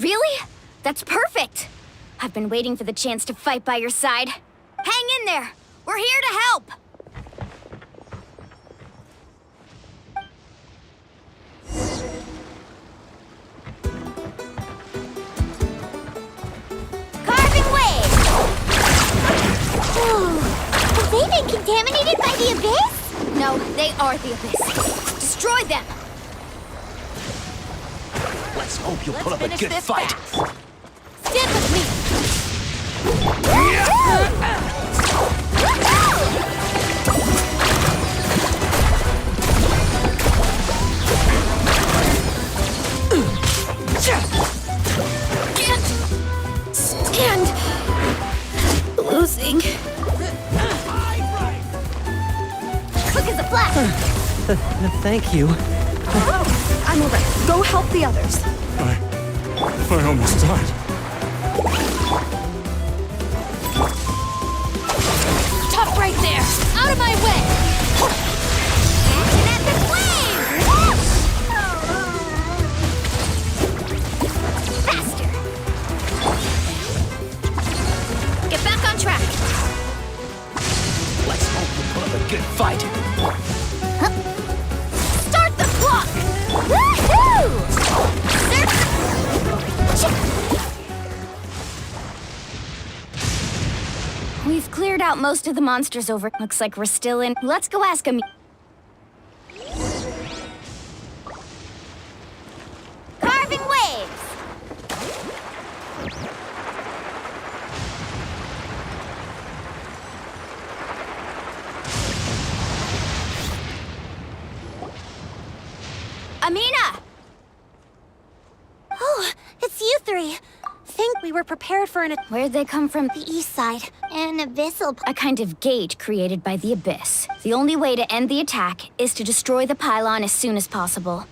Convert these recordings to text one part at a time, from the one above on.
Really? That's perfect! I've been waiting for the chance to fight by your side. Hang in there! We're here to help! Carving waves! Oh, have they been contaminated by the Abyss? No, they are the Abyss. Destroy them! Let's hope you'll put up a good fight. Stand with me! Can't stand losing. Quick as a flash. Thank you. I'm alright. Go help the others. I almost died. Top right there! Out of my way! Action at the flame! Faster! Get back on track! Let's hope you'll put up a good fight. Start the clock! Woohoo! We've cleared out most of the monsters over. Looks like we're still in. Let's go ask him. Carving waves! Amina! Oh, it's you three. Think we were prepared for Where'd they come from? the east side. An abyssal... A kind of gate created by the Abyss. The only way to end the attack is to destroy the pylon as soon as possible.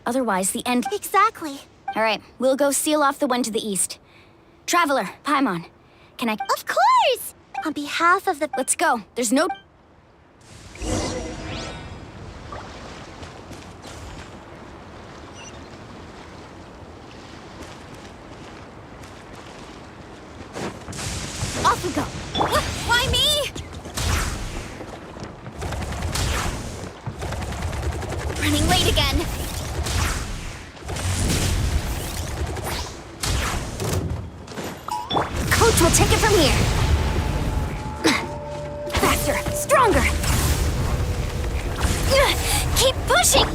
Otherwise, the end... Exactly. All right, we'll go seal off the one to the east. Traveler, Paimon, can I... Of course! On behalf of the... Let's go. There's no... Off we go. Why me? Running late again. Coach will take it from here. Faster, stronger. Keep pushing.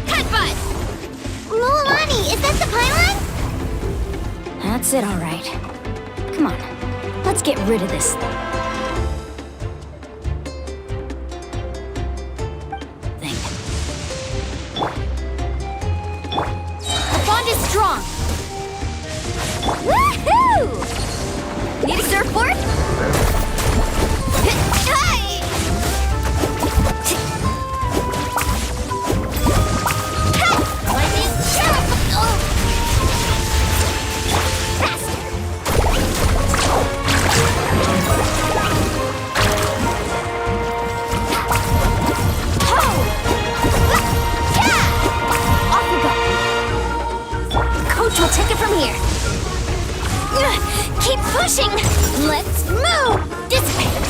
Headbutt. Mulamani, is that the pylon? That's it, all right. Come on, let's get rid of this thing. The bond is strong. Woohoo! Need a surfboard? Hey! Lightning shot! Oh. Faster! Off we go. Coach will take it from here. Keep pushing! Let's move! Dissipate!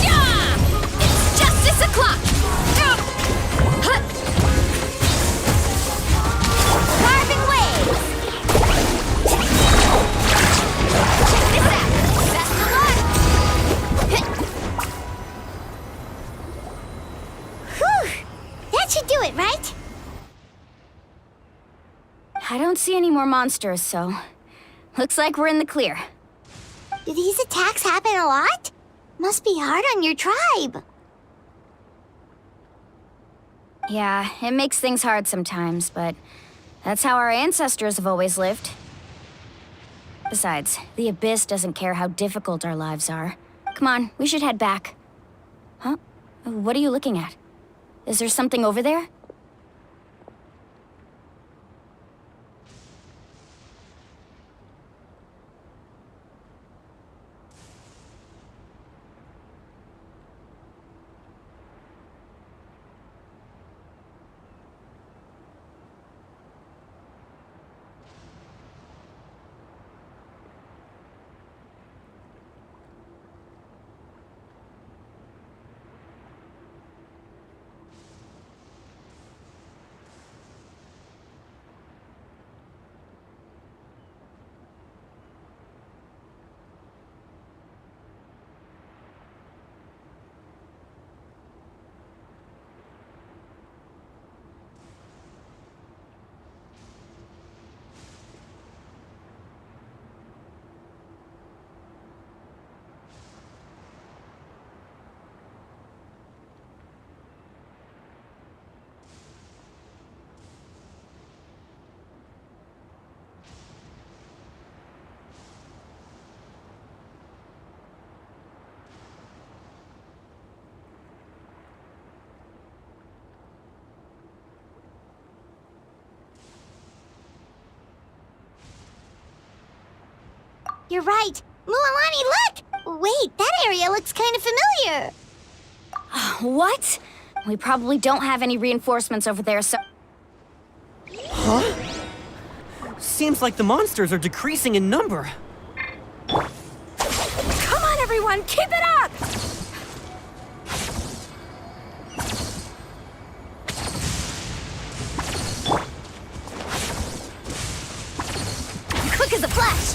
Yeah! It's justice o'clock! Carving waves! Check this out! Best of luck! Whew! That should do it, right? I don't see any more monsters, so... Looks like we're in the clear. Do these attacks happen a lot? Must be hard on your tribe. Yeah, it makes things hard sometimes, but... That's how our ancestors have always lived. Besides, the Abyss doesn't care how difficult our lives are. Come on, we should head back. Huh? What are you looking at? Is there something over there? You're right. Mualani, look! Wait, that area looks kind of familiar. What? We probably don't have any reinforcements over there, so... Seems like the monsters are decreasing in number. Come on, everyone! Keep it up! Quick as a flash.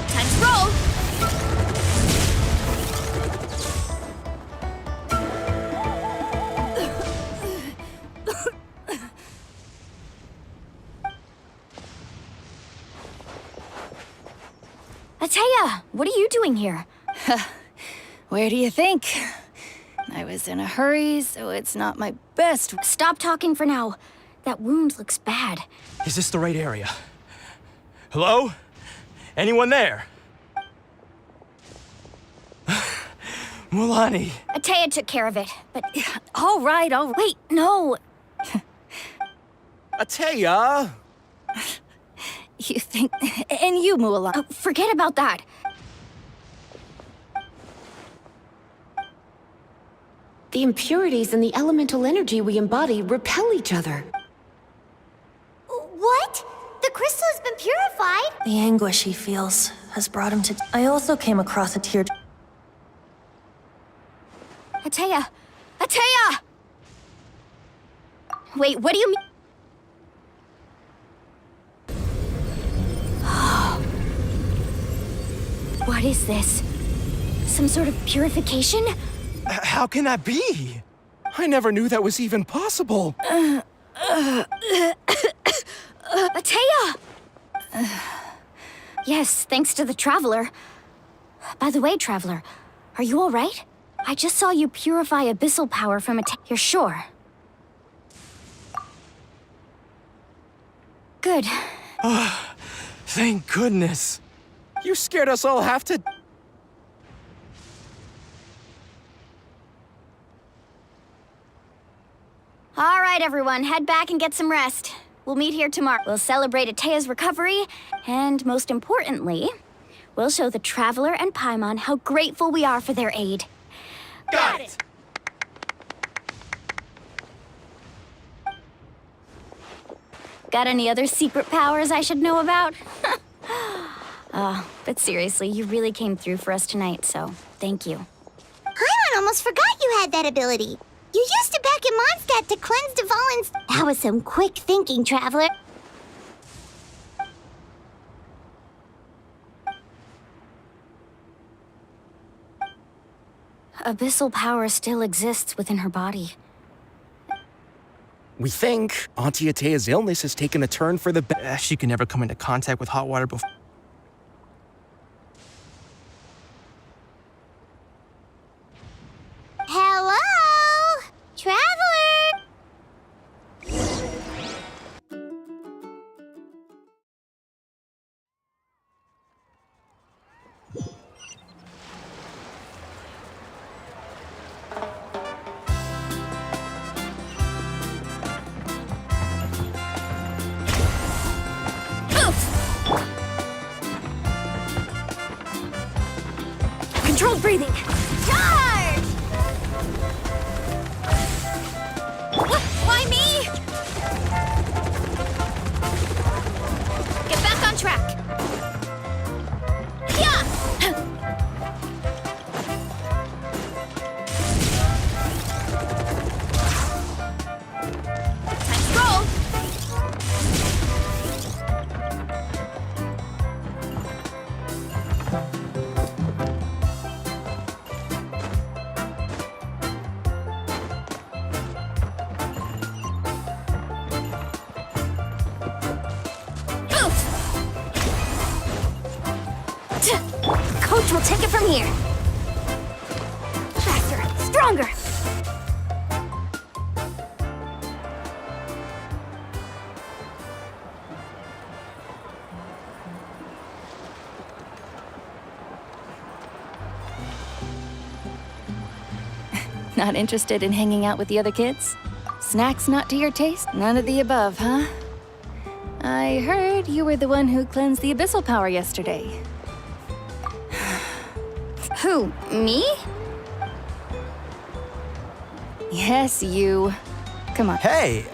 Time to roll! Ateya, what are you doing here? Where do you think? I was in a hurry, so it's not my best. Stop talking for now. That wound looks bad. Is this the right area? Hello? Anyone there? Mualani. Ateya took care of it, but... All right, all right. Wait, no! Ateya! You think... And you, Mulan. Oh, forget about that. The impurities and the elemental energy we embody repel each other. What? The crystal has been purified? The anguish he feels has brought him to... I also came across a tear... Ateya! Ateya! Wait, what do you mean? What is this? Some sort of purification? How can that be? I never knew that was even possible. Ateya! Yes, thanks to the Traveler. By the way, Traveler, are you all right? I just saw you purify abyssal power from You're sure? Good. Thank goodness. You scared us all half to... All right, everyone, head back and get some rest. We'll meet here tomorrow. We'll celebrate Ateya's recovery, and most importantly, we'll show the Traveler and Paimon how grateful we are for their aid. Got it! Got any other secret powers I should know about? But seriously, you really came through for us tonight, so thank you. Paimon almost forgot you had that ability. You used it back in Mondstadt to cleanse Dvalin's... That was some quick thinking, Traveler. Abyssal power still exists within her body. We think Auntie Ateya's illness has taken a turn for the better. She can never come into contact with hot water before. Hello? Traveler? Controlled breathing! Charge! What? Why me? Get back on track! Yeah! Time to roll! Coach will take it from here. Faster, stronger. Not interested in hanging out with the other kids? Snacks not to your taste? None of the above, huh? I heard you were the one who cleansed the abyssal power yesterday. Who, me? Yes, you. Come on. Hey,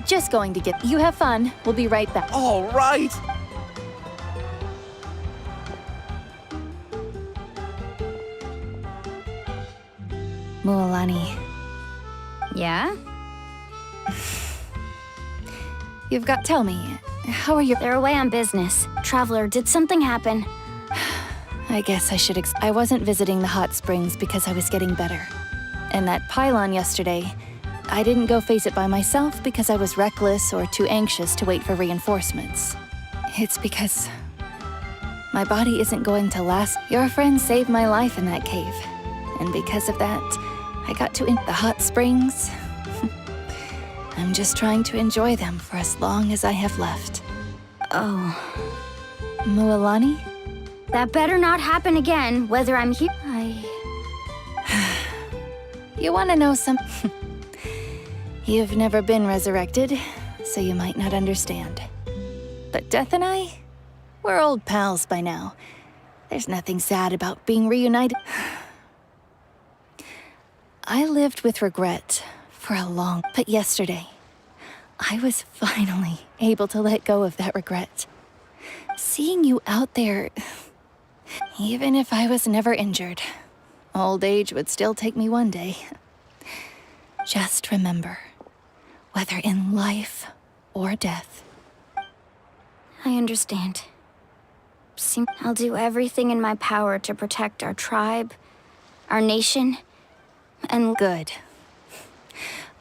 Just going to get... You have fun. We'll be right back. all right. Mualani, Yeah? you've got... Tell me, how are your... They're away on business. Traveler, did something happen? I guess I should I wasn't visiting the hot springs because I was getting better. And that pylon yesterday, I didn't go face it by myself because I was reckless or too anxious to wait for reinforcements. It's because my body isn't going to last. Your friend saved my life in that cave. And because of that, I got to the hot springs. I'm just trying to enjoy them for as long as I have left. Oh, Mualani? that better not happen again, whether I'm here. You want to know some... You've never been resurrected, so you might not understand. But Death and I, we're old pals by now. There's nothing sad about being reunited. I lived with regret for a long... But yesterday, I was finally able to let go of that regret. Seeing you out there, even if I was never injured, old age would still take me one day. Just remember, whether in life or death. I understand. I'll do everything in my power to protect our tribe, our nation, and... Good.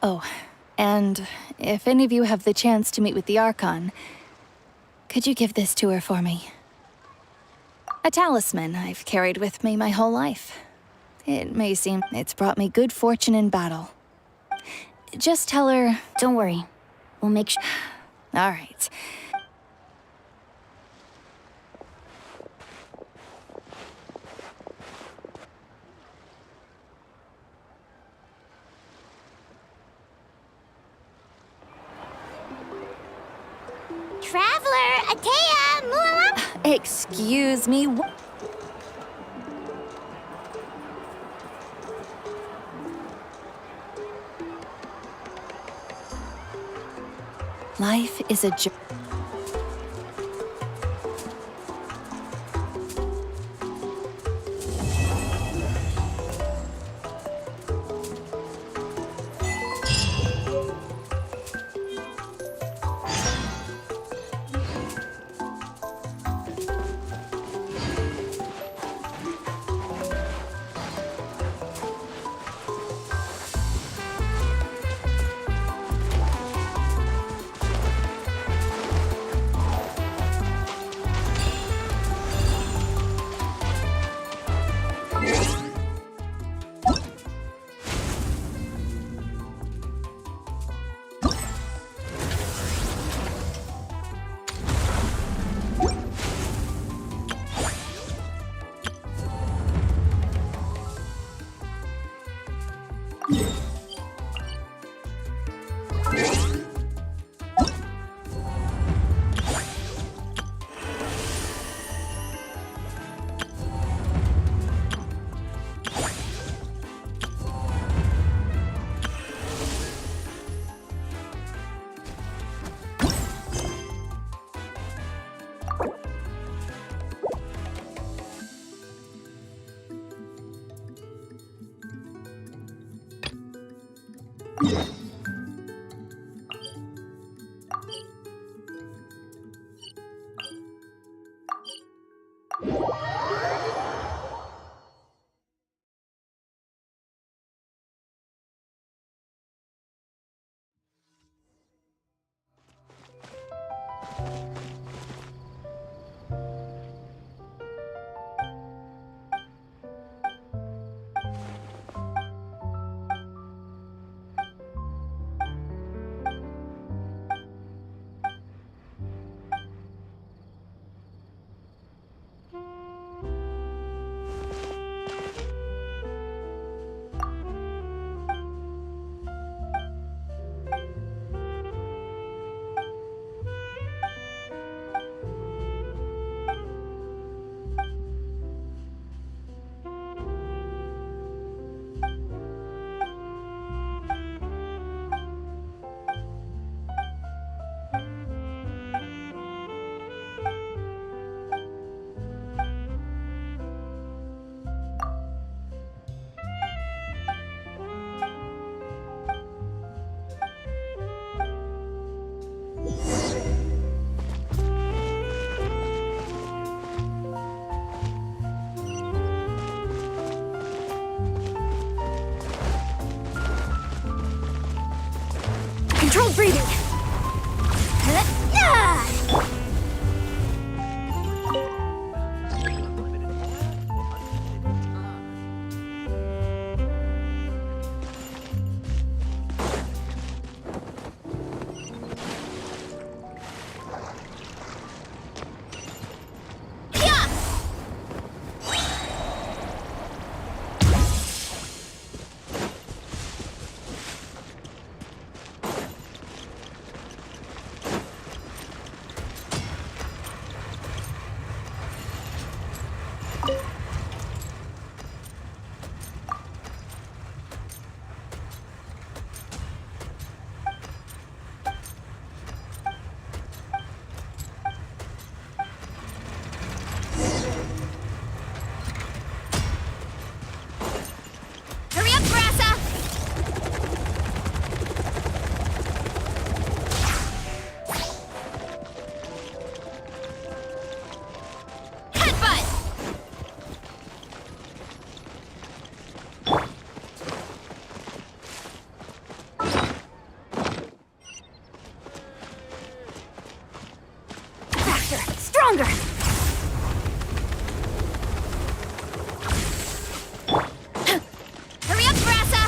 Oh, and if any of you have the chance to meet with the Archon, could you give this to her for me? A talisman I've carried with me my whole life. It may seem it's brought me good fortune in battle. Just tell her... Don't worry. We'll make sure... All right. Traveler, Atea, Mualani. Excuse me. Life is a journey. Controlled breathing. Hurry up, Grassa! Headbutt! Faster! Stronger! Hurry up, Grassa!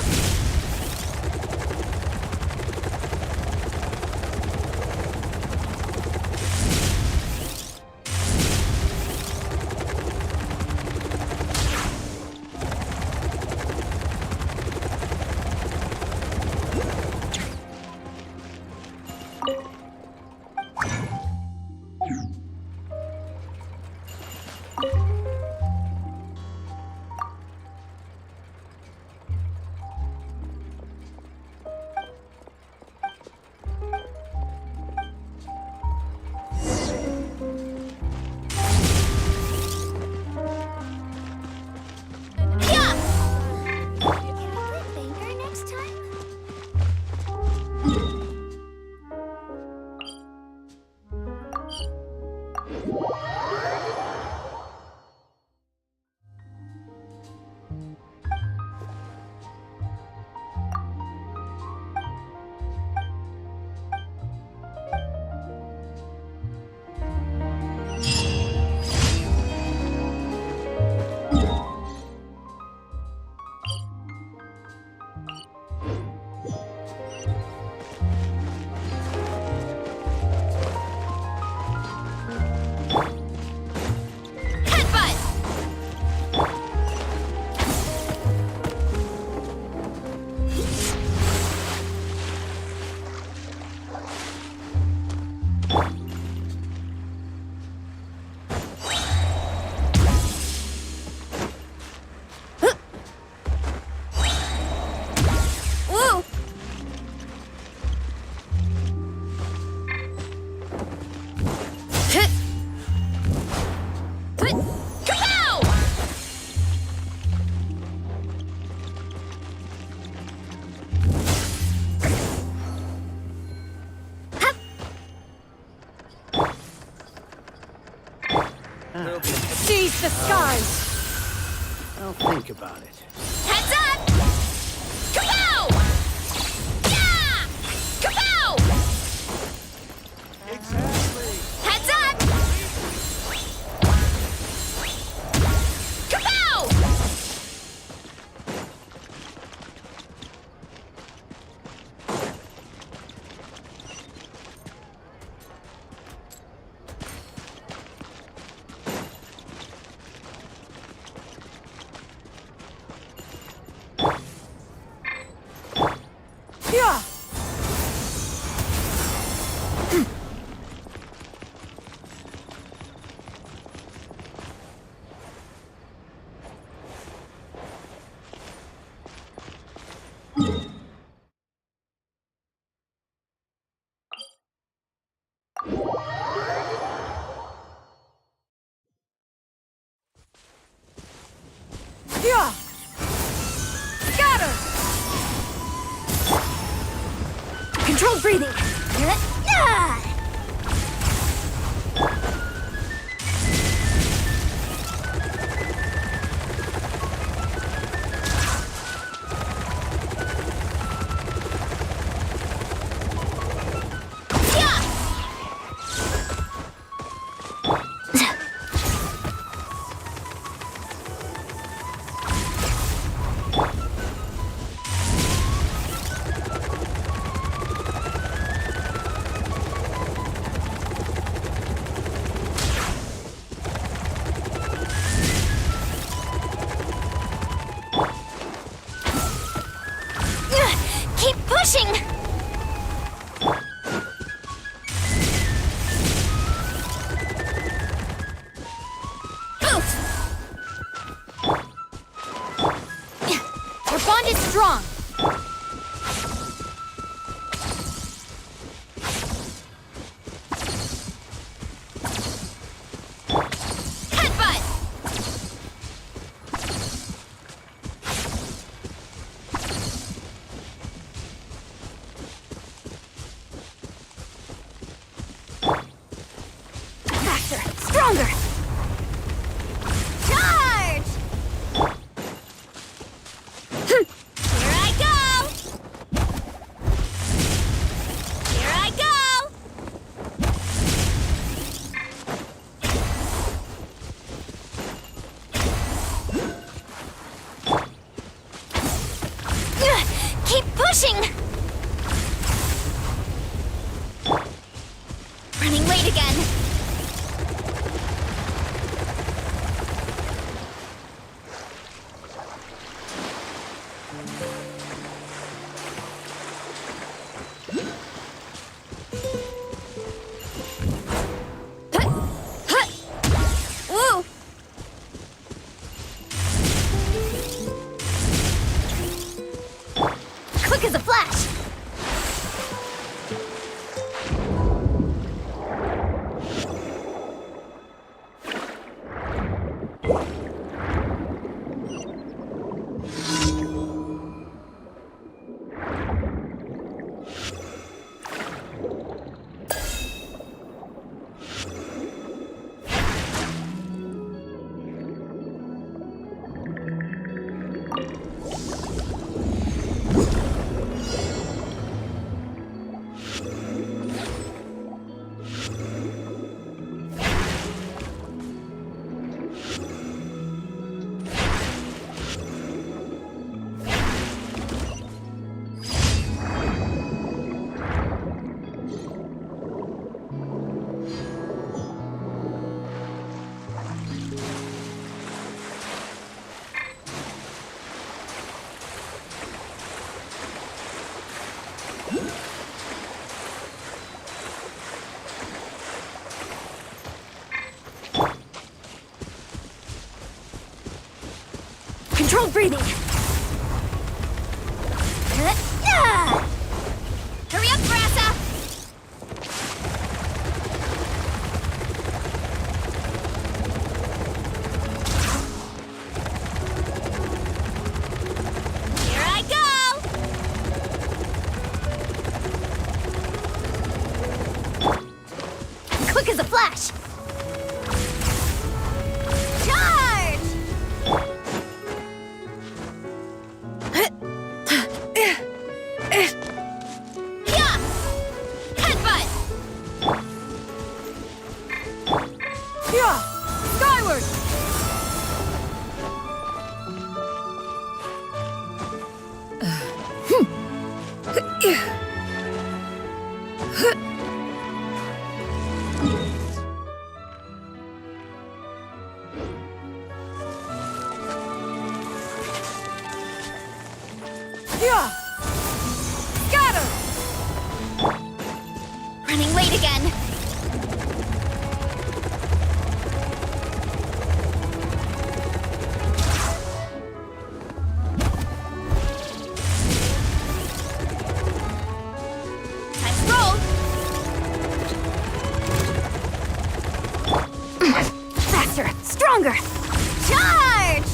Seize the skies! I'll think about it. Heads up! Kapow! Yeah! Kapow! Heads up! Kapow! Yeah! Yeah! Scatter! Controlled breathing. pushing! Oof! Your bond is strong! Headbutt! Faster! Stronger! Charge! Here I go! Here I go! Keep pushing! Running late again. Woo! Quick as a flash! Controlled breathing. Hurry up, Brassa! Here I go! Quick as a flash! Charge! Yeah! Headbutt! Yeah! Skyward! Yeah! Scatter! Running late again. Let's roll! Faster! Stronger! Charge!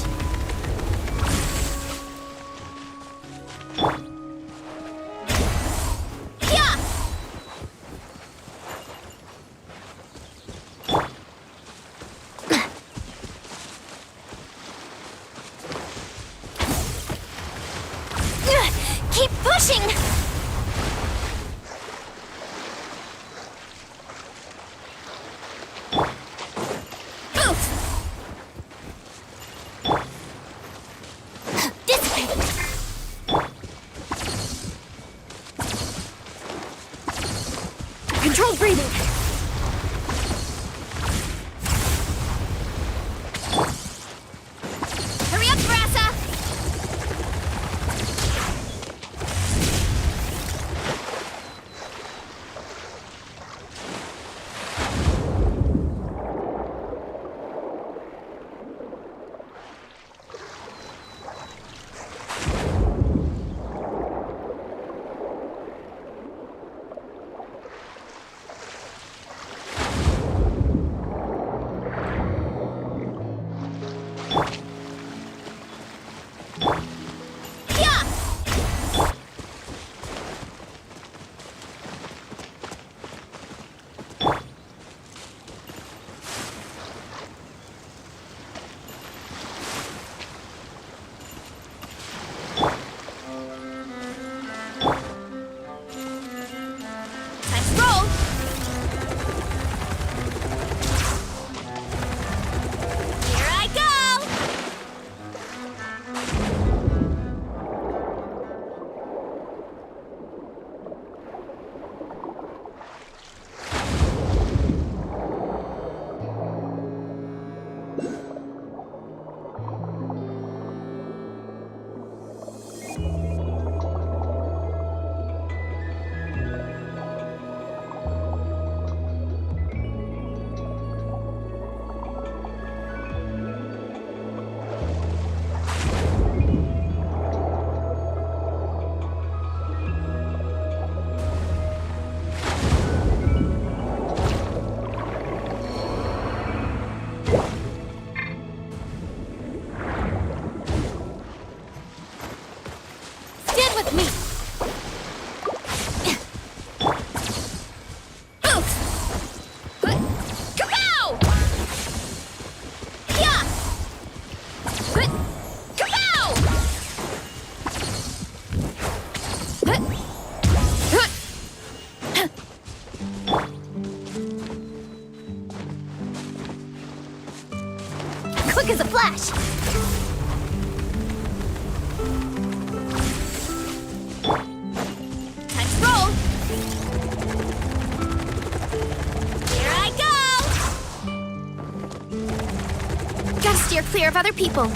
Yeah! Keep pushing! Oof! Dissipate! Controlled breathing! Hurry up, Brassa! Quick as a flash. Time to roll. Here I go. Gotta steer clear of other people.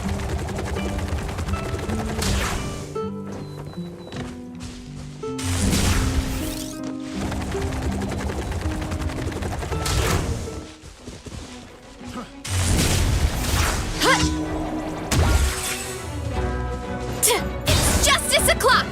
It's Justice O'Clock!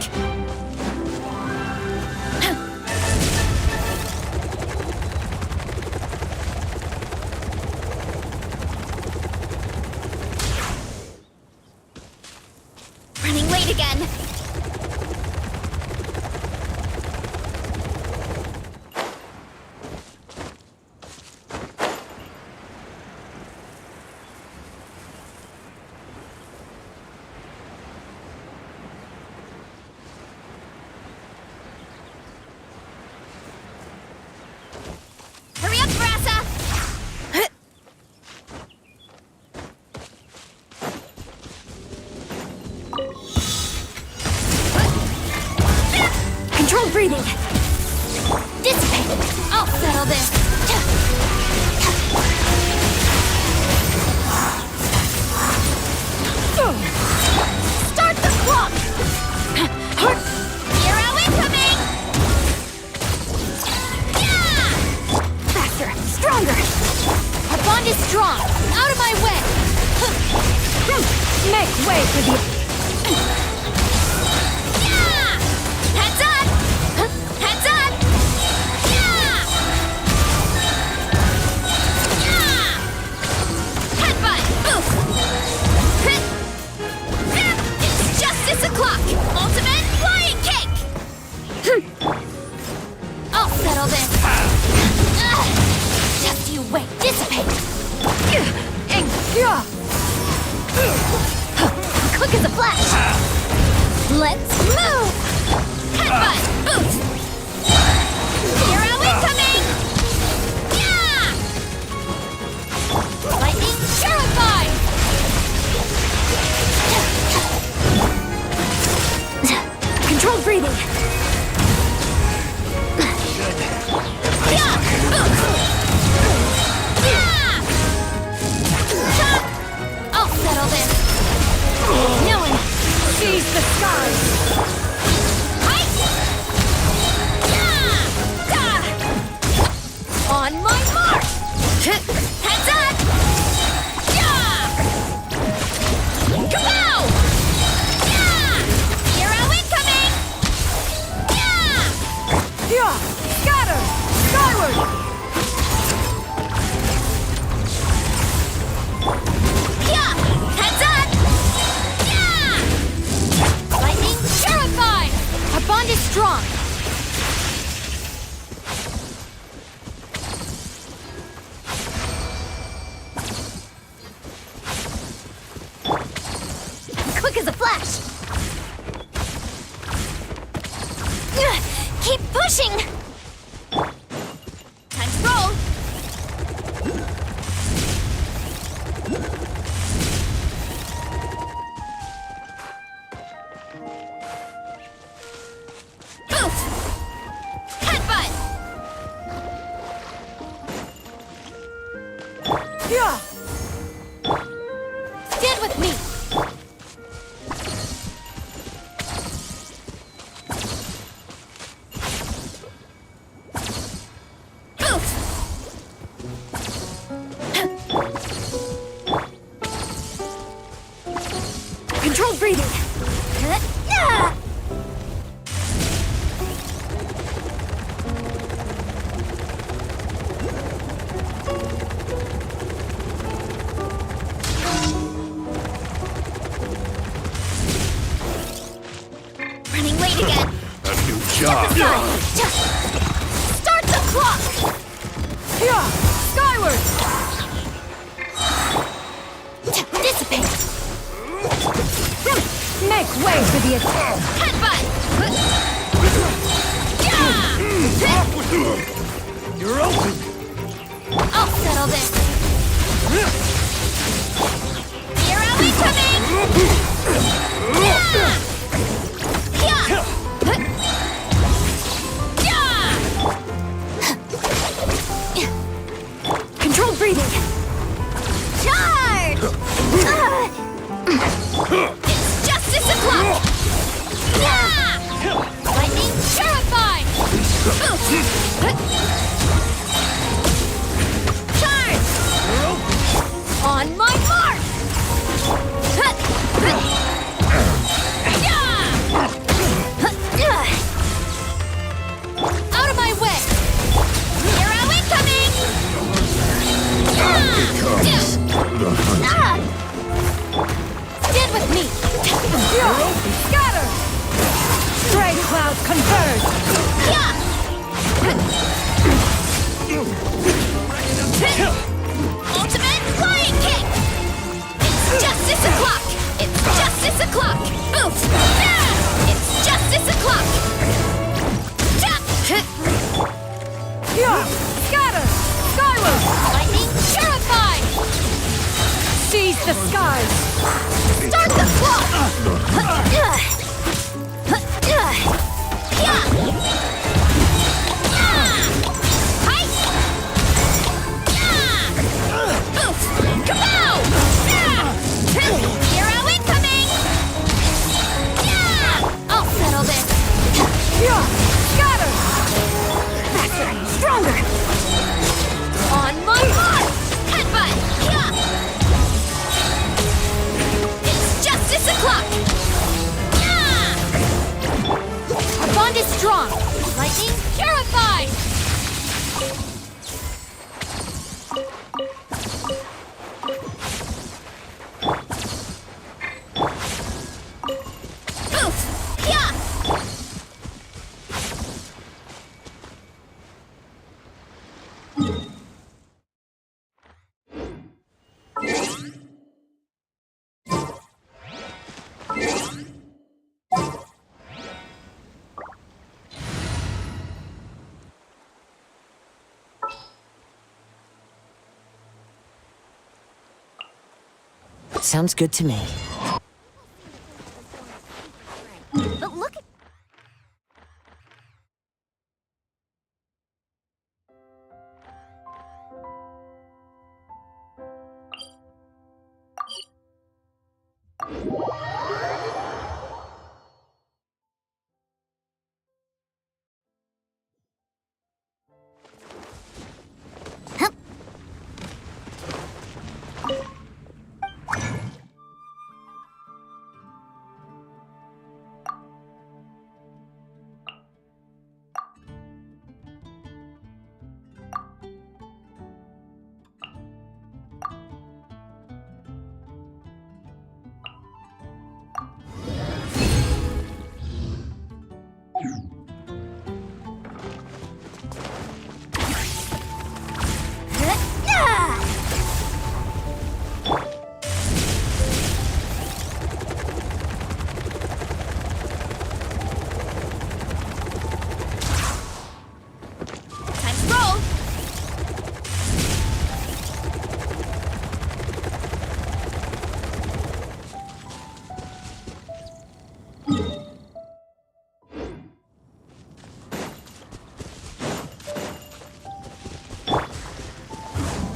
Running late again. Hurry up, Brassa! Controlled breathing. Dissipate. I'll settle this. Start the clock. Hero incoming. Yeah! Faster, stronger. Our bond is strong. Out of my way. Make way for the. Yeah! Heads up! Heads up! Yeah! Yeah! Headbutt! Oof! It's Justice O'Clock! Ultimate flying kick! I'll settle this. Just you wait. Dissipate. Quick as a flash. Let's move. Headbutt. Oof. Hero incoming. Yeah. Lightning terrified. Controlled breathing. Yeah. Oof. Yeah. I'll settle this. No one sees the skies. Height! Yeah! On my mark! Heads up! Yeah! Kapow! Yeah! Hero incoming! Yeah! Yeah! Scatter! Skyward! Yeah! Heads up! Yeah! Lightning terrified! Our bond is strong. Quick as a flash. Keep pushing. Time to roll. Oof! Headbutt! Yeah! Stand with me! Oof! Controlled breathing! Running late again. A new job. Start the clock! Yeah! Skyward! Dissipate! Make way for the attack! Headbutt! Converge! Ultimate flying kick! It's justice o'clock! It's justice o'clock! Oof! Ah! It's justice o'clock! Yeah! Scatter! Skyward! Lightning purified! Seize the skies! Start the clock! Hero incoming! I'll settle this! Yeah! Scatter! Faster! Stronger! On my mark! Headbutt! It's justice o'clock! Our bond is strong! Lightning purified! Oof! Yeah! Sounds good to me. But look at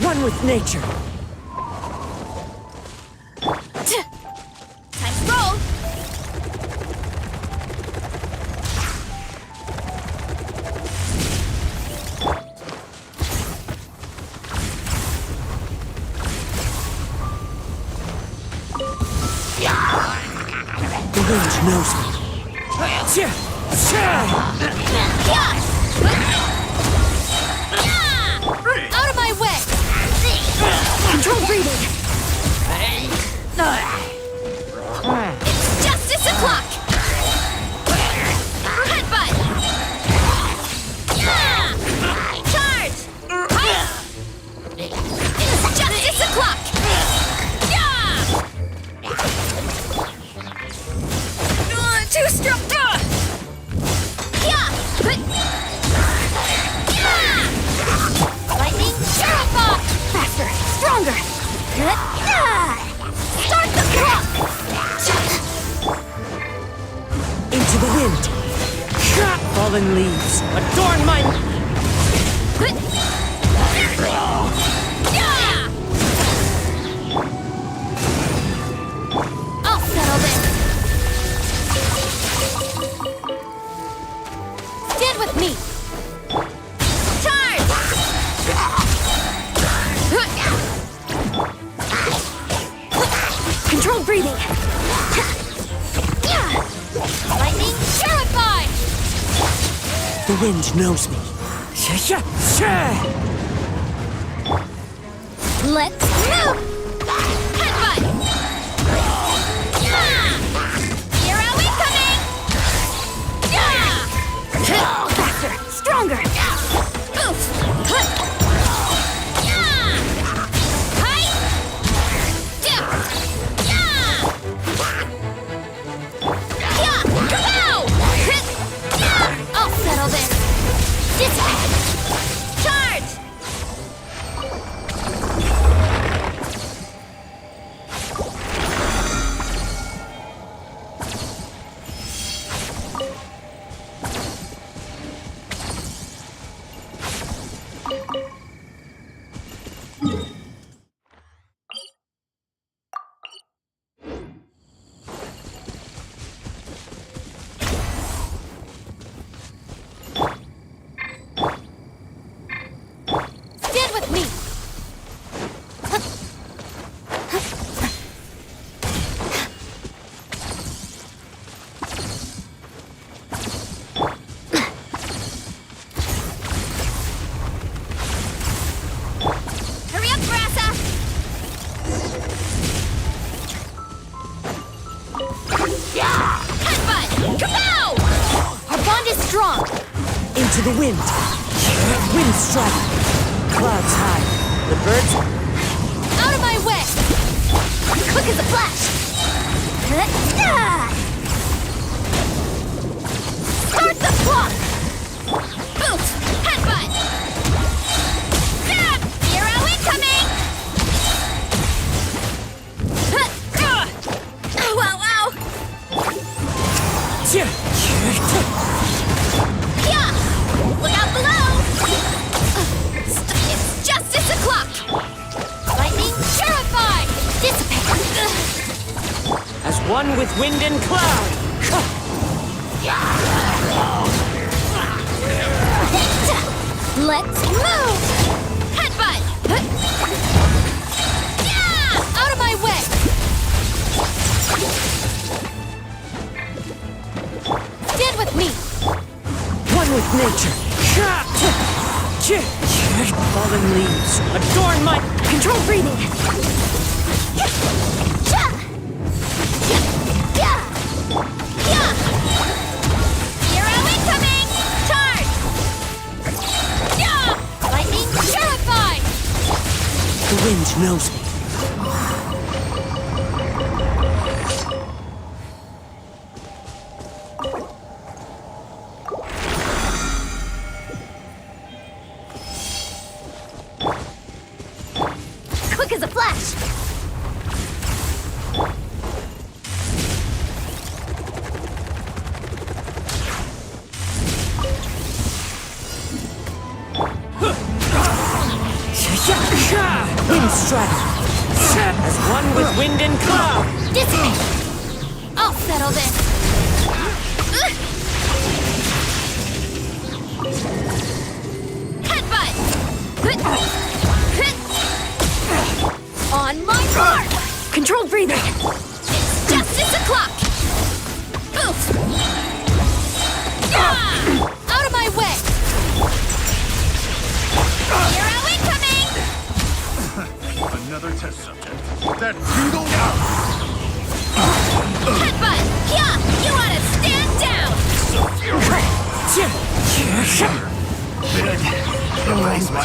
One with nature. Time to roll! The wind knows me. Out of my way! Control breathing. It's justice o'clock! Headbutt! Charge! It's justice o'clock! Too strong! Lightning purified! Faster! Stronger! Start the clock! Into the wind. Fallen leaves. Adorn my... I'll settle this! Stand with me! Charge! Control breathing. Lightning purified! The wind knows me. Let's move! Headbutt! Hero incoming! Dissipate! Charge! Stand with me! Hurry up, Grassa! Headbutt! Kapow! Our bond is strong! Into the wind. Wind strike. Clouds high. The birds. Out of my way! Quick as a flash! Start the clock! Boot! Headbutt! Zero incoming! Ow, ow, Yeah! Look out below! It's justice o'clock! Lightning purified! Dissipate! As one with wind and cloud. Let's move! Headbutt! Yeah! Out of my way! Stand with me! One with nature. Fallen leaves. Adorn my... Control breathing! Zero incoming! Charge! Lightning purified! The wind knows me. Quick as a flash! Wind strike. As one with wind and cloud. Dissipate! I'll settle this! Headbutt! On my mark! Controlled breathing! It's justice o'clock! Oof! Out of my way! Zero incoming! Another test subject. That feudal Headbutt! Yeah! You ought to stand down!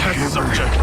test subject.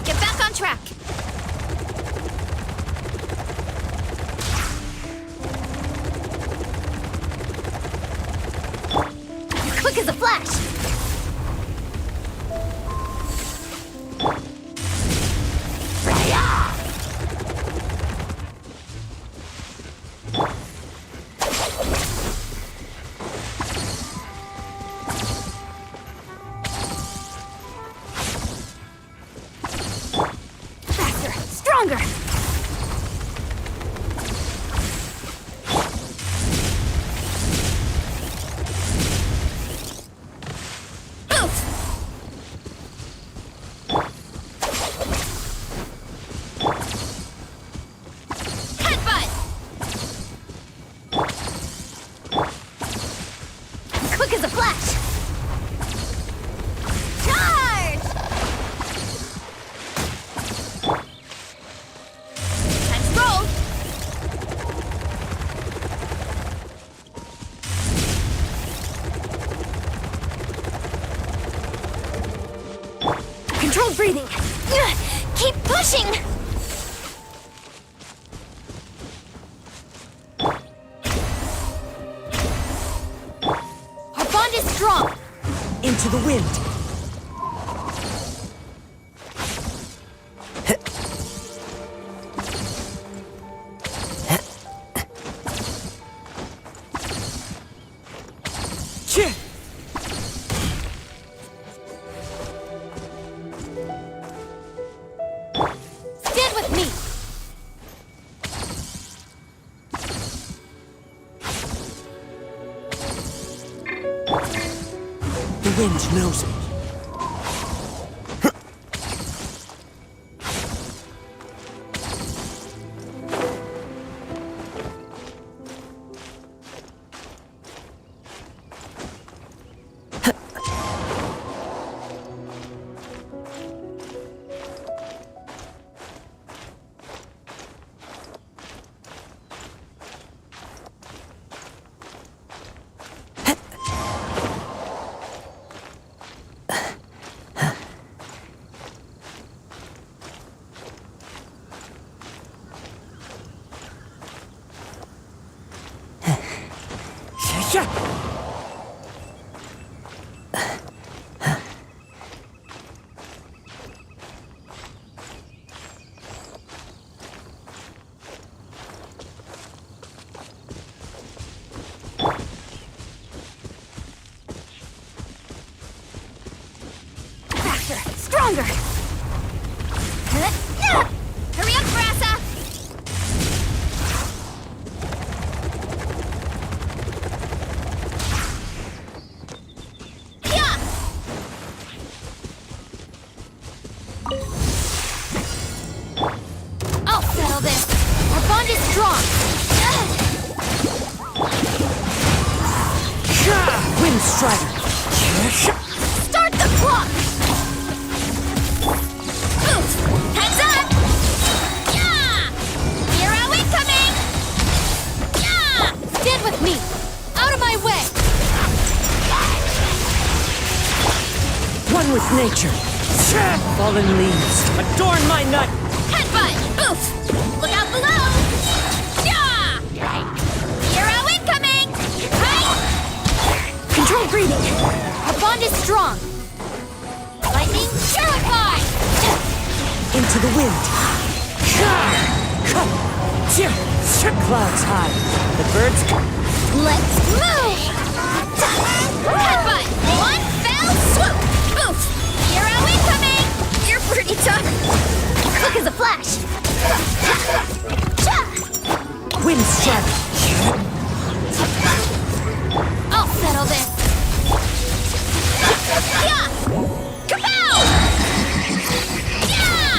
Get back on track! Quick as a flash! Faster! Stronger! Controlled breathing. Keep pushing. Our bond is strong. Into the wind. Stand with me. The wind knows me. Stronger! Hurry up, Brassa! Yeah! I'll settle this. Our bond is strong. Wind Strider. Start the clock! Oof! Heads up! Yeah! Hero incoming! Yeah! Stand with me! Out of my way! One with nature. Fallen leaves. Adorn my nut. Headbutt! Oof! Look out below! Yeah! Hero incoming! Right! Control breathing! Our bond is strong! Lightning purified! Into the wind. Clouds high. The birds. Let's move! Headbutt! One fell swoop! Oof! Hero incoming! You're pretty tough! Quick as a flash! Wind Strider. I'll settle this! Yeah! Kapow! Yeah!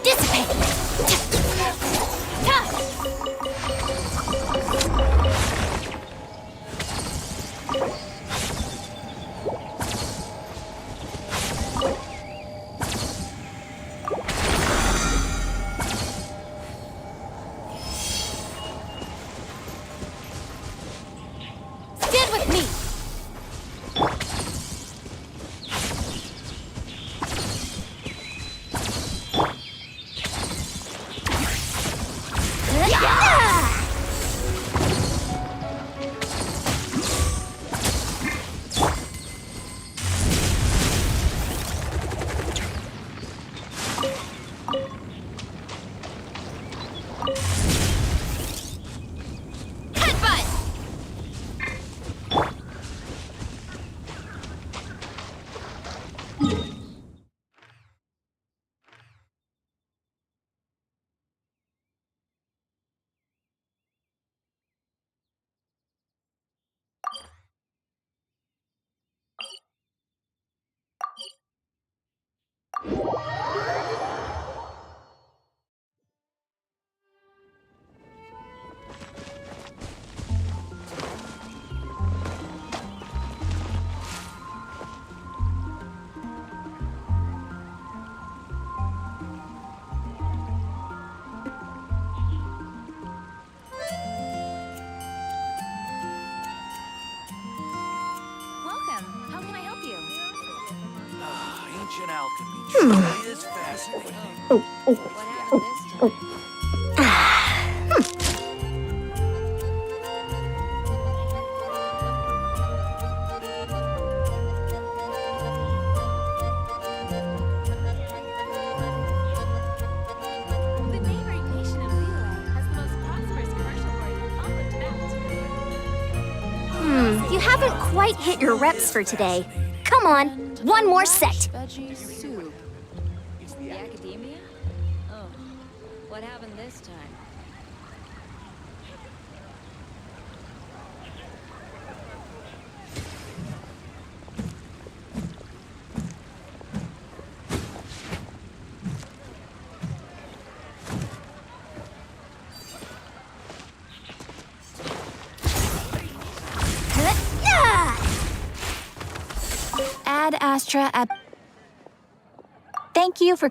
Dissipate! Ancient alchemy truly is fascinating. The neighboring nation of Liyue has the most prosperous commercial port in all of Tibet. You haven't quite hit your reps for today. Come on, one more set. Veggie soup. The academia? Oh, what happened this time? Ad Astra ab. Thank you for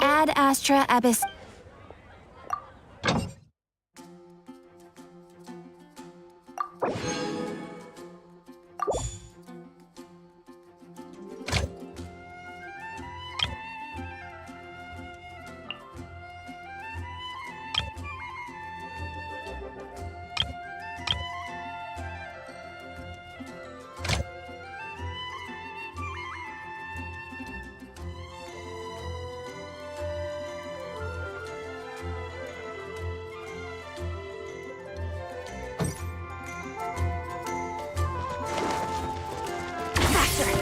Ad Astra Abyss.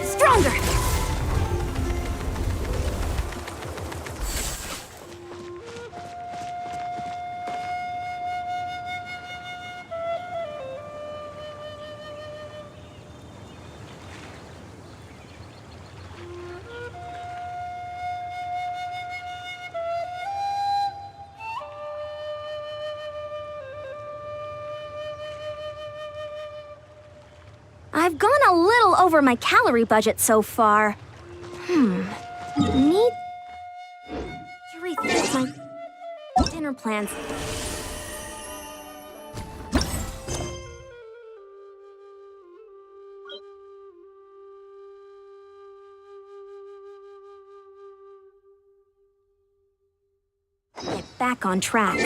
Stronger. I've gone a little over my calorie budget so far. Need to rethink my dinner plans. Get back on track.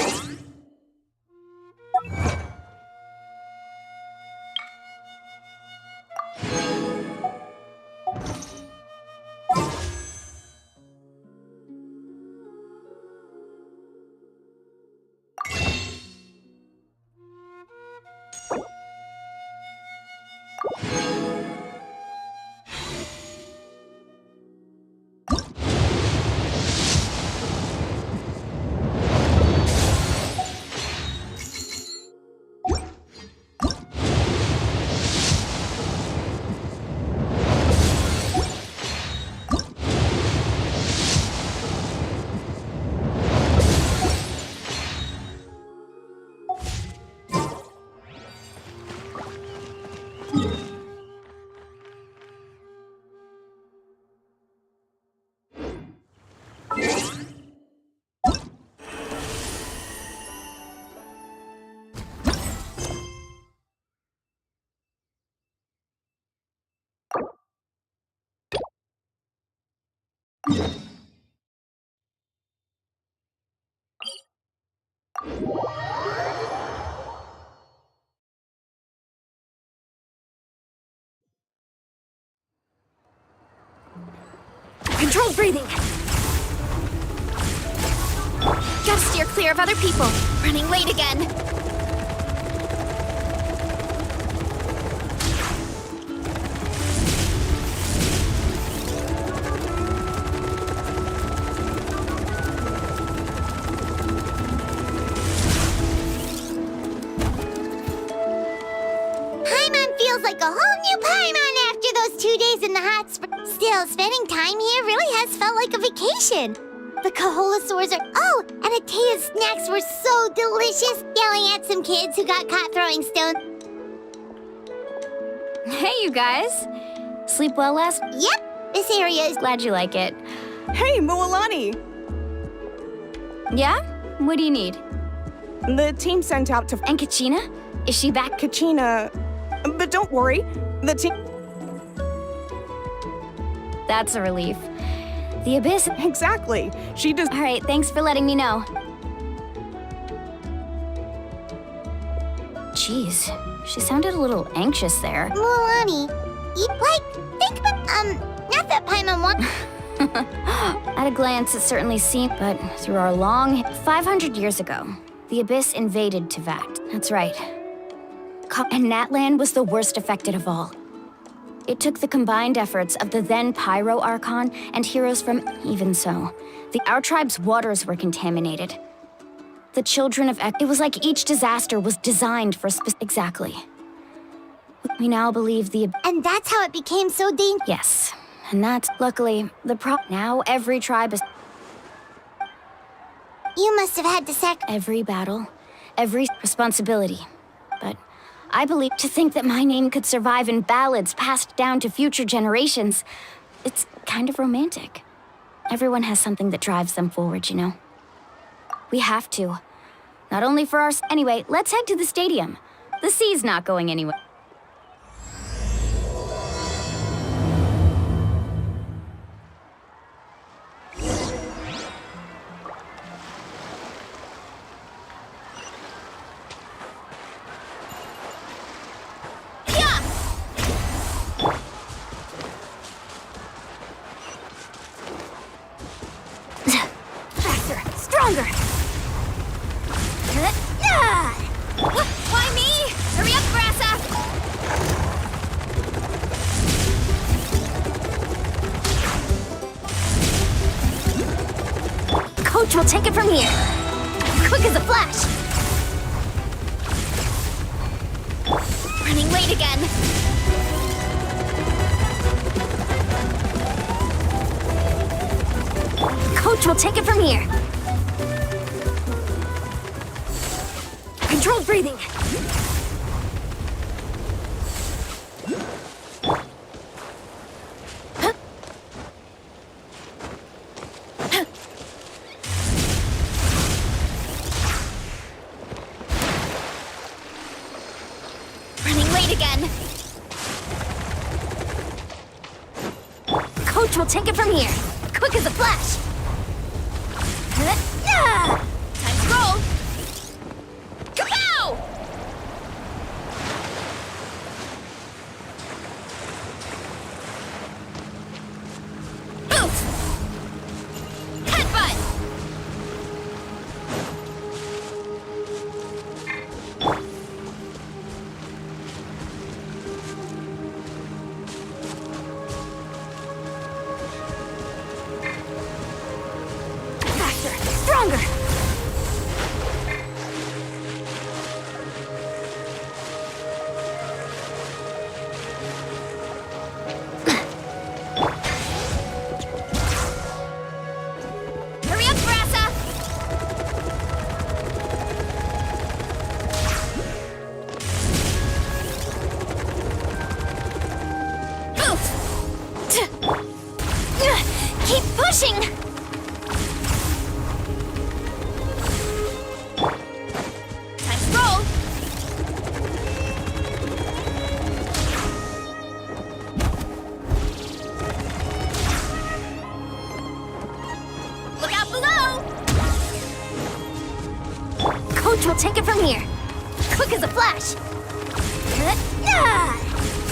Controlled breathing. Gotta steer clear of other people. Running late again. Paimon feels like a whole new Paimon after those 2 days in the hot spring. Still, spending time here really has felt like a vacation. The Kaholasaurs are... Oh, and Atea's snacks were so delicious, yelling at some kids who got caught throwing stones. Hey, you guys. Sleep well last? Yep, this area is... Glad you like it. Hey, Mualani! Yeah? What do you need? The team sent out to And Kachina? Is she back? Kachina. But don't worry, the team... That's a relief. The Abyss... Exactly. She does. All right, thanks for letting me know. Jeez, she sounded a little anxious there. Mualani, think about, not that Paimon wants... At a glance, it certainly seemed, but through our long... 500 years ago, the Abyss invaded Teyvat. That's right. And Natlan was the worst affected of all. It took the combined efforts of the then Pyro Archon and heroes from... Even so, our tribe's waters were contaminated. The children of Ek... It was like each disaster was designed for Exactly. We now believe the... And that's how it became so dangerous. Yes. And that's... Luckily, now every tribe is... You must have had to Every battle, every responsibility. But I believe to think that my name could survive in ballads passed down to future generations, it's kind of romantic. Everyone has something that drives them forward, you know? We have to. Not only for our... Anyway, let's head to the stadium. The sea's not going anywhere. Stronger! Why me? Hurry up, Grassa! Coach will take it from here. Quick as a flash. Running late again. Coach will take it from here. Controlled breathing. Running late again. Coach will take it from here. Quick as a flash. Time to roll. Kapow! Oof! Headbutt! Faster! Stronger! Hurry up, Grassa! Oof! Keep pushing! Time to roll! Look out below! Coach will take it from here. Quick as a flash.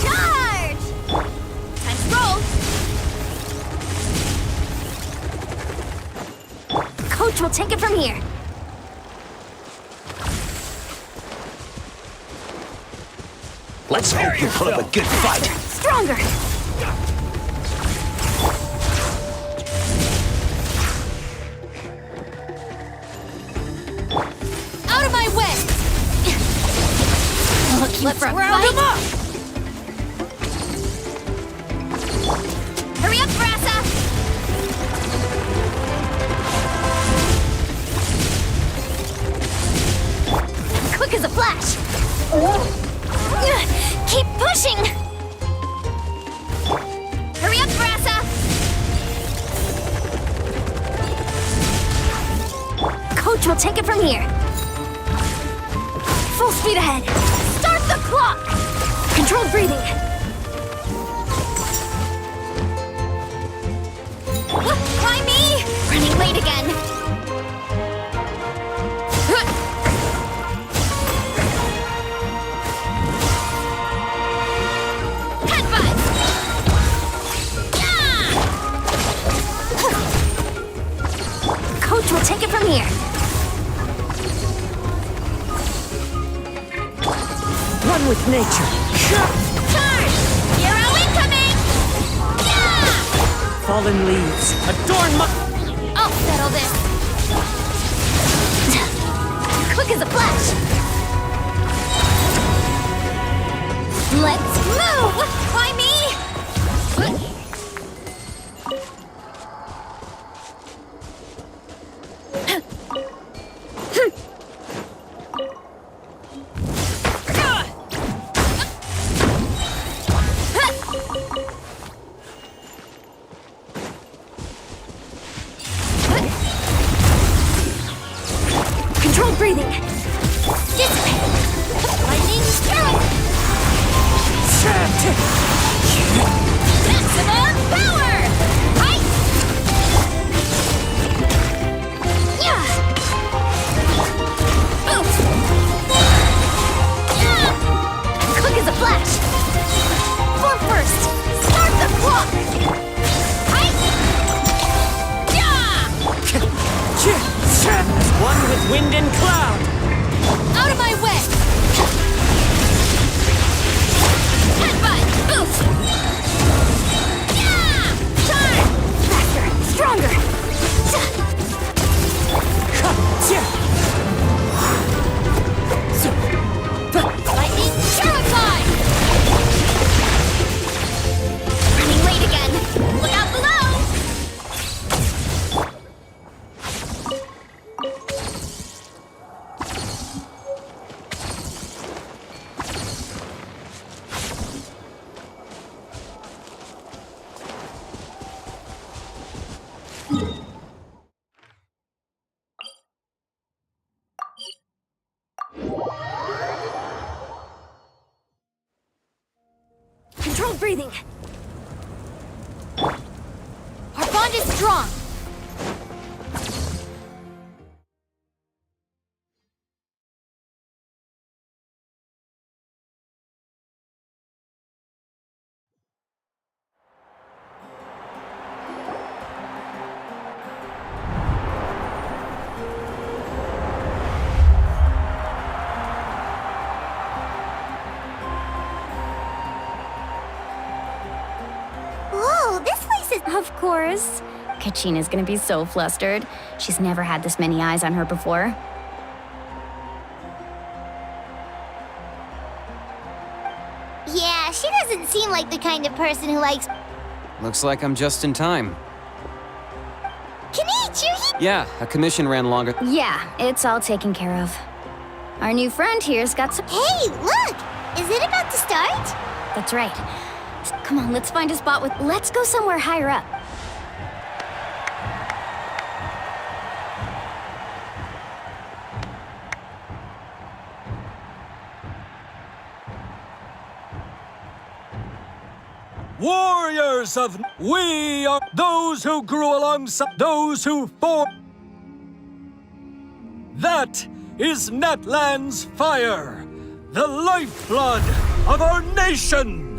Charge! Time to roll. Coach will take it from here. Let's hope you put up a good fight. Stronger! Out of my way! Let's round him up! Hurry up, Grassa! Quick as a flash! Keep pushing! Hurry up, Grassa! Coach will take it from here. Full speed ahead. Start the clock! Controlled breathing. from here. One with nature. Turn! Hero incoming! Yeah! Fallen leaves. Adorn my... I'll settle this. Quick as a flash. Let's move! Why me? Controlled breathing. Lightning strike! Maximum power! Right! Yeah! Oof! Yeah! Quick as a flash! Form first! Start the clock! Right! Yeah! One with wind and cloud. Out of my way! Headbutt! Oof! Yeah! Turn! Faster! Stronger! Lightning Terrify! Running late again! Look out below! Controlled breathing. Our bond is strong! Whoa, this place is... Of course. Kachina's gonna be so flustered. She's never had this many eyes on her before. Yeah, she doesn't seem like the kind of person who likes... Looks like I'm just in time. Kenichi! Yeah, a commission ran longer. Yeah, it's all taken care of. Our new friend here's got some... Hey, look! Is it about to start? That's right. Come on, let's find a spot with... Let's go somewhere higher up. Warriors of... We are those who grew alongside those who fought. That is Natlan's fire, the lifeblood of our nation!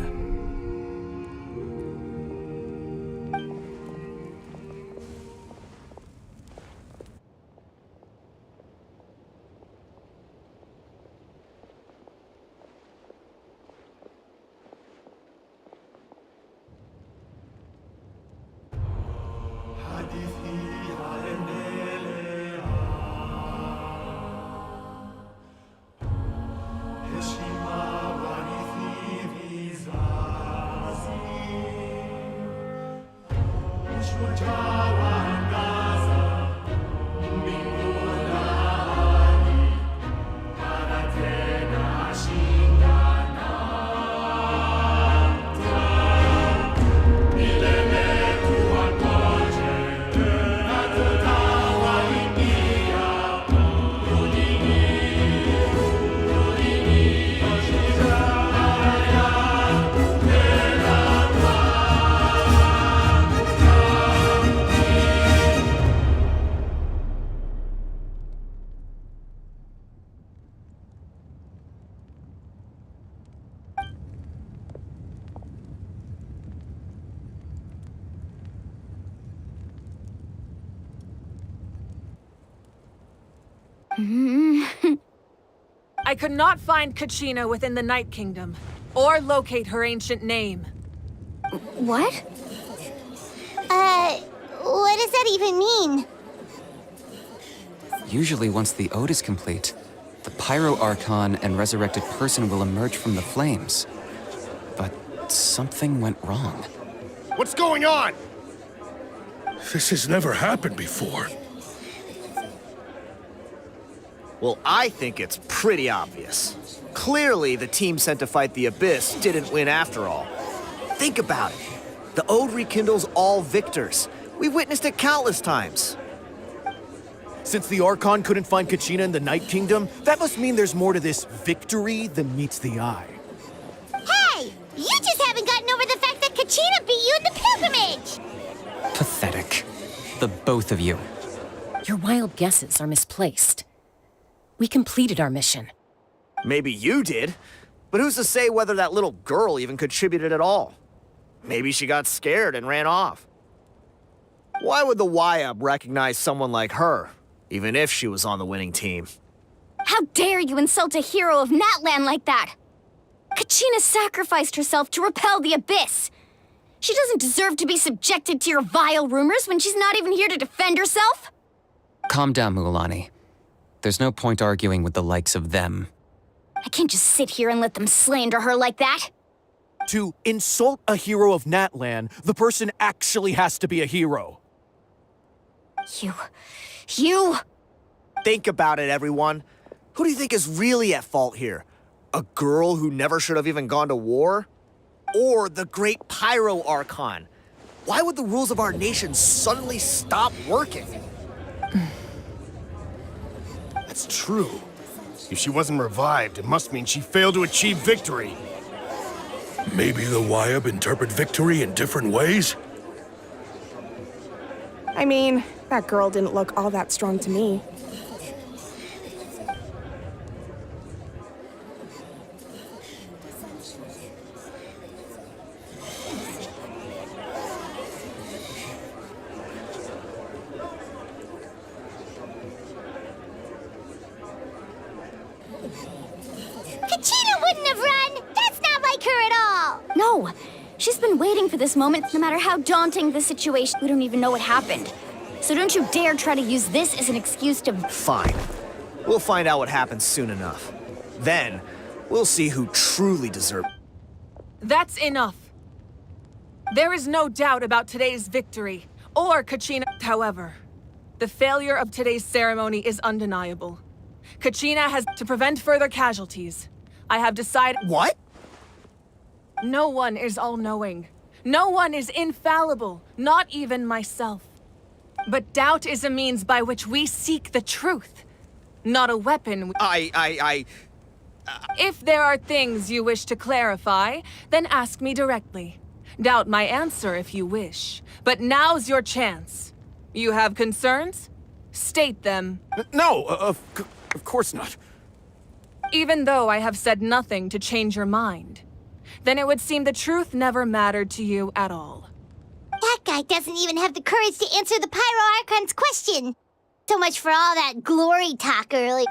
I could not find Kachina within the Night Kingdom, or locate her ancient name. What? What does that even mean? Usually once the ode is complete, the Pyro Archon and resurrected person will emerge from the flames. But something went wrong. What's going on? This has never happened before. Well, I think it's pretty obvious. Clearly, the team sent to fight the Abyss didn't win after all. Think about it. The Ode rekindles all victors. We've witnessed it countless times. Since the Archon couldn't find Kachina in the Night Kingdom, that must mean there's more to this victory than meets the eye. Hey! You just haven't gotten over the fact that Kachina beat you in the pilgrimage! Pathetic. The both of you. Your wild guesses are misplaced. We completed our mission. Maybe you did, but who's to say whether that little girl even contributed at all? Maybe she got scared and ran off. Why would the Wyab recognize someone like her, even if she was on the winning team? How dare you insult a hero of Natlan like that? Kachina sacrificed herself to repel the Abyss. She doesn't deserve to be subjected to your vile rumors when she's not even here to defend herself. Calm down, Mualani. There's no point arguing with the likes of them. I can't just sit here and let them slander her like that. To insult a hero of Natlan, the person actually has to be a hero. You... Think about it, everyone. Who do you think is really at fault here? A girl who never should have even gone to war? Or the great Pyro Archon? Why would the rules of our nation suddenly stop working? That's true. If she wasn't revived, it must mean she failed to achieve victory. Maybe the Wyab interpret victory in different ways? I mean, that girl didn't look all that strong to me. Kachina wouldn't have run! That's not like her at all! No! She's been waiting for this moment, no matter how daunting the situation. We don't even know what happened. So don't you dare try to use this as an excuse to... Fine. We'll find out what happens soon enough. Then, we'll see who truly deserves... That's enough. There is no doubt about today's victory, or Kachina. However, the failure of today's ceremony is undeniable. Kachina has to prevent further casualties. I have decided... What? No one is all-knowing. No one is infallible, not even myself. But doubt is a means by which we seek the truth, not a weapon. If there are things you wish to clarify, then ask me directly. Doubt my answer if you wish. But now's your chance. You have concerns? State them. No, of course not. Even though I have said nothing to change your mind, then it would seem the truth never mattered to you at all. That guy doesn't even have the courage to answer the Pyro Archon's question. So much for all that glory talk earlier.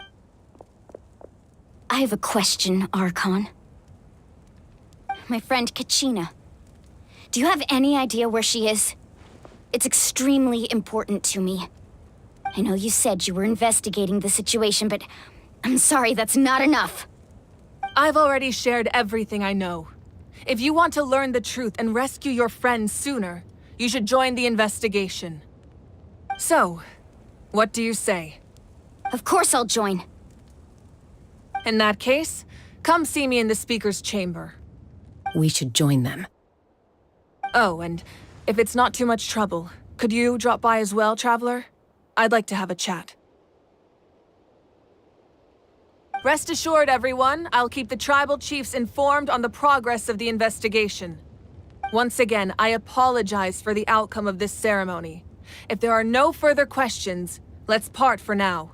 I have a question, Archon. My friend Kachina. Do you have any idea where she is? It's extremely important to me. I know you said you were investigating the situation, but I'm sorry, that's not enough. I've already shared everything I know. If you want to learn the truth and rescue your friend sooner, you should join the investigation. So, what do you say? Of course I'll join. In that case, come see me in the speaker's chamber. We should join them. Oh, and if it's not too much trouble, could you drop by as well, Traveler? I'd like to have a chat. Rest assured, everyone, I'll keep the tribal chiefs informed on the progress of the investigation. Once again, I apologize for the outcome of this ceremony. If there are no further questions, let's part for now.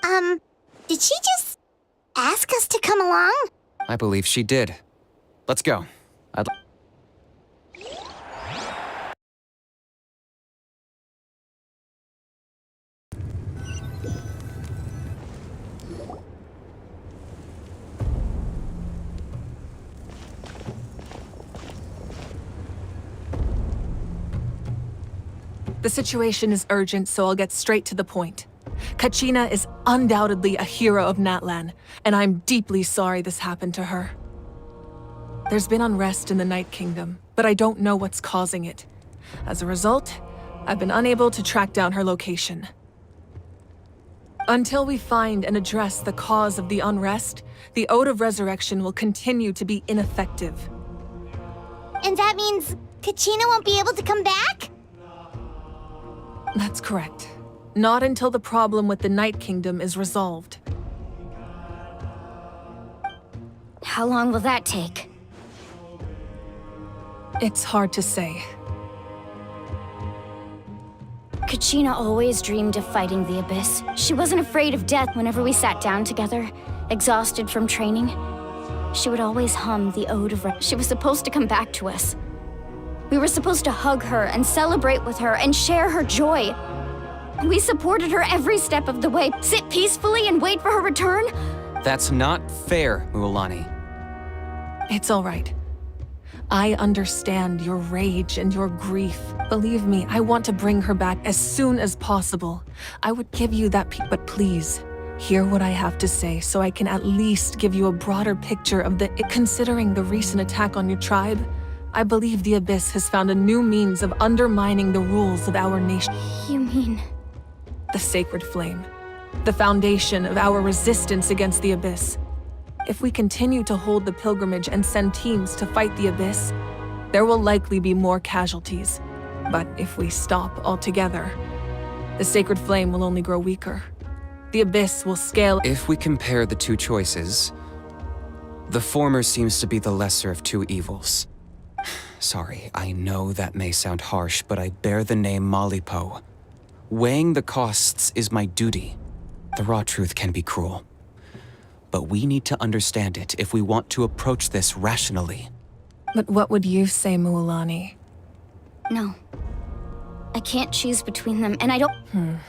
Did she just ask us to come along? I believe she did. Let's go. The situation is urgent, so I'll get straight to the point. Kachina is undoubtedly a hero of Natlan, and I'm deeply sorry this happened to her. There's been unrest in the Night Kingdom, but I don't know what's causing it. As a result, I've been unable to track down her location. Until we find and address the cause of the unrest, the Ode of Resurrection will continue to be ineffective. And that means Kachina won't be able to come back? That's correct. Not until the problem with the Night Kingdom is resolved. How long will that take? It's hard to say. Kachina always dreamed of fighting the Abyss. She wasn't afraid of death whenever we sat down together, exhausted from training. She would always hum the Ode of She was supposed to come back to us. We were supposed to hug her and celebrate with her and share her joy. We supported her every step of the way. Sit peacefully and wait for her return? That's not fair, Mualani. It's all right. I understand your rage and your grief. Believe me, I want to bring her back as soon as possible. I would give you that but please, hear what I have to say so I can at least give you a broader picture of Considering the recent attack on your tribe, I believe the Abyss has found a new means of undermining the rules of our nation. You mean? The Sacred Flame. The foundation of our resistance against the Abyss. If we continue to hold the pilgrimage and send teams to fight the Abyss, there will likely be more casualties. But if we stop altogether, the Sacred Flame will only grow weaker. The Abyss will scale. If we compare the two choices, the former seems to be the lesser of two evils. Sorry, I know that may sound harsh, but I bear the name Malipo. Weighing the costs is my duty. The raw truth can be cruel. But we need to understand it if we want to approach this rationally. But what would you say, Mualani? No. I can't choose between them, and I don't—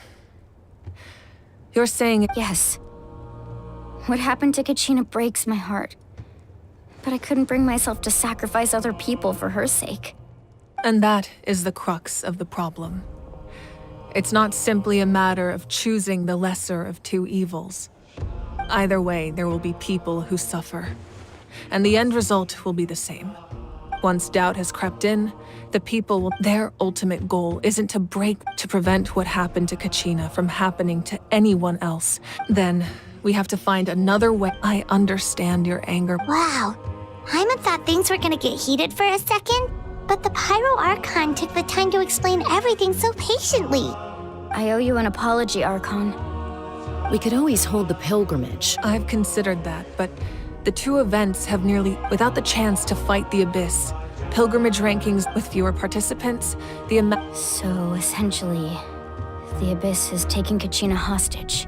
You're saying— Yes. What happened to Kachina breaks my heart. But I couldn't bring myself to sacrifice other people for her sake. And that is the crux of the problem. It's not simply a matter of choosing the lesser of two evils. Either way, there will be people who suffer. And the end result will be the same. Once doubt has crept in, the people will— Their ultimate goal isn't to prevent what happened to Kachina from happening to anyone else. Then, we have to find another way. I understand your anger. Wow. Paimon thought things were gonna get heated for a second, but the Pyro Archon took the time to explain everything so patiently. I owe you an apology, Archon. We could always hold the pilgrimage. I've considered that, but the two events have without the chance to fight the Abyss. Pilgrimage rankings with fewer participants, So, essentially, the Abyss is taking Kachina hostage.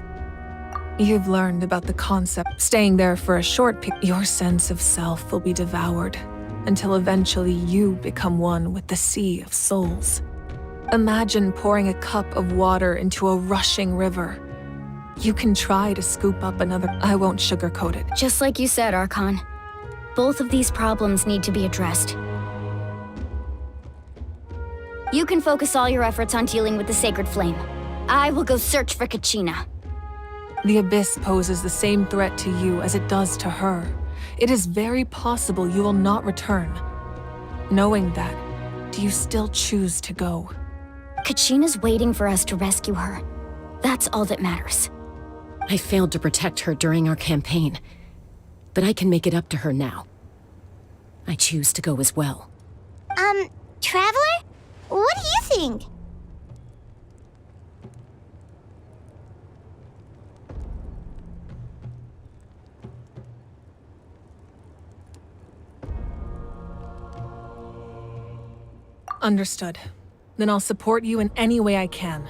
You've learned about the concept. Staying there for a short period, your sense of self will be devoured, until eventually you become one with the sea of souls. Imagine pouring a cup of water into a rushing river. You can try to scoop up another— I won't sugarcoat it. Just like you said, Archon. Both of these problems need to be addressed. You can focus all your efforts on dealing with the Sacred Flame. I will go search for Kachina. The Abyss poses the same threat to you as it does to her. It is very possible you will not return. Knowing that, do you still choose to go? Kachina's waiting for us to rescue her. That's all that matters. I failed to protect her during our campaign, but I can make it up to her now. I choose to go as well. Traveler? What do you think? Understood. Then I'll support you in any way I can.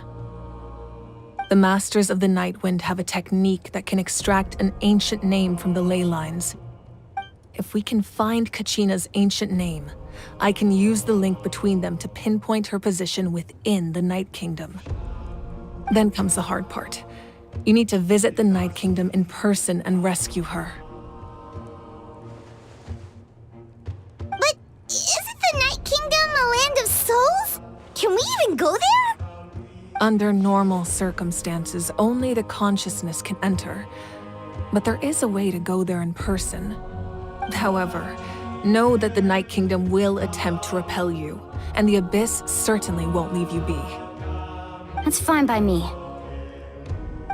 The Masters of the Nightwind have a technique that can extract an ancient name from the ley lines. If we can find Kachina's ancient name, I can use the link between them to pinpoint her position within the Night Kingdom. Then comes the hard part. You need to visit the Night Kingdom in person and rescue her. But isn't the Night Kingdom a land of souls? Can we even go there? Under normal circumstances, only the consciousness can enter. But there is a way to go there in person. However, know that the Night Kingdom will attempt to repel you, and the Abyss certainly won't leave you be. That's fine by me.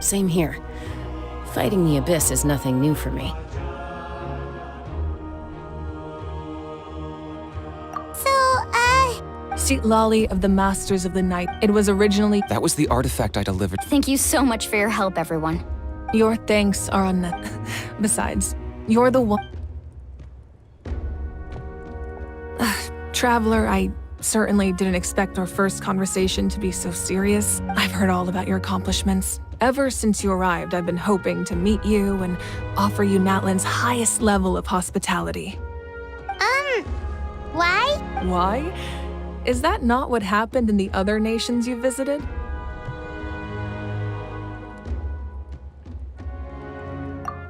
Same here. Fighting the Abyss is nothing new for me. So, Lolly of the Masters of the Night. It was originally— That was the artifact I delivered. Thank you so much for your help, everyone. Your thanks are on net. Besides, you're the one— Traveler, I certainly didn't expect our first conversation to be so serious. I've heard all about your accomplishments. Ever since you arrived, I've been hoping to meet you and offer you Natlan's highest level of hospitality. Why? Why? Is that not what happened in the other nations you visited?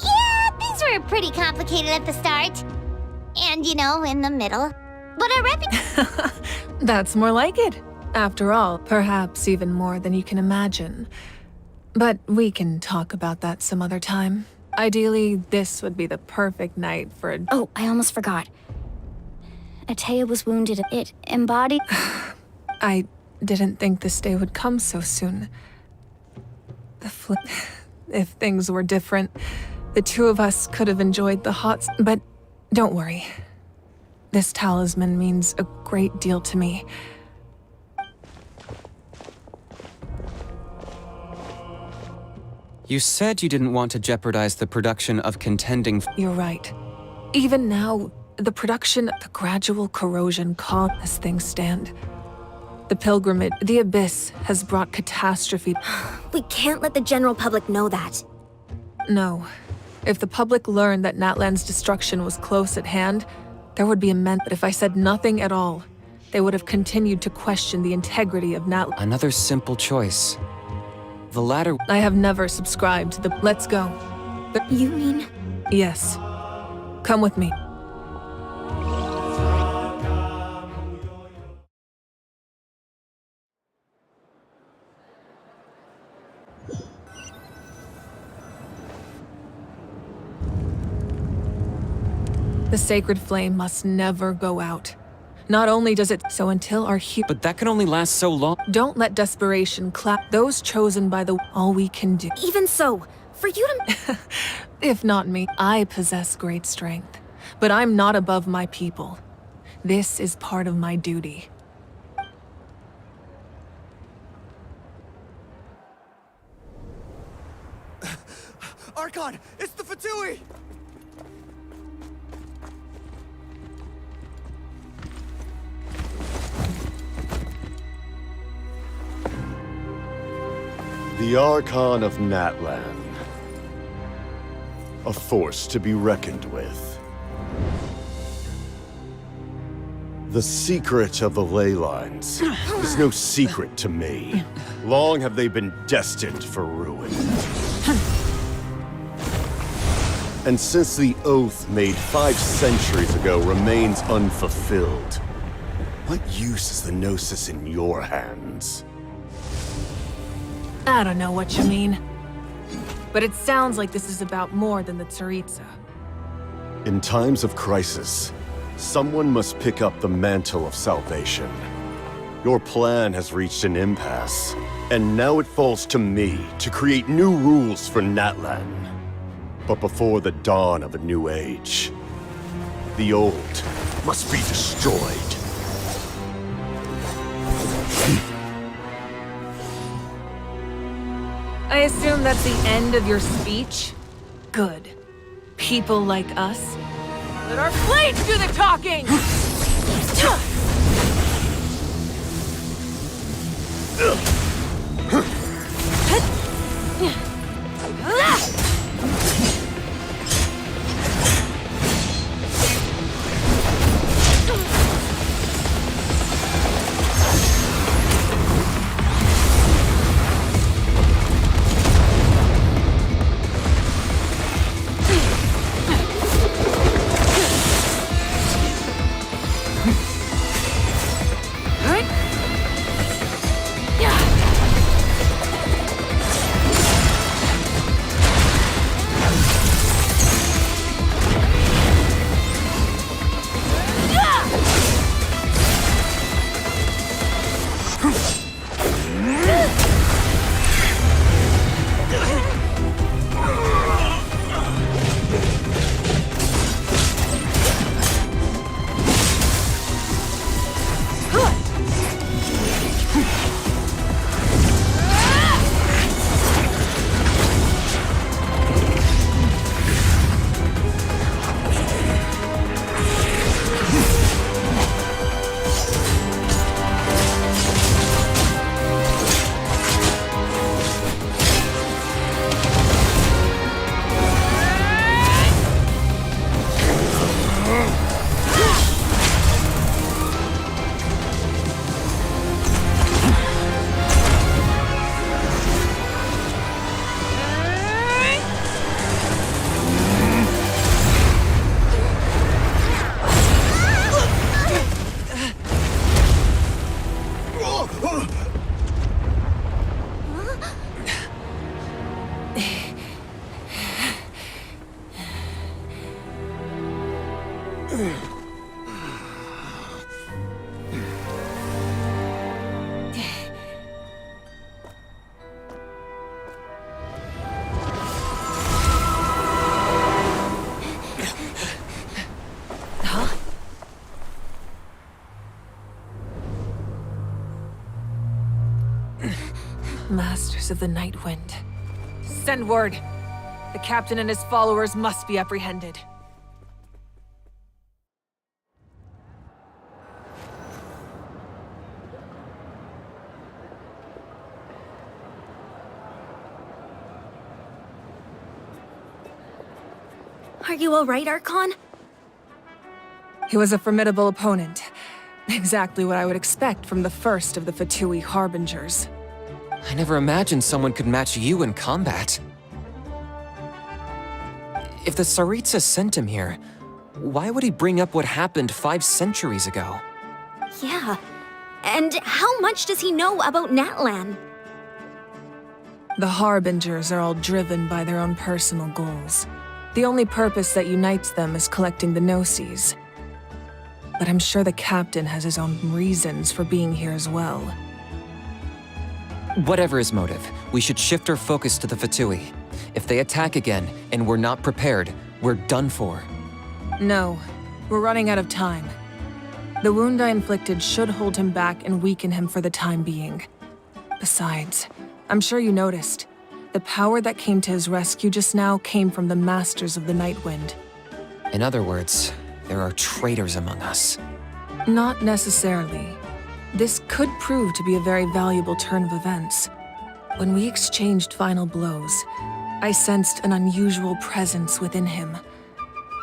Yeah, things were pretty complicated at the start. And, in the middle. But our reputation— That's more like it. After all, perhaps even more than you can imagine. But we can talk about that some other time. Ideally, this would be the perfect night for a— Oh, I almost forgot. Atea was wounded. It embodied— I didn't think this day would come so soon. If things were different, the two of us could have enjoyed the But don't worry. This talisman means a great deal to me. You said you didn't want to jeopardize the production of contending— You're right. Even now, the gradual corrosion caused as things stand. The pilgrimage, the Abyss, has brought catastrophe. We can't let the general public know that. No. If the public learned that Natlan's destruction was close at hand, there would be immense— But if I said nothing at all, they would have continued to question the integrity of Natlan. Another simple choice. The latter— I have never subscribed to the— Let's go. You mean? Yes. Come with me. The sacred flame must never go out. Not only does it so until our But that can only last so long. Don't let desperation clap those chosen by the— All we can do. Even so, for you to— If not me, I possess great strength. But I'm not above my people. This is part of my duty. Archon, it's the Fatui! The Archon of Natlan. A force to be reckoned with. The secret of the ley lines is no secret to me. Long have they been destined for ruin. And since the oath made 5 centuries ago remains unfulfilled, what use is the Gnosis in your hands? I don't know what you mean. But it sounds like this is about more than the Tsaritsa. In times of crisis, someone must pick up the mantle of salvation. Your plan has reached an impasse, and now it falls to me to create new rules for Natlan. But before the dawn of a new age, the old must be destroyed. I assume that's the end of your speech? Good. People like us. Let our blades do the talking! Masters of the Night Wind. Send word. The captain and his followers must be apprehended. Are you all right, Archon? He was a formidable opponent. Exactly what I would expect from the first of the Fatui Harbingers. I never imagined someone could match you in combat. If the Tsaritsa sent him here, why would he bring up what happened 5 centuries ago? Yeah. And how much does he know about Natlan? The Harbingers are all driven by their own personal goals. The only purpose that unites them is collecting the Gnosis. But I'm sure the captain has his own reasons for being here as well. Whatever his motive, we should shift our focus to the Fatui. If they attack again, and we're not prepared, we're done for. No, we're running out of time. The wound I inflicted should hold him back and weaken him for the time being. Besides, I'm sure you noticed, the power that came to his rescue just now came from the Masters of the Night Wind. In other words, there are traitors among us. Not necessarily. This could prove to be a very valuable turn of events. When we exchanged final blows, I sensed an unusual presence within him.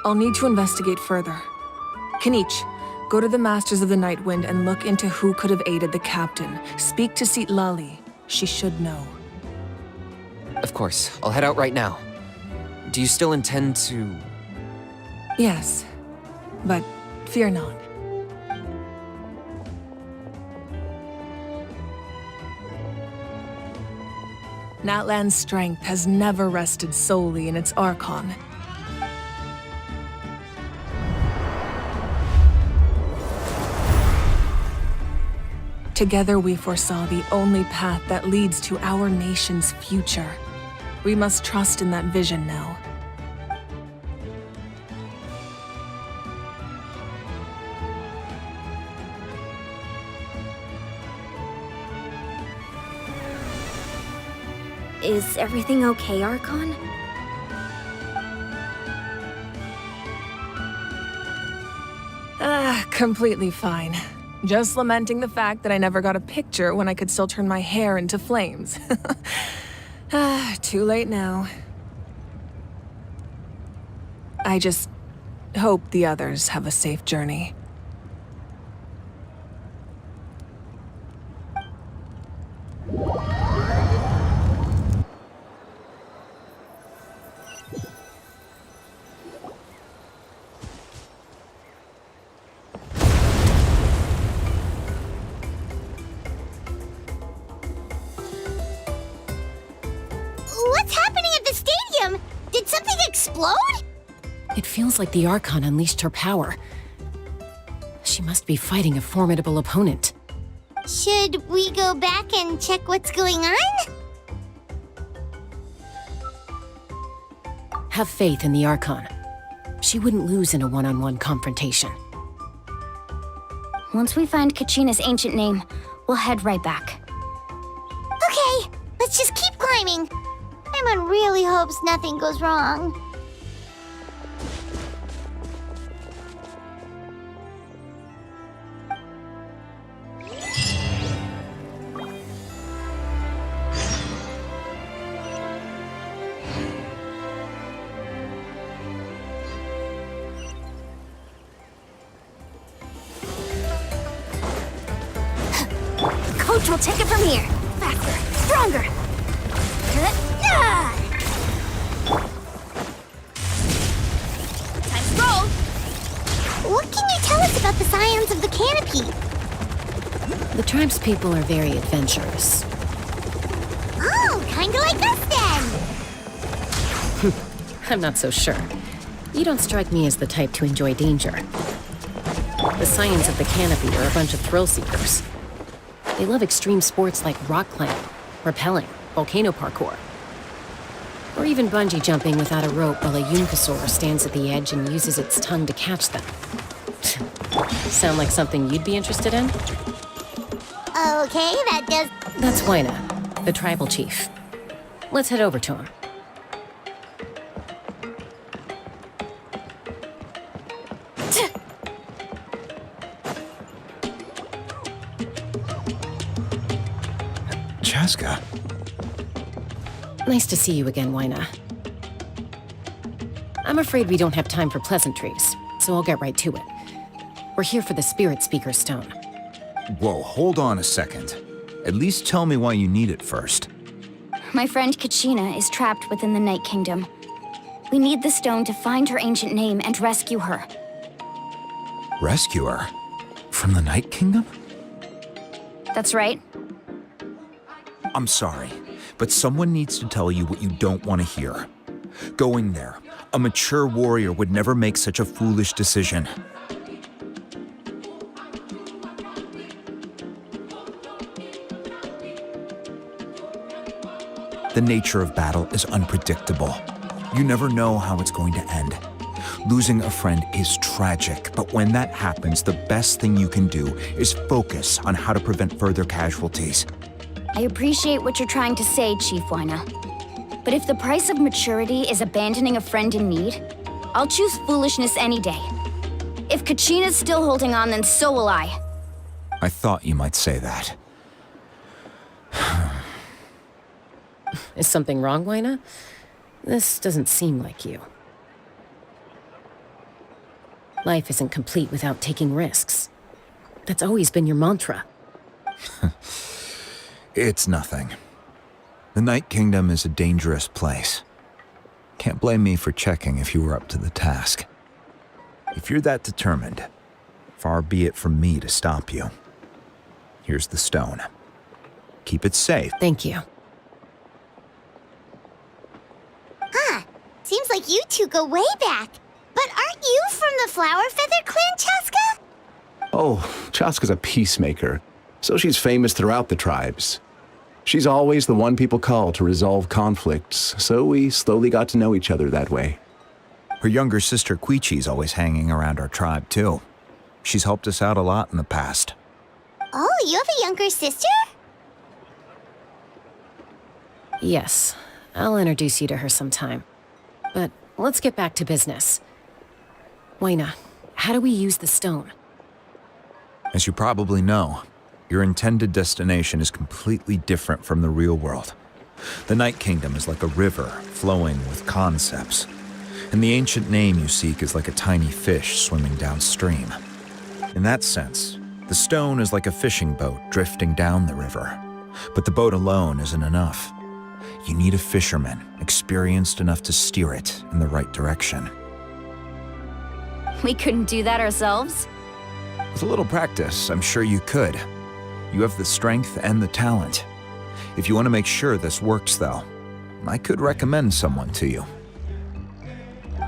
I'll need to investigate further. Kinich, go to the Masters of the Night Wind and look into who could have aided the captain. Speak to Citlali. She should know. Of course, I'll head out right now. Do you still intend to... Yes, but fear not. Natlan's strength has never rested solely in its Archon. Together we foresaw the only path that leads to our nation's future. We must trust in that vision now. Is everything okay, Archon? Completely fine. Just lamenting the fact that I never got a picture when I could still turn my hair into flames. Too late now. I just hope the others have a safe journey. What's happening at the stadium? Did something explode? It feels like the Archon unleashed her power. She must be fighting a formidable opponent. Should we go back and check what's going on? Have faith in the Archon. She wouldn't lose in a one-on-one confrontation. Once we find Kachina's ancient name, we'll head right back. Okay, let's just keep climbing. Paimon really hopes nothing goes wrong. Coach will take it from here. Faster, stronger. Time to roll. What can you tell us about the Scions of the Canopy? The tribe's people are very adventurous. Oh, kinda like us then. I'm not so sure. You don't strike me as the type to enjoy danger. The Scions of the Canopy are a bunch of thrill-seekers. They love extreme sports like rock climbing, rappelling, volcano parkour, or even bungee jumping without a rope while a Yunkasaur stands at the edge and uses its tongue to catch them. Sound like something you'd be interested in? Okay, that does. That's Waina, the tribal chief. Let's head over to him. Chaska. Nice to see you again, Waina. I'm afraid we don't have time for pleasantries, so I'll get right to it. We're here for the Spirit Speaker Stone. Whoa, hold on a second. At least tell me why you need it first. My friend Kachina is trapped within the Night Kingdom. We need the stone to find her ancient name and rescue her. Rescue her? From the Night Kingdom? That's right. I'm sorry, but someone needs to tell you what you don't want to hear. Going there, a mature warrior would never make such a foolish decision. The nature of battle is unpredictable. You never know how it's going to end. Losing a friend is tragic, but when that happens, the best thing you can do is focus on how to prevent further casualties. I appreciate what you're trying to say, Chief Waina. But if the price of maturity is abandoning a friend in need, I'll choose foolishness any day. If Kachina's still holding on, then so will I. I thought you might say that. Is something wrong, Waina? This doesn't seem like you. Life isn't complete without taking risks. That's always been your mantra. It's nothing. The Night Kingdom is a dangerous place. Can't blame me for checking if you were up to the task. If you're that determined, far be it from me to stop you. Here's the stone. Keep it safe. Thank you. Huh. Seems like you two go way back. But aren't you from the Flower Feather Clan, Chaska? Oh, Chaska's a peacemaker, so she's famous throughout the tribes. She's always the one people call to resolve conflicts, so we slowly got to know each other that way. Her younger sister Quichi's always hanging around our tribe, too. She's helped us out a lot in the past. Oh, you have a younger sister? Yes, I'll introduce you to her sometime. But let's get back to business. Waina, how do we use the stone? As you probably know, your intended destination is completely different from the real world. The Night Kingdom is like a river flowing with concepts, and the ancient name you seek is like a tiny fish swimming downstream. In that sense, the stone is like a fishing boat drifting down the river, but the boat alone isn't enough. You need a fisherman experienced enough to steer it in the right direction. We couldn't do that ourselves? With a little practice, I'm sure you could. You have the strength and the talent. If you want to make sure this works, though, I could recommend someone to you.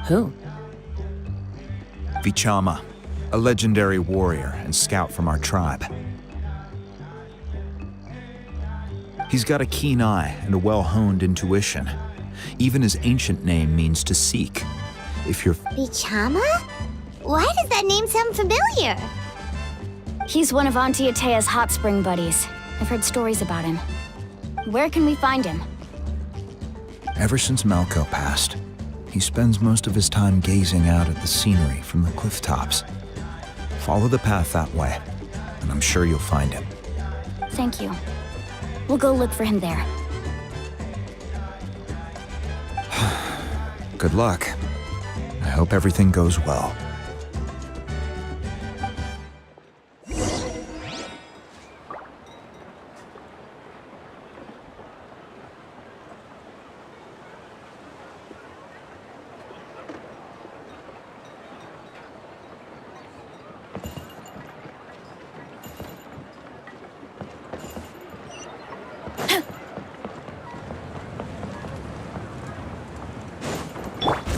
Who? Vichama, a legendary warrior and scout from our tribe. He's got a keen eye and a well-honed intuition. Even his ancient name means to seek. If you're... Vichama? Why does that name sound familiar? He's one of Auntie Atea's hot spring buddies. I've heard stories about him. Where can we find him? Ever since Malko passed, he spends most of his time gazing out at the scenery from the cliff tops. Follow the path that way, and I'm sure you'll find him. Thank you. We'll go look for him there. Good luck. I hope everything goes well.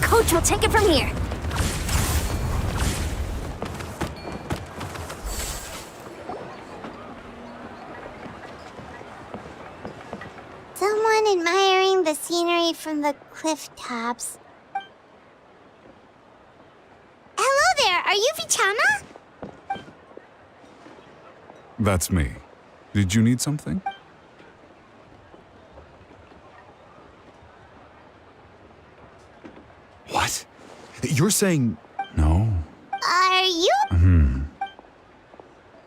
Coach, we'll take it from here. Someone admiring the scenery from the cliff tops. Hello there, are you Vichama? That's me. Did you need something? You're saying no? Are you?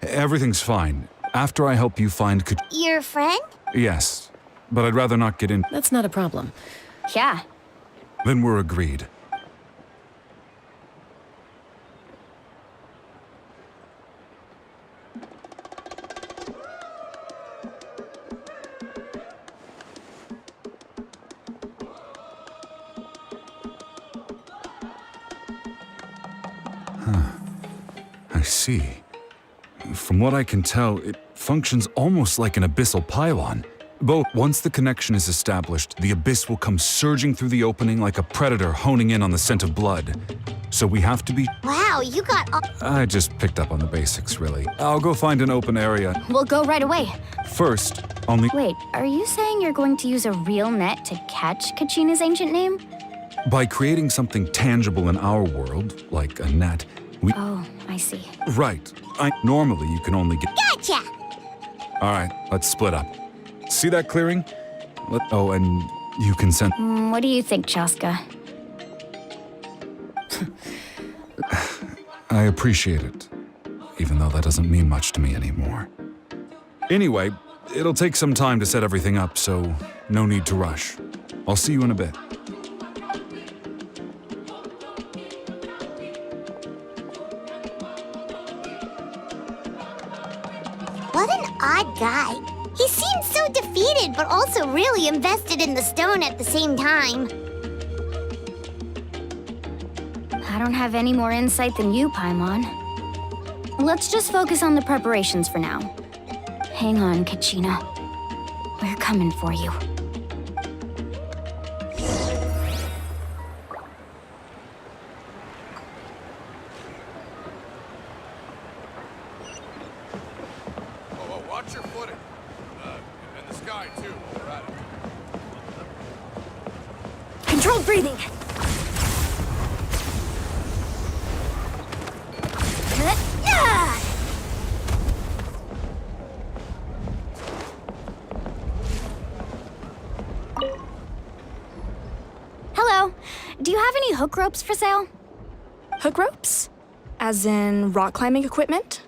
Everything's fine. After I help you find Your friend? Yes, but I'd rather not get in. That's not a problem. Yeah. Then we're agreed. I see. From what I can tell, it functions almost like an abyssal pylon. Once the connection is established, the abyss will come surging through the opening like a predator honing in on the scent of blood. So we have to be... Wow, you got all... I just picked up on the basics, really. I'll go find an open area. We'll go right away. First, only... Wait, are you saying you're going to use a real net to catch Kachina's ancient name? By creating something tangible in our world, like a net, we... Oh, I see. Right. Normally, you can only get... Gotcha! All right, let's split up. See that clearing? Oh, and you can send... What do you think, Chaska? I appreciate it, even though that doesn't mean much to me anymore. Anyway, it'll take some time to set everything up, so no need to rush. I'll see you in a bit. What an odd guy. He seems so defeated, but also really invested in the stone at the same time. I don't have any more insight than you, Paimon. Let's just focus on the preparations for now. Hang on, Kachina. We're coming for you. Watch your footing. And the sky, too. Right. Controlled breathing. Hello. Do you have any hook ropes for sale? Hook ropes? As in rock climbing equipment?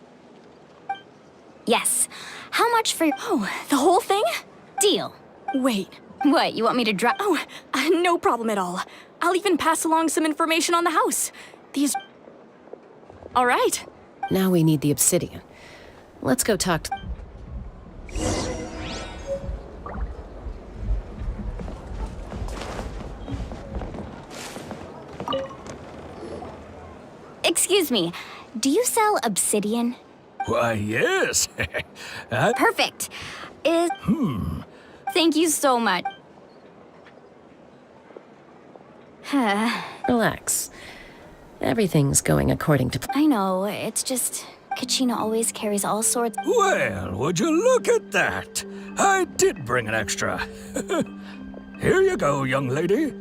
Yes. How much for... Oh, the whole thing? Deal. Wait. What, you want me to drop... Oh, no problem at all. I'll even pass along some information on the house. These... All right. Now we need the obsidian. Let's go talk to... Excuse me. Do you sell obsidian? Why, yes. Perfect. Thank you so much. Relax. Everything's going according to... I know, it's just... Kachina always carries all sorts... Well, would you look at that? I did bring an extra. Here you go, young lady.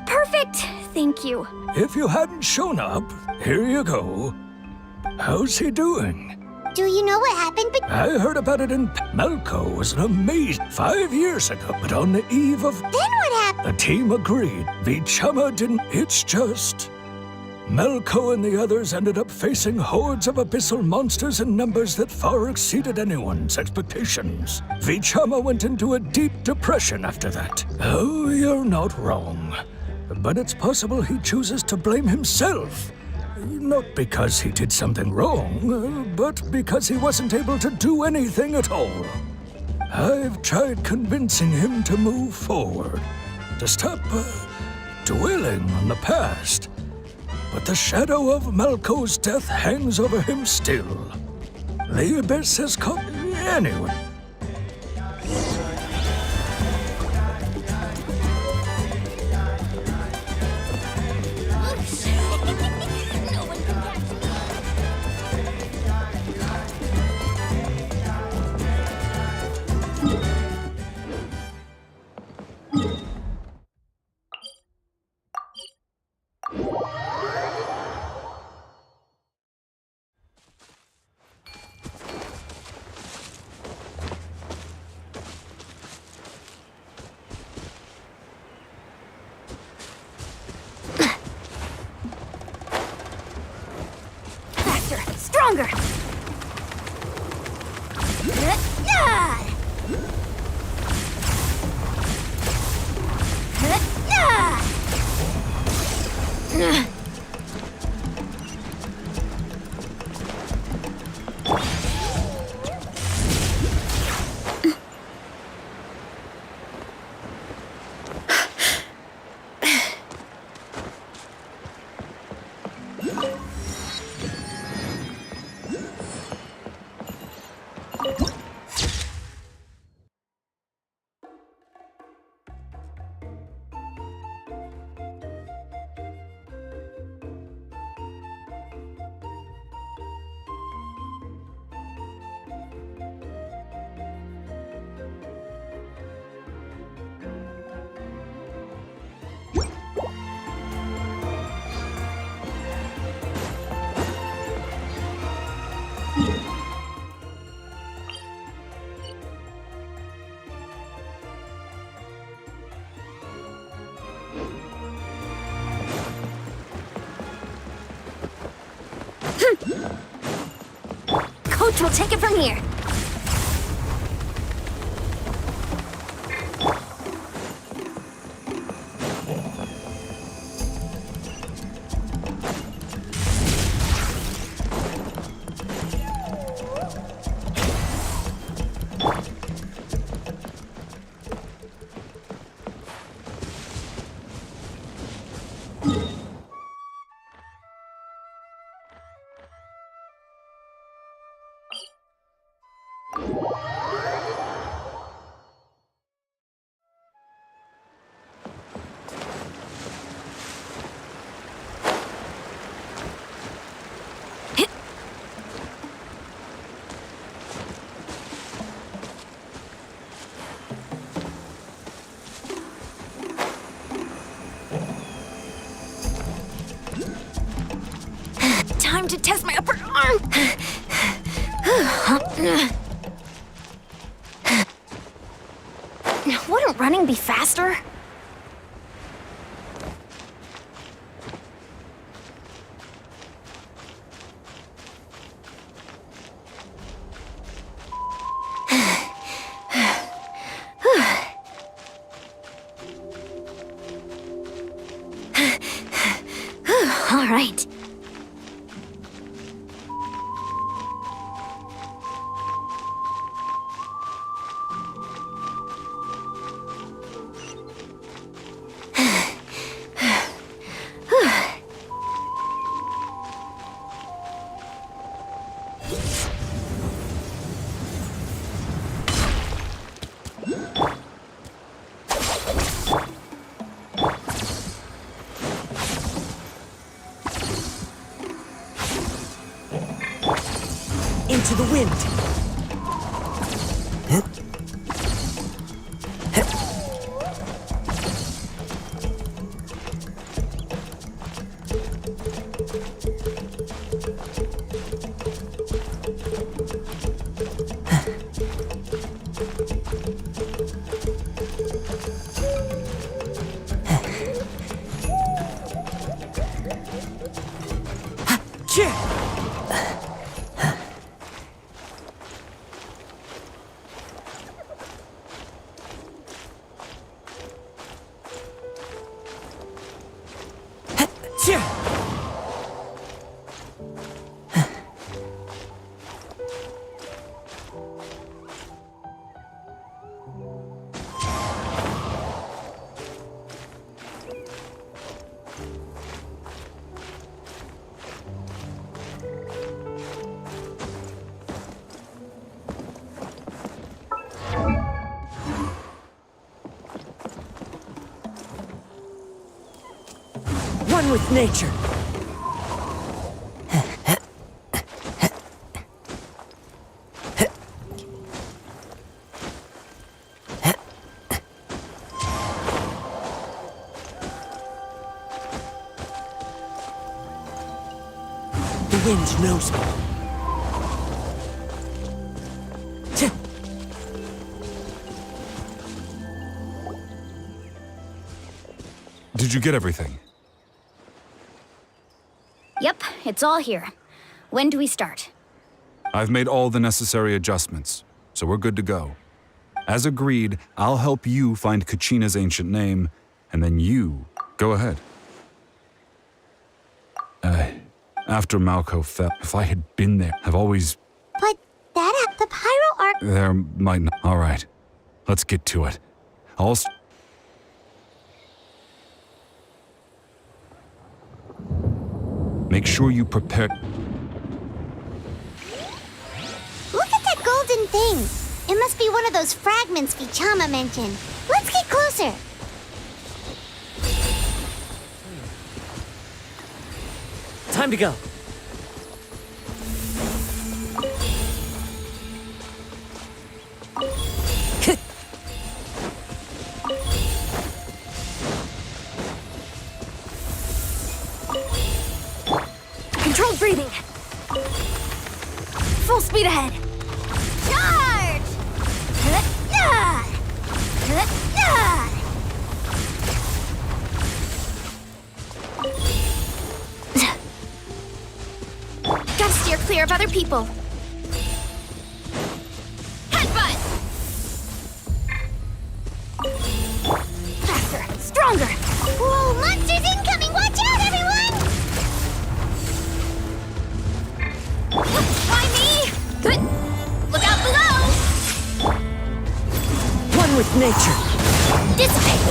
Perfect! Thank you. If you hadn't shown up, here you go. How's he doing? Do you know what happened? I heard about it in... Melko was an amazing 5 years ago, but on the eve of... Then what happened? The team agreed. Vichama didn't... It's just... Melko and the others ended up facing hordes of abyssal monsters in numbers that far exceeded anyone's expectations. Vichama went into a deep depression after that. Oh, you're not wrong. But it's possible he chooses to blame himself. Not because he did something wrong, but because he wasn't able to do anything at all. I've tried convincing him to move forward, to stop dwelling on the past. But the shadow of Melko's death hangs over him still. The abyss has caught... Anyway. stronger. Coach will take it from here. Time to test my upper arm. Wouldn't running be faster? All right. Into the wind. One with nature. The wind knows me. Did you get everything? Yep, it's all here. When do we start? I've made all the necessary adjustments, so we're good to go. As agreed, I'll help you find Kachina's ancient name, and then you go ahead. After Malco fell, if I had been there, I've always... But the Pyro Arc... There might not... All right, let's get to it. Make sure you prepare... Look at that golden thing. It must be one of those fragments Vichama mentioned. Let's get closer. Time to go. Controlled breathing. Full speed ahead. Charge! Gotta steer clear of other people. Headbutt! Faster, stronger! Whoa, monsters incoming! Watch out, everyone! Why me? Good. Look out below! One with nature. Dissipate!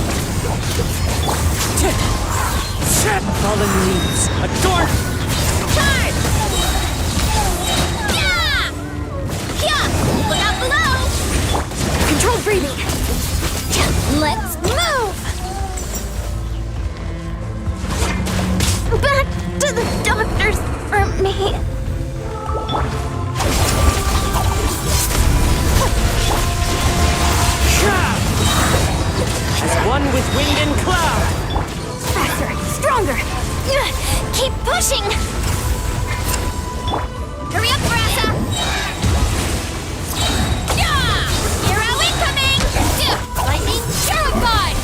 Fallen leaves. Adorn! Charge! Yeah! Yeah! Look out below! Controlled breathing. Let's move! Back to the doctors for me. As one with wind and cloud. Faster, stronger. Keep pushing. Hurry up, Brassa. Yeah! Hero incoming! Lightning terrified!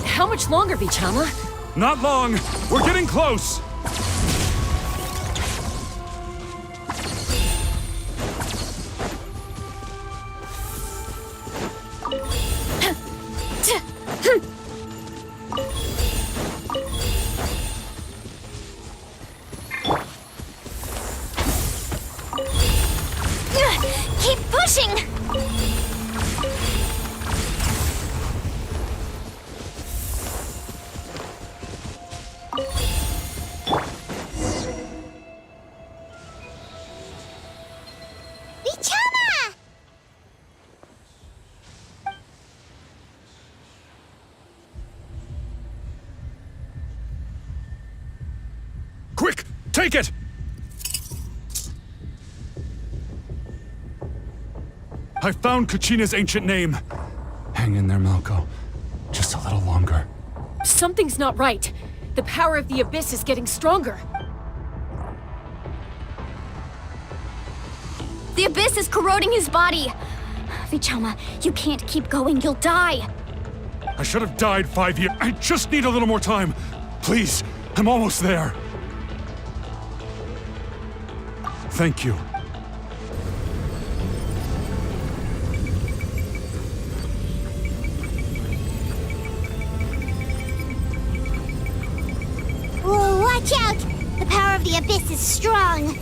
How much longer, Vichama? Not long. We're getting close. Keep pushing! Vichama! Quick, take it! I found Kachina's ancient name. Hang in there, Malco. Just a little longer. Something's not right. The power of the Abyss is getting stronger. The Abyss is corroding his body. Vichama, you can't keep going. You'll die. I should have died 5 years. I just need a little more time. Please, I'm almost there. Thank you. Whoa, watch out! The power of the Abyss is strong.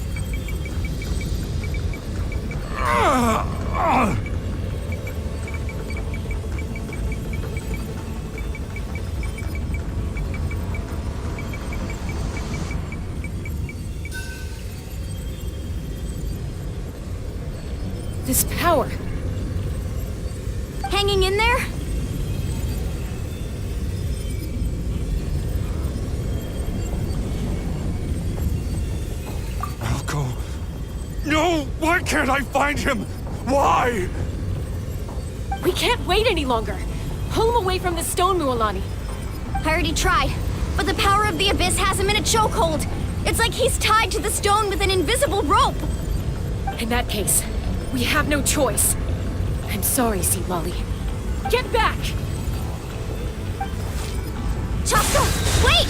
This power. Hanging in there? Malco. No! Why can't I find him? Why? We can't wait any longer. Pull him away from the stone, Mualani. I already tried, but the power of the Abyss has him in a chokehold. It's like he's tied to the stone with an invisible rope. In that case, we have no choice. I'm sorry, Sea Lolly. Get back! Chasko! Wait!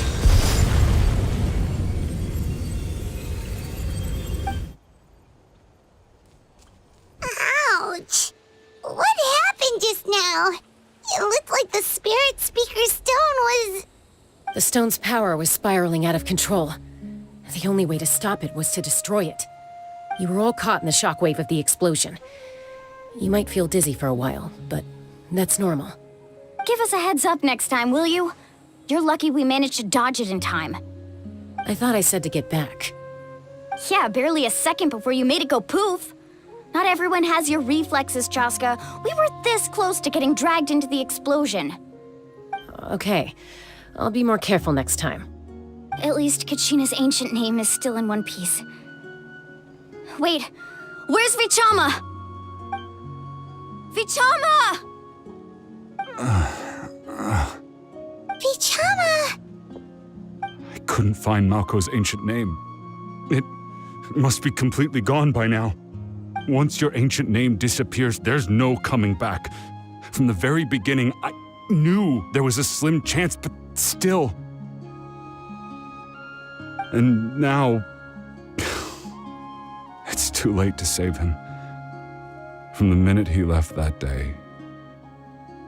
Ouch! What happened just now? It looked like the Spirit Speaker stone was... The stone's power was spiraling out of control. The only way to stop it was to destroy it. You were all caught in the shockwave of the explosion. You might feel dizzy for a while, but that's normal. Give us a heads up next time, will you? You're lucky we managed to dodge it in time. I thought I said to get back. Yeah, barely a second before you made it go poof. Not everyone has your reflexes, Chaska. We were this close to getting dragged into the explosion. Okay, I'll be more careful next time. At least Kachina's ancient name is still in one piece. Wait, where's Vichama? Vichama! Vichama! I couldn't find Malco's ancient name. It must be completely gone by now. Once your ancient name disappears, there's no coming back. From the very beginning, I knew there was a slim chance, but still. And now... it's too late to save him. From the minute he left that day,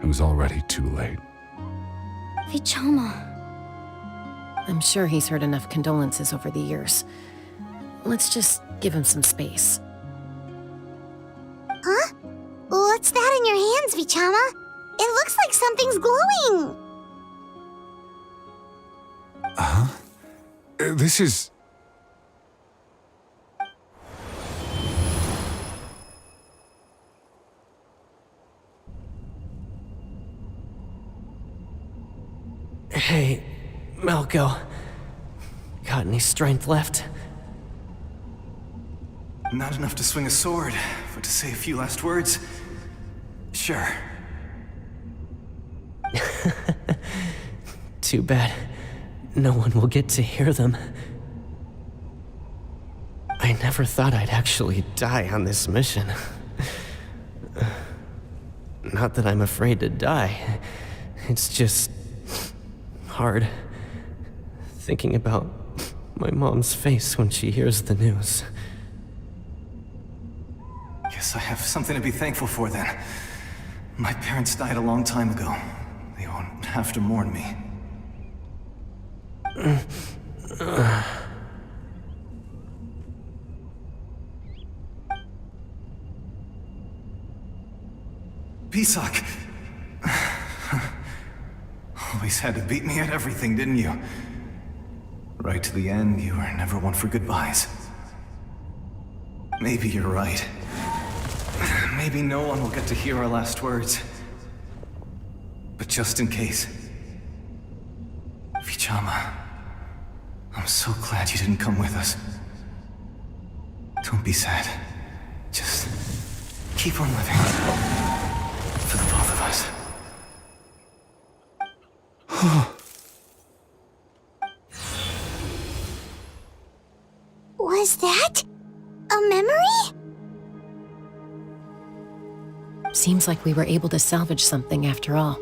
it was already too late. Vichama. I'm sure he's heard enough condolences over the years. Let's just give him some space. Huh? What's that in your hands, Vichama? It looks like something's glowing! Huh? This is... Hey, Malco. Got any strength left? Not enough to swing a sword, but to say a few last words? Sure. Too bad. No one will get to hear them. I never thought I'd actually die on this mission. Not that I'm afraid to die. It's just... hard. Thinking about my mom's face when she hears the news. Guess I have something to be thankful for then. My parents died a long time ago. They won't have to mourn me. Pisak! Always had to beat me at everything, didn't you? Right to the end, you were never one for goodbyes. Maybe you're right. Maybe no one will get to hear our last words. But just in case... Vichama, I'm so glad you didn't come with us. Don't be sad. Just keep on living. For the both of us. Was that a memory? Seems like we were able to salvage something after all.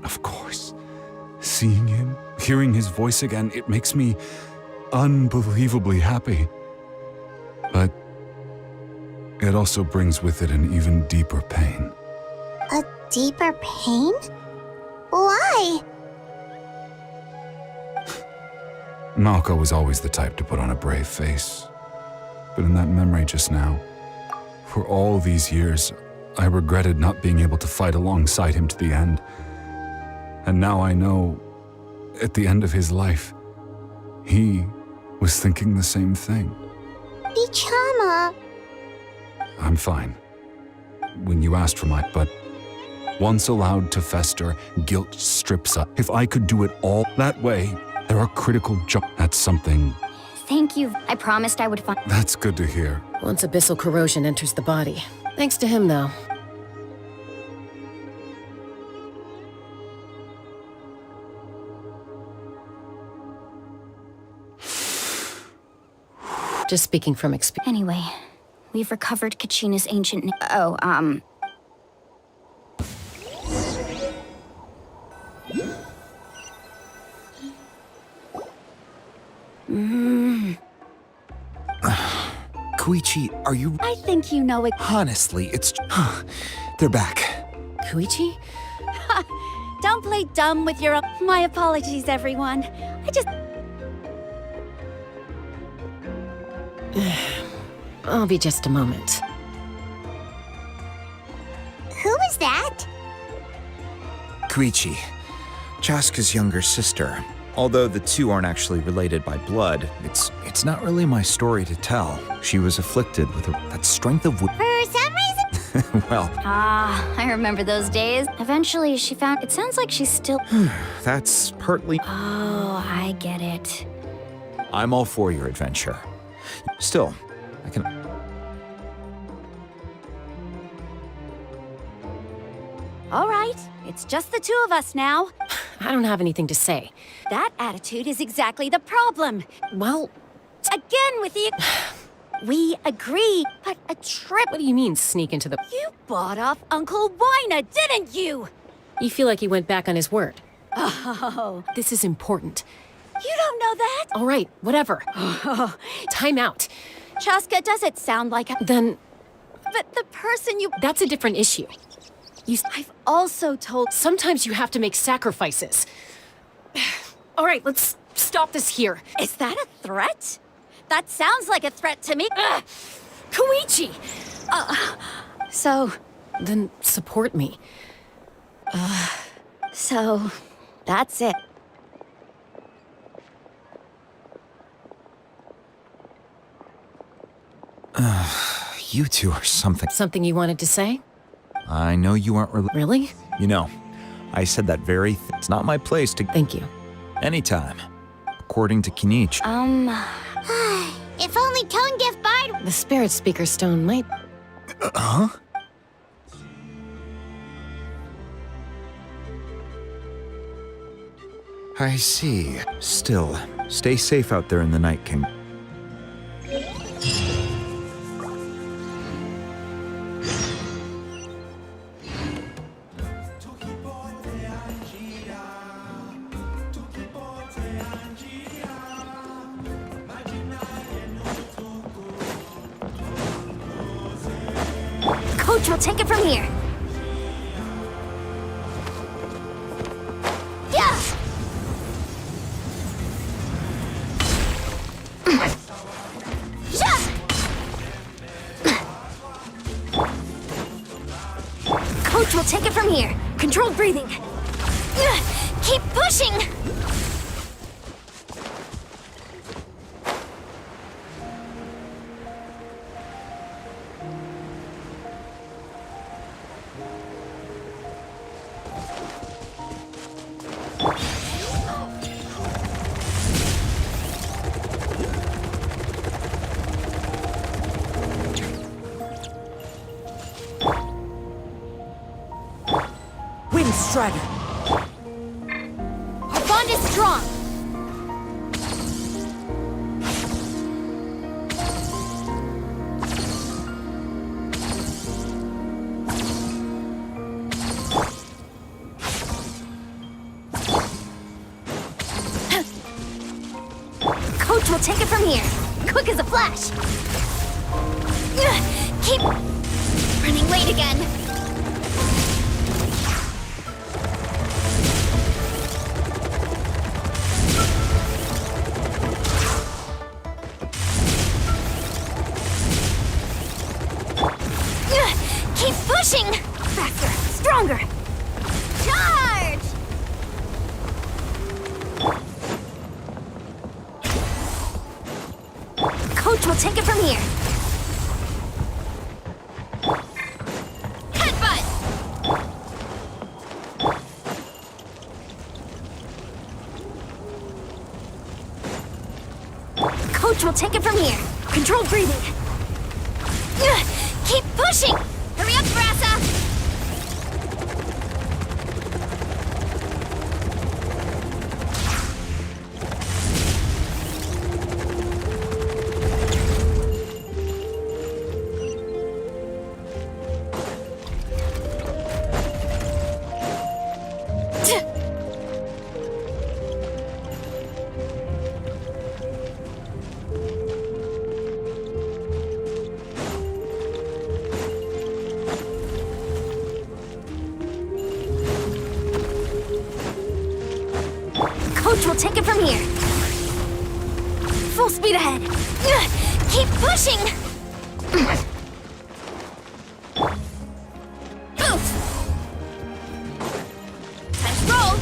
Of course. Seeing him, hearing his voice again, it makes me unbelievably happy. But it also brings with it an even deeper pain. A deeper pain? Why? Malco was always the type to put on a brave face. But in that memory just now, for all these years, I regretted not being able to fight alongside him to the end. And now I know, at the end of his life, he was thinking the same thing. Vichama. I'm fine. When you asked for but once allowed to fester, guilt strips us. If I could do it all that way, there are critical That's something. Thank you. I promised I would find... That's good to hear. Once abyssal corrosion enters the body. Thanks to him, though. Just speaking from experience. Anyway, we've recovered Kachina's ancient... Koichi, are you... I think you know it. Honestly, it's... They're back. Koichi? Don't play dumb with your... My apologies, everyone. I just... I'll be just a moment. Who is that? Koichi, Chaska's younger sister. Although the two aren't actually related by blood, it's not really my story to tell. She was afflicted with that strength of... For some reason? Well... I remember those days. Eventually, she found... It sounds like she's still... That's partly... Oh, I get it. I'm all for your adventure. Still, I can... All right, it's just the two of us now. I don't have anything to say. That attitude is exactly the problem. Well... Again with the... We agree, but a trip... What do you mean, sneak into the... You bought off Uncle Wina, didn't you? You feel like he went back on his word. Oh. This is important. You don't know that? All right, whatever. Time out. Chaska, does it sound like a... Then... But the person you... That's a different issue. I've also told... Sometimes you have to make sacrifices. All right, let's stop this here. Is that a threat? That sounds like a threat to me. Koichi! So... Then support me. So... That's it. You two are something. Something you wanted to say? I know you aren't Really? You know, I said that very It's not my place to... Thank you. Anytime. According to Kinich. If only Tone Gift Bard... The Spirit Speaker Stone might... Huh? I see. Still, stay safe out there in the Night Kingdom. Coach will take it from here. Yeah! Coach will take it from here. Controlled breathing. Keep pushing! Strider. Our bond is strong. Coach will take it from here. Quick as a flash. Keep running late again. Keep pushing! Faster, stronger! Charge! Coach will take it from here. Headbutt! Coach will take it from here. Controlled breathing. Keep pushing! Hurry up, Brassa! Coach will take it from here. Full speed ahead. Keep pushing! Time to roll!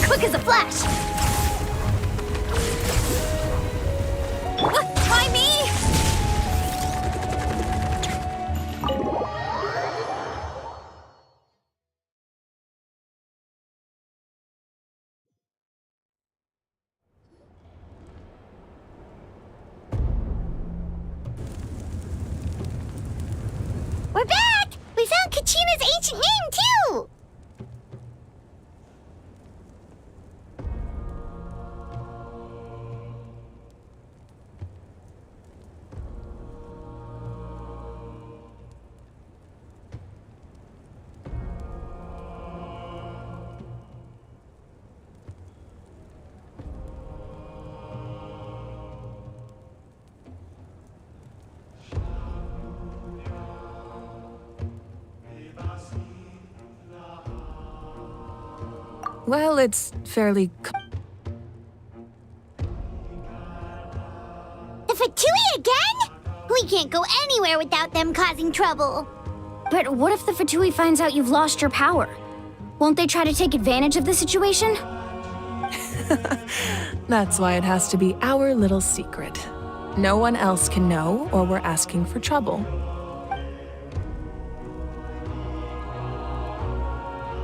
Quick as a flash! Why me? We're back! We found Kachina's ancient name, too! Well, it's fairly... The Fatui again? We can't go anywhere without them causing trouble. But what if the Fatui finds out you've lost your power? Won't they try to take advantage of the situation? That's why it has to be our little secret. No one else can know, or we're asking for trouble.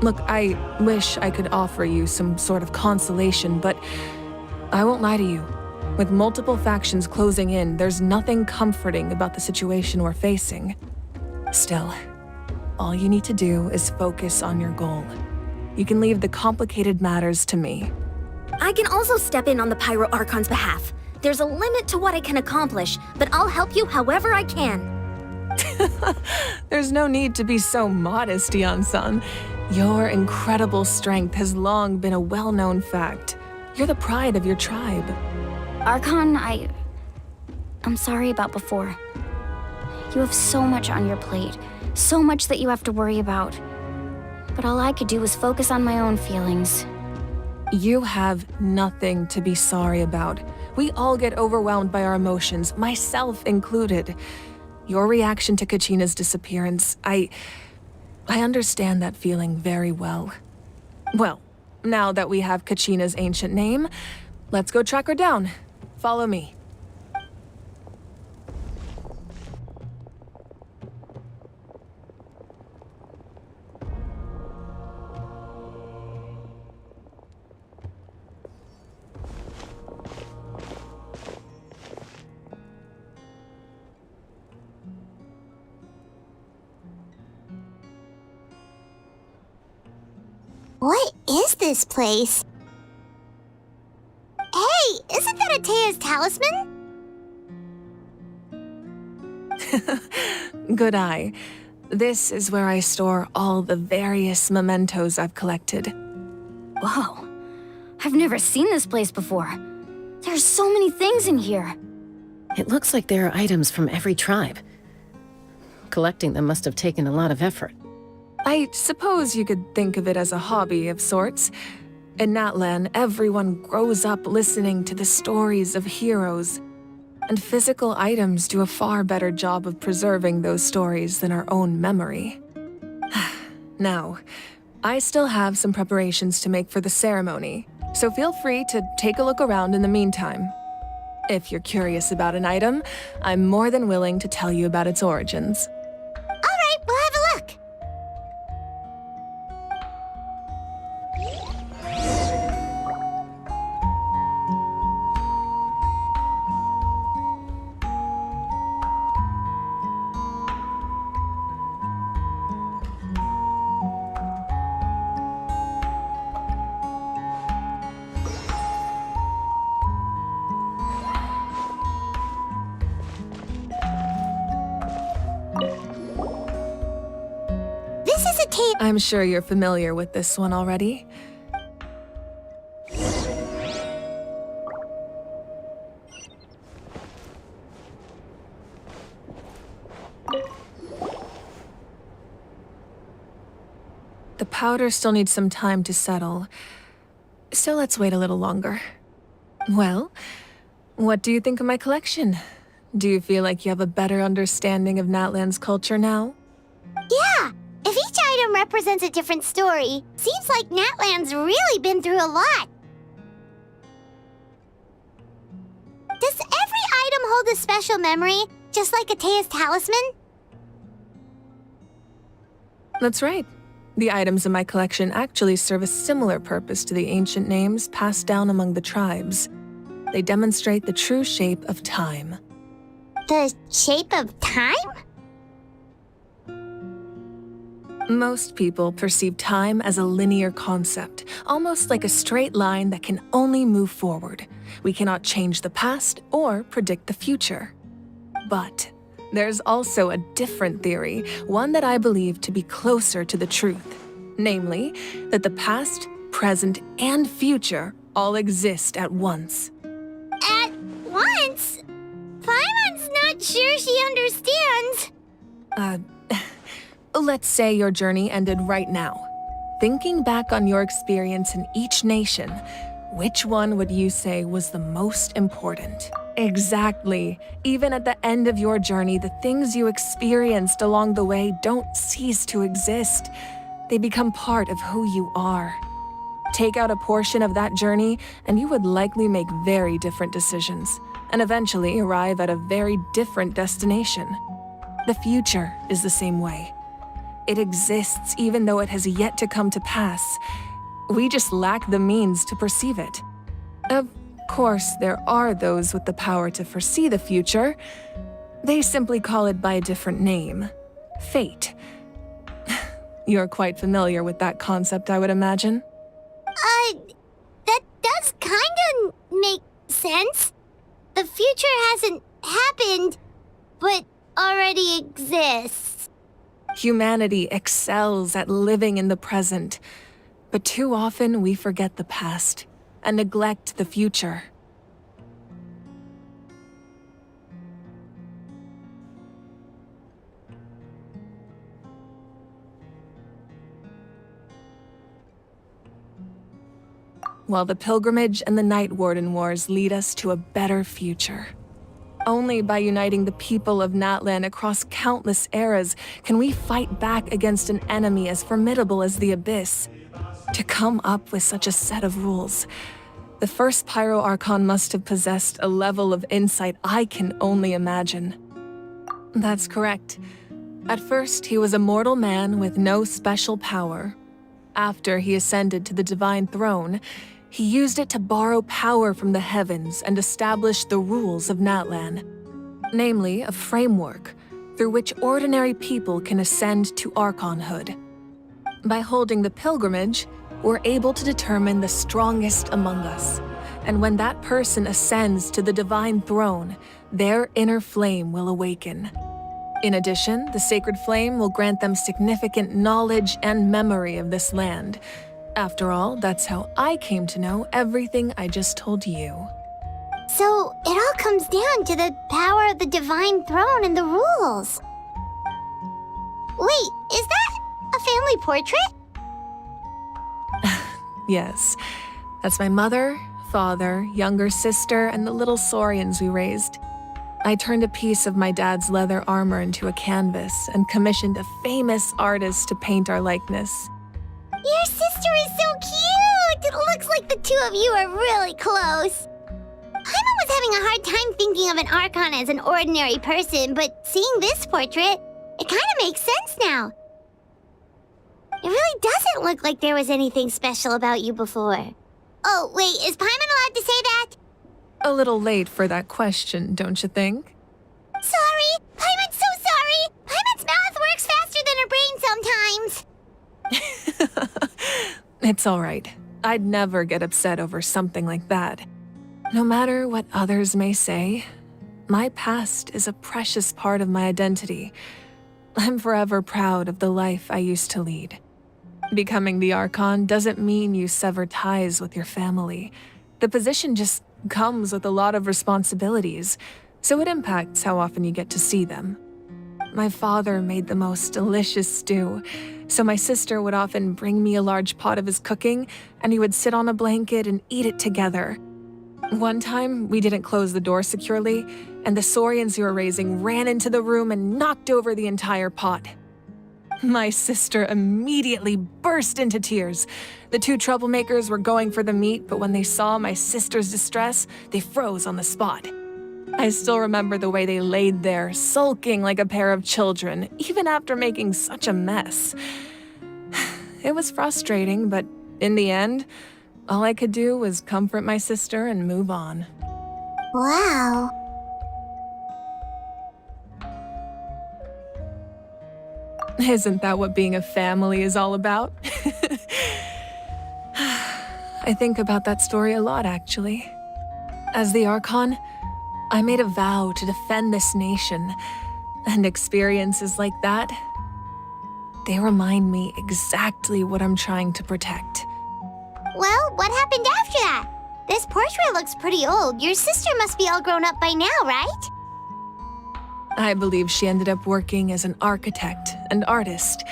Look, I wish I could offer you some sort of consolation, but I won't lie to you. With multiple factions closing in, there's nothing comforting about the situation we're facing. Still, all you need to do is focus on your goal. You can leave the complicated matters to me. I can also step in on the Pyro Archon's behalf. There's a limit to what I can accomplish, but I'll help you however I can. There's no need to be so modest, Dion-san. Your incredible strength has long been a well-known fact. You're the pride of your tribe. Archon, I'm sorry about before. You have so much on your plate, so much that you have to worry about. But all I could do was focus on my own feelings. You have nothing to be sorry about. We all get overwhelmed by our emotions, myself included. Your reaction to Kachina's disappearance, I understand that feeling very well. Well, now that we have Kachina's ancient name, let's go track her down. Follow me. What is this place? Hey, isn't that Atea's talisman? Good eye. This is where I store all the various mementos I've collected. Whoa. I've never seen this place before. There's so many things in here. It looks like there are items from every tribe. Collecting them must have taken a lot of effort. I suppose you could think of it as a hobby of sorts. In Natlan, everyone grows up listening to the stories of heroes, and physical items do a far better job of preserving those stories than our own memory. Now, I still have some preparations to make for the ceremony, so feel free to take a look around in the meantime. If you're curious about an item, I'm more than willing to tell you about its origins. All right, we'll have a look. I'm sure you're familiar with this one already. powder still needs some time to settle. So let's wait a little longer. Well, what do you think of my collection? Do you feel like you have a better understanding of Natlan's culture now? Yeah! If each item represents a different story, seems like Natlan's really been through a lot. Does every item hold a special memory, just like Atea's talisman? That's right. The items in my collection actually serve a similar purpose to the ancient names passed down among the tribes. They demonstrate the true shape of time. The shape of time? Most people perceive time as a linear concept, almost like a straight line that can only move forward. We cannot change the past or predict the future. But there's also a different theory, one that I believe to be closer to the truth. Namely, that the past, present, and future all exist at once. At once? Paimon's not sure she understands. Let's say your journey ended right now. Thinking back on your experience in each nation, which one would you say was the most important? Exactly. Even at the end of your journey, the things you experienced along the way don't cease to exist. They become part of who you are. Take out a portion of that journey, and you would likely make very different decisions, and eventually arrive at a very different destination. The future is the same way. It exists even though it has yet to come to pass. We just lack the means to perceive it. Of course, there are those with the power to foresee the future. They simply call it by a different name. Fate. You're quite familiar with that concept, I would imagine. That does kinda make sense. The future hasn't happened, but already exists. Humanity excels at living in the present, but too often we forget the past and neglect the future. While the pilgrimage and the Night Warden Wars lead us to a better future. Only by uniting the people of Natlan across countless eras can we fight back against an enemy as formidable as the Abyss. To come up with such a set of rules, the first Pyro Archon must have possessed a level of insight I can only imagine. That's correct. At first, he was a mortal man with no special power. After he ascended to the Divine Throne, he used it to borrow power from the heavens and establish the rules of Natlan. Namely, a framework through which ordinary people can ascend to Archonhood. By holding the pilgrimage, we're able to determine the strongest among us. And when that person ascends to the Divine Throne, their inner flame will awaken. In addition, the sacred flame will grant them significant knowledge and memory of this land. After all, that's how I came to know everything I just told you. So, it all comes down to the power of the Divine Throne and the rules. Wait, is that a family portrait? Yes, that's my mother, father, younger sister, and the little saurians we raised. I turned a piece of my dad's leather armor into a canvas and commissioned a famous artist to paint our likeness. Your sister is so cute! It looks like the two of you are really close. Paimon was having a hard time thinking of an Archon as an ordinary person, but seeing this portrait, it kind of makes sense now. It really doesn't look like there was anything special about you before. Oh, wait, is Paimon allowed to say that? A little late for that question, don't you think? Sorry! Paimon's so sorry! Paimon's mouth works faster than her brain sometimes! It's all right. I'd never get upset over something like that. No matter what others may say, my past is a precious part of my identity. I'm forever proud of the life I used to lead. Becoming the Archon doesn't mean you sever ties with your family. The position just comes with a lot of responsibilities, so it impacts how often you get to see them. my father made the most delicious stew, so my sister would often bring me a large pot of his cooking, and we would sit on a blanket and eat it together. One time, we didn't close the door securely, and the saurians we were raising ran into the room and knocked over the entire pot. My sister immediately burst into tears. The two troublemakers were going for the meat, but when they saw my sister's distress, they froze on the spot. I still remember the way they laid there, sulking like a pair of children, even after making such a mess. It was frustrating, but in the end, all I could do was comfort my sister and move on. Wow. Isn't that what being a family is all about? I think about that story a lot, actually. As the Archon, I made a vow to defend this nation, and experiences like that, they remind me exactly what I'm trying to protect. Well, what happened after that? This portrait looks pretty old. Your sister must be all grown up by now, right? I believe she ended up working as an architect and artist.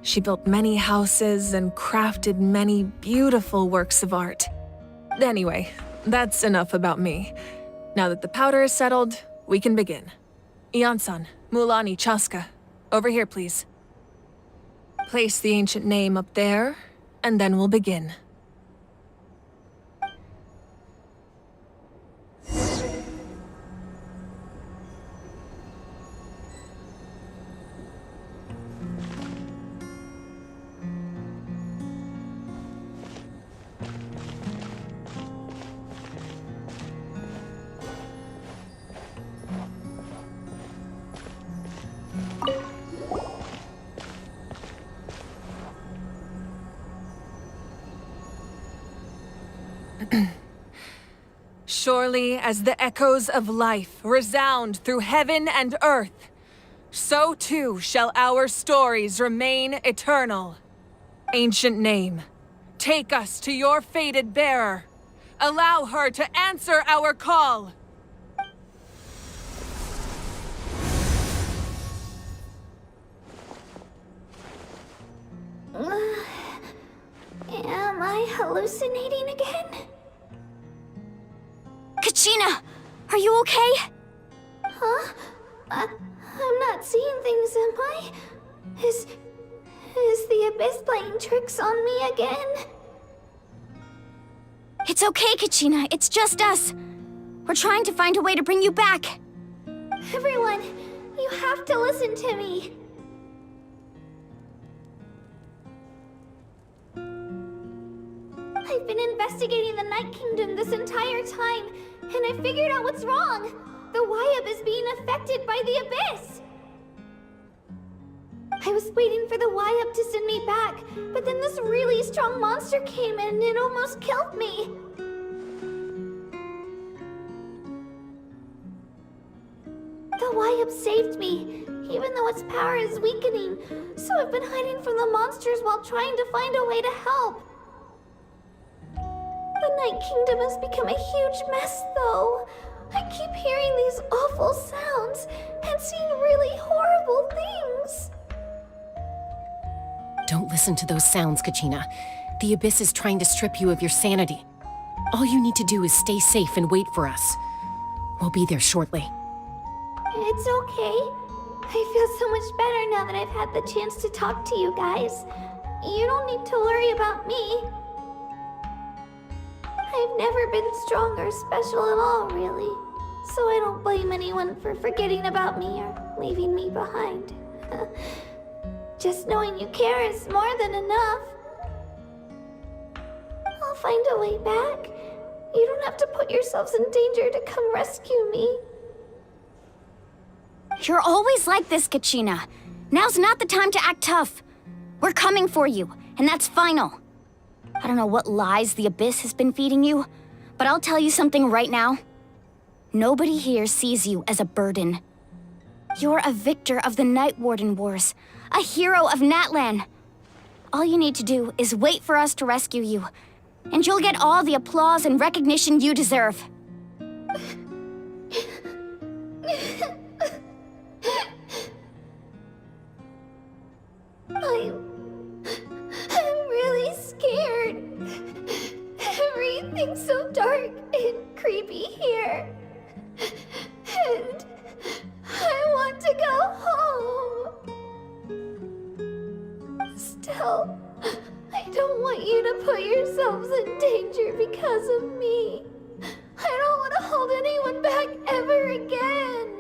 She built many houses and crafted many beautiful works of art. Anyway, that's enough about me. Now that the powder is settled, we can begin. Ian-san, Mulani, Chaska, over here, please. Place the ancient name up there, and then we'll begin. Surely as the echoes of life resound through heaven and earth, so too shall our stories remain eternal. Ancient name, take us to your fated bearer. Allow her to answer our call. Am I hallucinating again? Kachina! Are you okay? Huh? I'm not seeing things, am I? Is the Abyss playing tricks on me again? It's okay, Kachina. It's just us. We're trying to find a way to bring you back. Everyone, you have to listen to me. I've been investigating the Night Kingdom this entire time, and I figured out what's wrong. The Wyab is being affected by the Abyss. I was waiting for the Wyab to send me back, but then this really strong monster came in and it almost killed me. The Wyab saved me, even though its power is weakening, so I've been hiding from the monsters while trying to find a way to help. The Night Kingdom has become a huge mess, though. I keep hearing these awful sounds and seeing really horrible things. Don't listen to those sounds, Kachina. The Abyss is trying to strip you of your sanity. All you need to do is stay safe and wait for us. We'll be there shortly. It's okay. I feel so much better now that I've had the chance to talk to you guys. You don't need to worry about me. I've never been strong or special at all, really. So I don't blame anyone for forgetting about me or leaving me behind. Just knowing you care is more than enough. I'll find a way back. You don't have to put yourselves in danger to come rescue me. You're always like this, Kachina. Now's not the time to act tough. We're coming for you, and that's final. I don't know what lies the Abyss has been feeding you, but I'll tell you something right now. Nobody here sees you as a burden. You're a victor of the Night Warden Wars, a hero of Natlan. All you need to do is wait for us to rescue you, and you'll get all the applause and recognition you deserve. everything's so dark and creepy here. And I want to go home. Still, I don't want you to put yourselves in danger because of me. I don't want to hold anyone back ever again.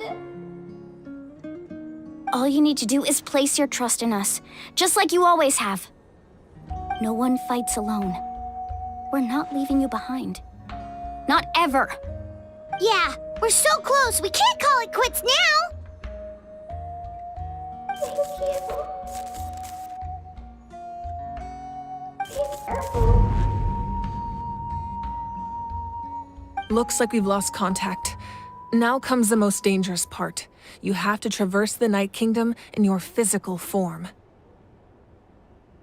All you need to do is place your trust in us, just like you always have. No one fights alone. We're not leaving you behind. Not ever. Yeah, we're so close, we can't call it quits now! Thank you. Be careful. Looks like we've lost contact. Now comes the most dangerous part. You have to traverse the Night Kingdom in your physical form.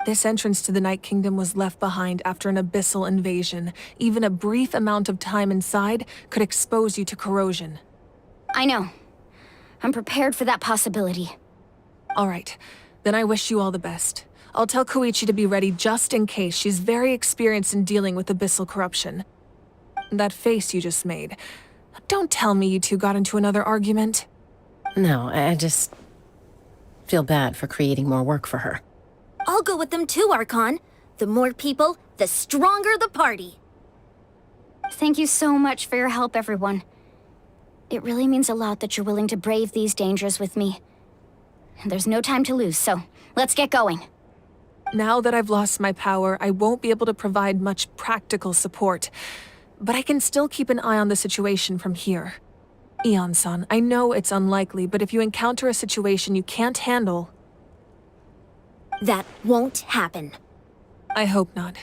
This entrance to the Night Kingdom was left behind after an abyssal invasion. Even a brief amount of time inside could expose you to corrosion. I know. I'm prepared for that possibility. All right, then I wish you all the best. I'll tell Koichi to be ready just in case. She's very experienced in dealing with abyssal corruption. That face you just made. Don't tell me you two got into another argument. No, I just feel bad for creating more work for her. I'll go with them too, Archon. The more people, the stronger the party. Thank you so much for your help, everyone. It really means a lot that you're willing to brave these dangers with me. There's no time to lose, so let's get going. Now that I've lost my power, I won't be able to provide much practical support. But I can still keep an eye on the situation from here. Eon-san, I know it's unlikely, but if you encounter a situation you can't handle... That won't happen. I hope not.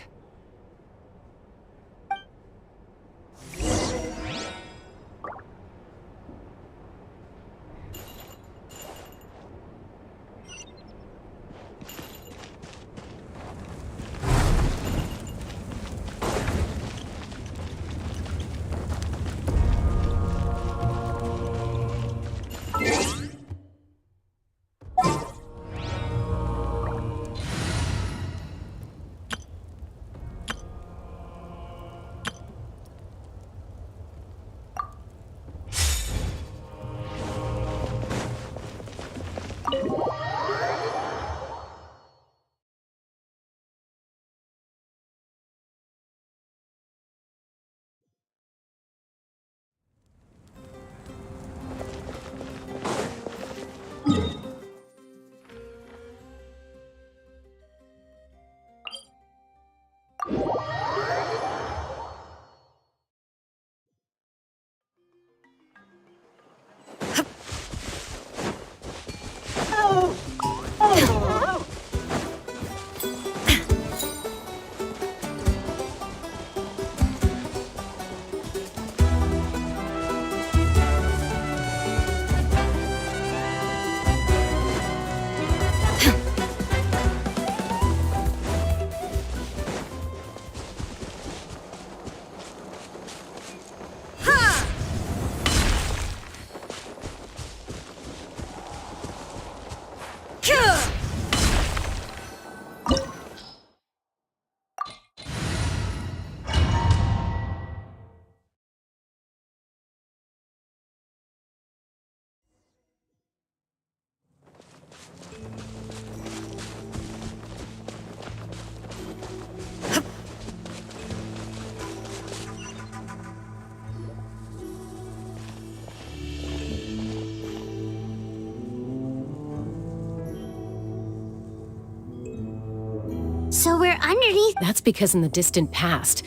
So we're underneath... That's because in the distant past,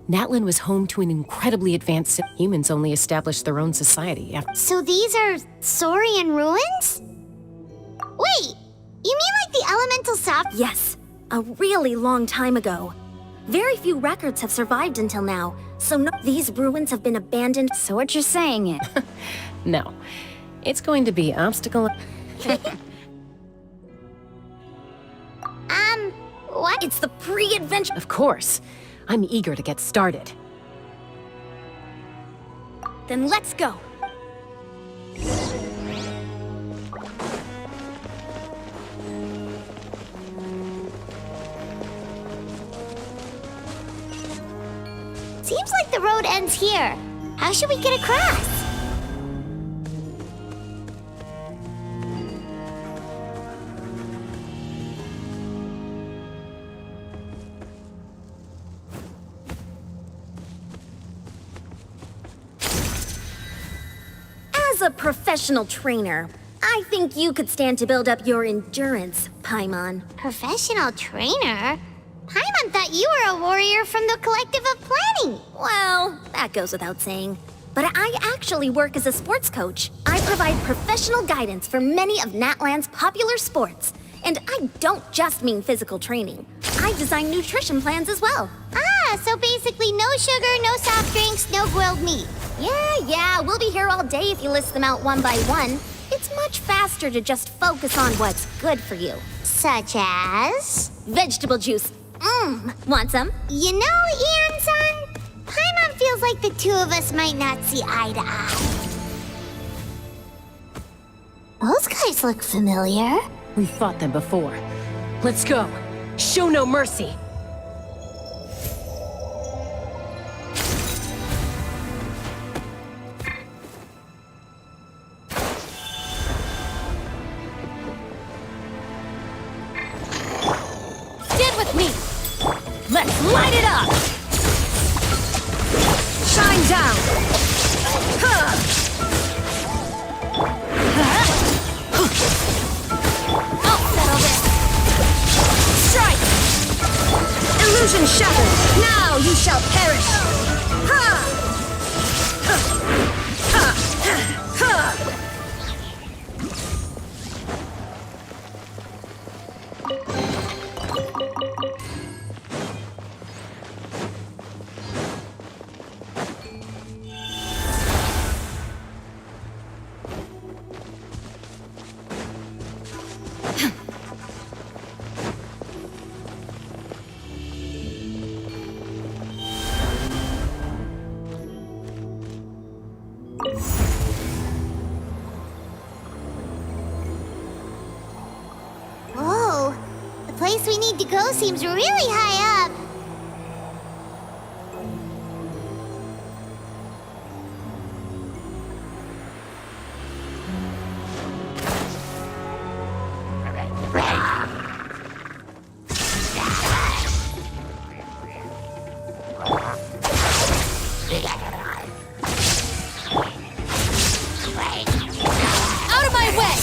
Natlan was home to an incredibly advanced... Humans only established their own society after... So these are Saurian ruins? Wait, you mean like the elemental soft... Yes, a really long time ago. Very few records have survived until now, so these ruins have been abandoned. So what you're saying it? No. It's going to be obstacle... What? It's the pre-adventure... Of course. I'm eager to get started. Then let's go. Seems like the road ends here. How should we get across? As a professional trainer, I think you could stand to build up your endurance, Paimon. Professional trainer? Paimon thought you were a warrior from the Collective of Planning. Well, that goes without saying. But I actually work as a sports coach. I provide professional guidance for many of Natlan's popular sports. And I don't just mean physical training. I design nutrition plans as well. Ah, so basically no sugar, no soft drinks, no grilled meat. Yeah, we'll be here all day if you list them out one by one. It's much faster to just focus on what's good for you. Such as? Vegetable juice. Want some? You know, Ian-san, Paimon feels like the two of us might not see eye to eye. Those guys look familiar. We've fought them before. Let's go. Show no mercy. Stand with me. Let's light it up. Shine down. I'll settle this. Strike. Illusion shattered. Now you shall perish. Whoa, the place we need to go seems really high up. Out of my way!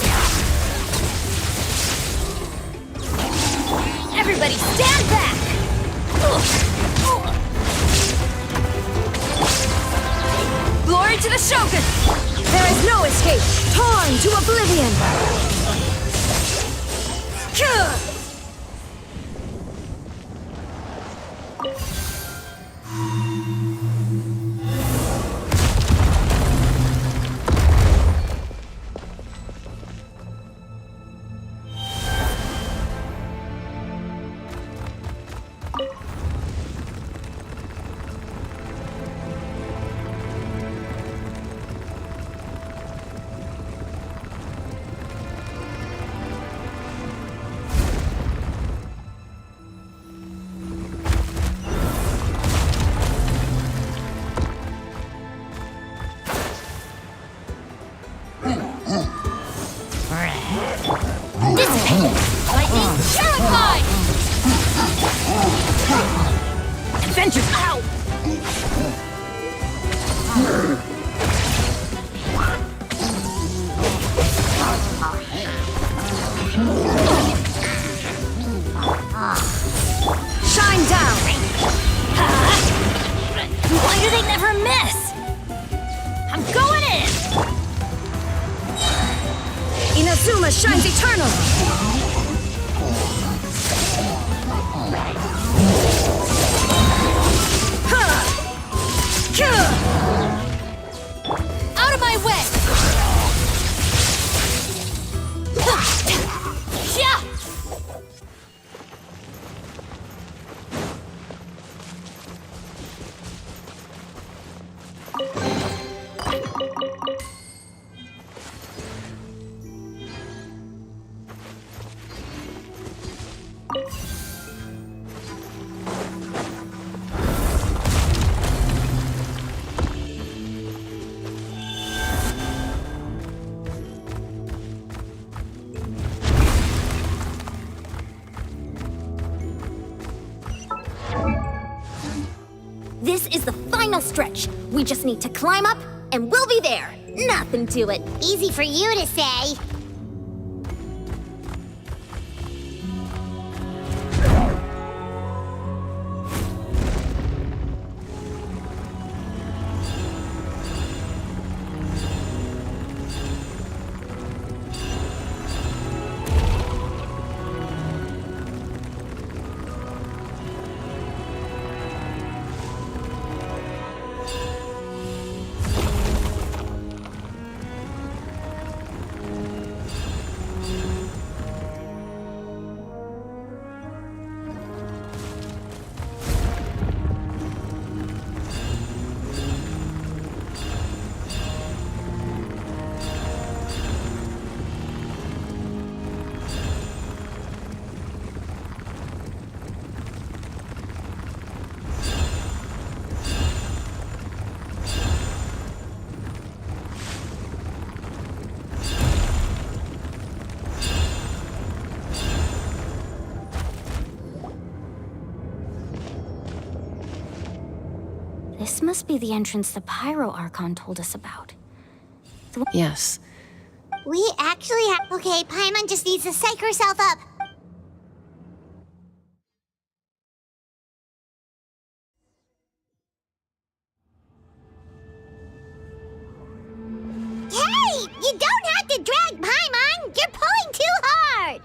Everybody stand back! Glory to the Shogun! There is no escape! Torn to oblivion! Lightning Terrify! Adventure out! Shine down! Why do they never miss? I'm going in! Inazuma shines eternal! Out of my way! Yeah! final stretch. We just need to climb up, and we'll be there. Nothing to it. Easy for you to say. This must be the entrance the Pyro Archon told us about. Yes. We actually have. Okay, Paimon just needs to psych herself up. Hey! You don't have to drag Paimon! You're pulling too hard!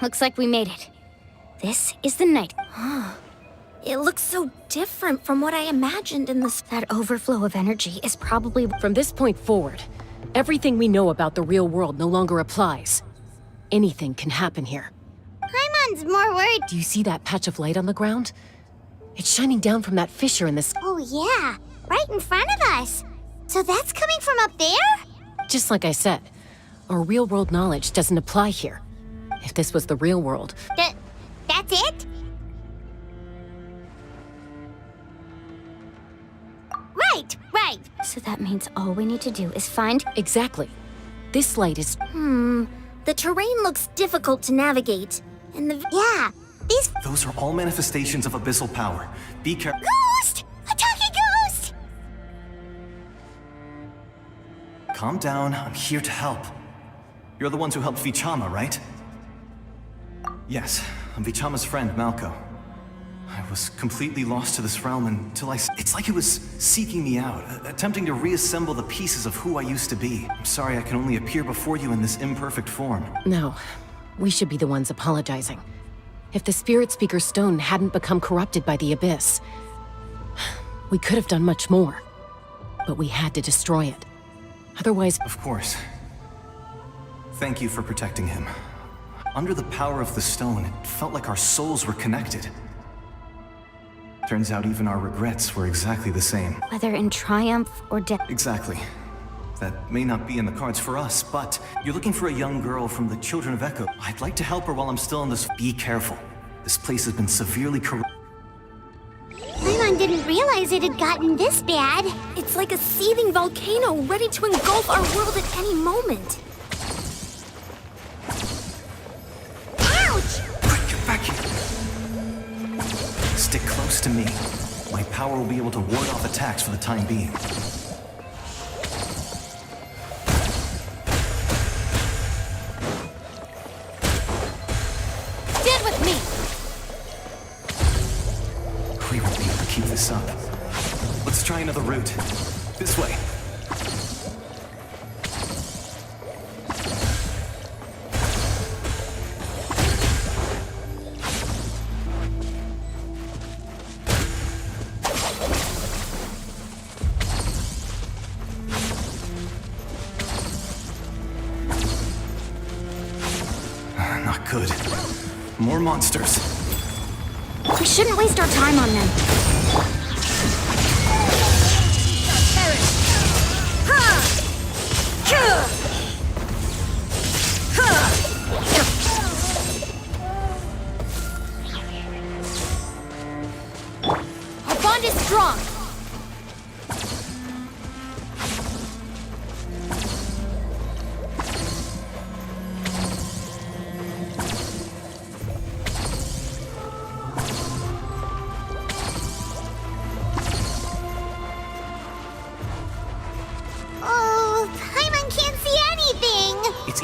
Looks like we made it. This is the night. It looks so different from what I imagined in this. That overflow of energy is probably. From this point forward, everything we know about the real world no longer applies. Anything can happen here. Paimon's more worried. Do you see that patch of light on the ground? It's shining down from that fissure in the sky. Oh yeah, right in front of us. So that's coming from up there? Just like I said, our real world knowledge doesn't apply here. If this was the real world... That's it? Right. So that means all we need to do is find... Exactly. This light is... The terrain looks difficult to navigate. And the... Yeah, these... Those are all manifestations of abyssal power. Be careful. Ghost! A talking ghost! Calm down, I'm here to help. You're the ones who helped Vichama, right? Yes, I'm Vichama's friend, Malko. I was completely lost to this realm until It's like it was seeking me out, attempting to reassemble the pieces of who I used to be. I'm sorry I can only appear before you in this imperfect form. No, we should be the ones apologizing. If the Spirit Speaker Stone hadn't become corrupted by the Abyss, we could have done much more. But we had to destroy it. Otherwise... Of course. Thank you for protecting him. Under the power of the stone, it felt like our souls were connected. Turns out even our regrets were exactly the same. Whether in triumph or death. Exactly. That may not be in the cards for us, but you're looking for a young girl from the Children of Echo. I'd like to help her while I'm still in this. Be careful. This place has been severely corrupted. Paimon didn't realize it had gotten this bad. It's like a seething volcano ready to engulf our world at any moment. Ouch! Quick, get back here. Stick close to me. My power will be able to ward off attacks for the time being. Stand with me! We won't be able to keep this up. Let's try another route. This way. Not good. More monsters. We shouldn't waste our time on them. Our bond is strong.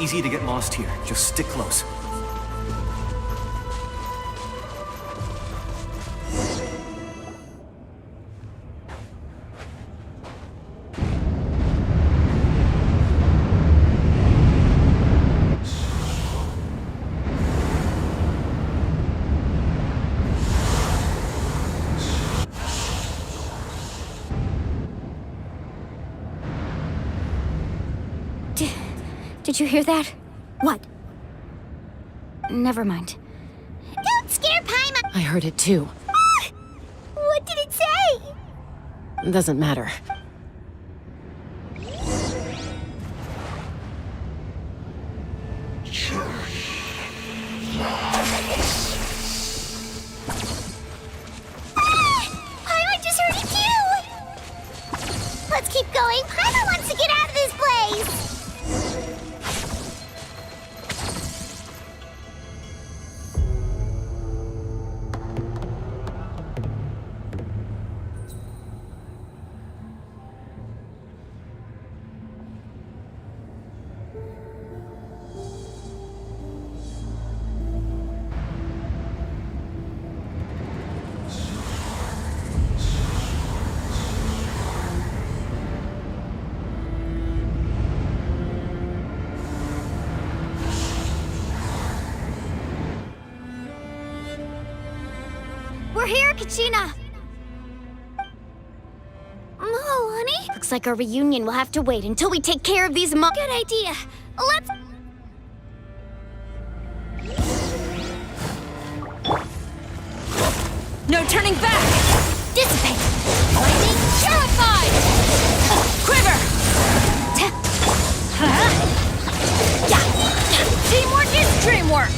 easy to get lost here. Just stick close. Did you hear that? What? Never mind. Don't scare Paimon! I heard it too. What did it say? Doesn't matter. Paimon just heard it too! Let's keep going. Paimon wants to get out of this place! We're here, Kachina! Honey? Looks like our reunion will have to wait until we take care of these Good idea. Let's... No turning back! Dissipate! Lightning purified! Quiver! Teamwork is dreamwork!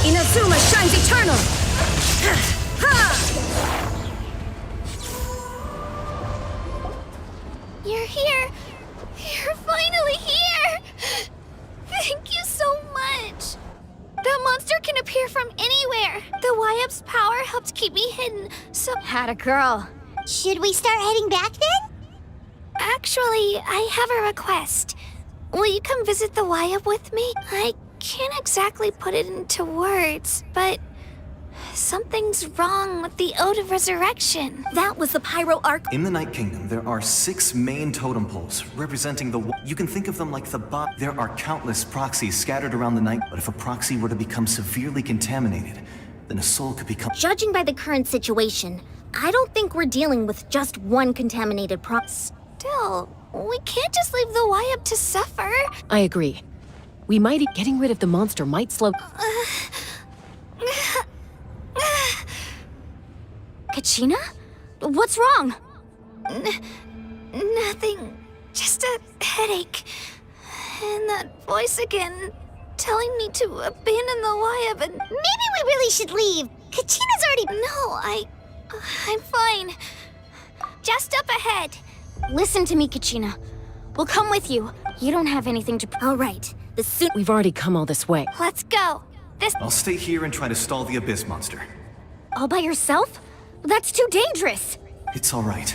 Inazuma shines eternal! You're here! You're finally here! Thank you so much! That monster can appear from anywhere! The YUP's power helped keep me hidden, so... Had a girl. Should we start heading back then? Actually, I have a request. Will you come visit the YUP with me? I can't exactly put it into words, but... something's wrong with the Ode of Resurrection. That was the Pyro Arc. In the Night Kingdom, there are 6 main totem poles representing the. You can think of them like the bot. There are countless proxies scattered around the night, but if a proxy were to become severely contaminated, then a soul could become. Judging by the current situation, I don't think we're dealing with just one contaminated proxy. Still, we can't just leave the YUP to suffer. I agree. We might. Getting rid of the monster might slow. Kachina? What's wrong? Nothing. Just a headache. And that voice again, telling me to abandon the YUP and... Maybe we really should leave. Kachina's already... No, I'm fine. Just up ahead. Listen to me, Kachina. We'll come with you. You don't have anything to... All right. We've already come all this way. Let's go. I'll stay here and try to stall the Abyss monster. All by yourself? That's too dangerous. It's all right.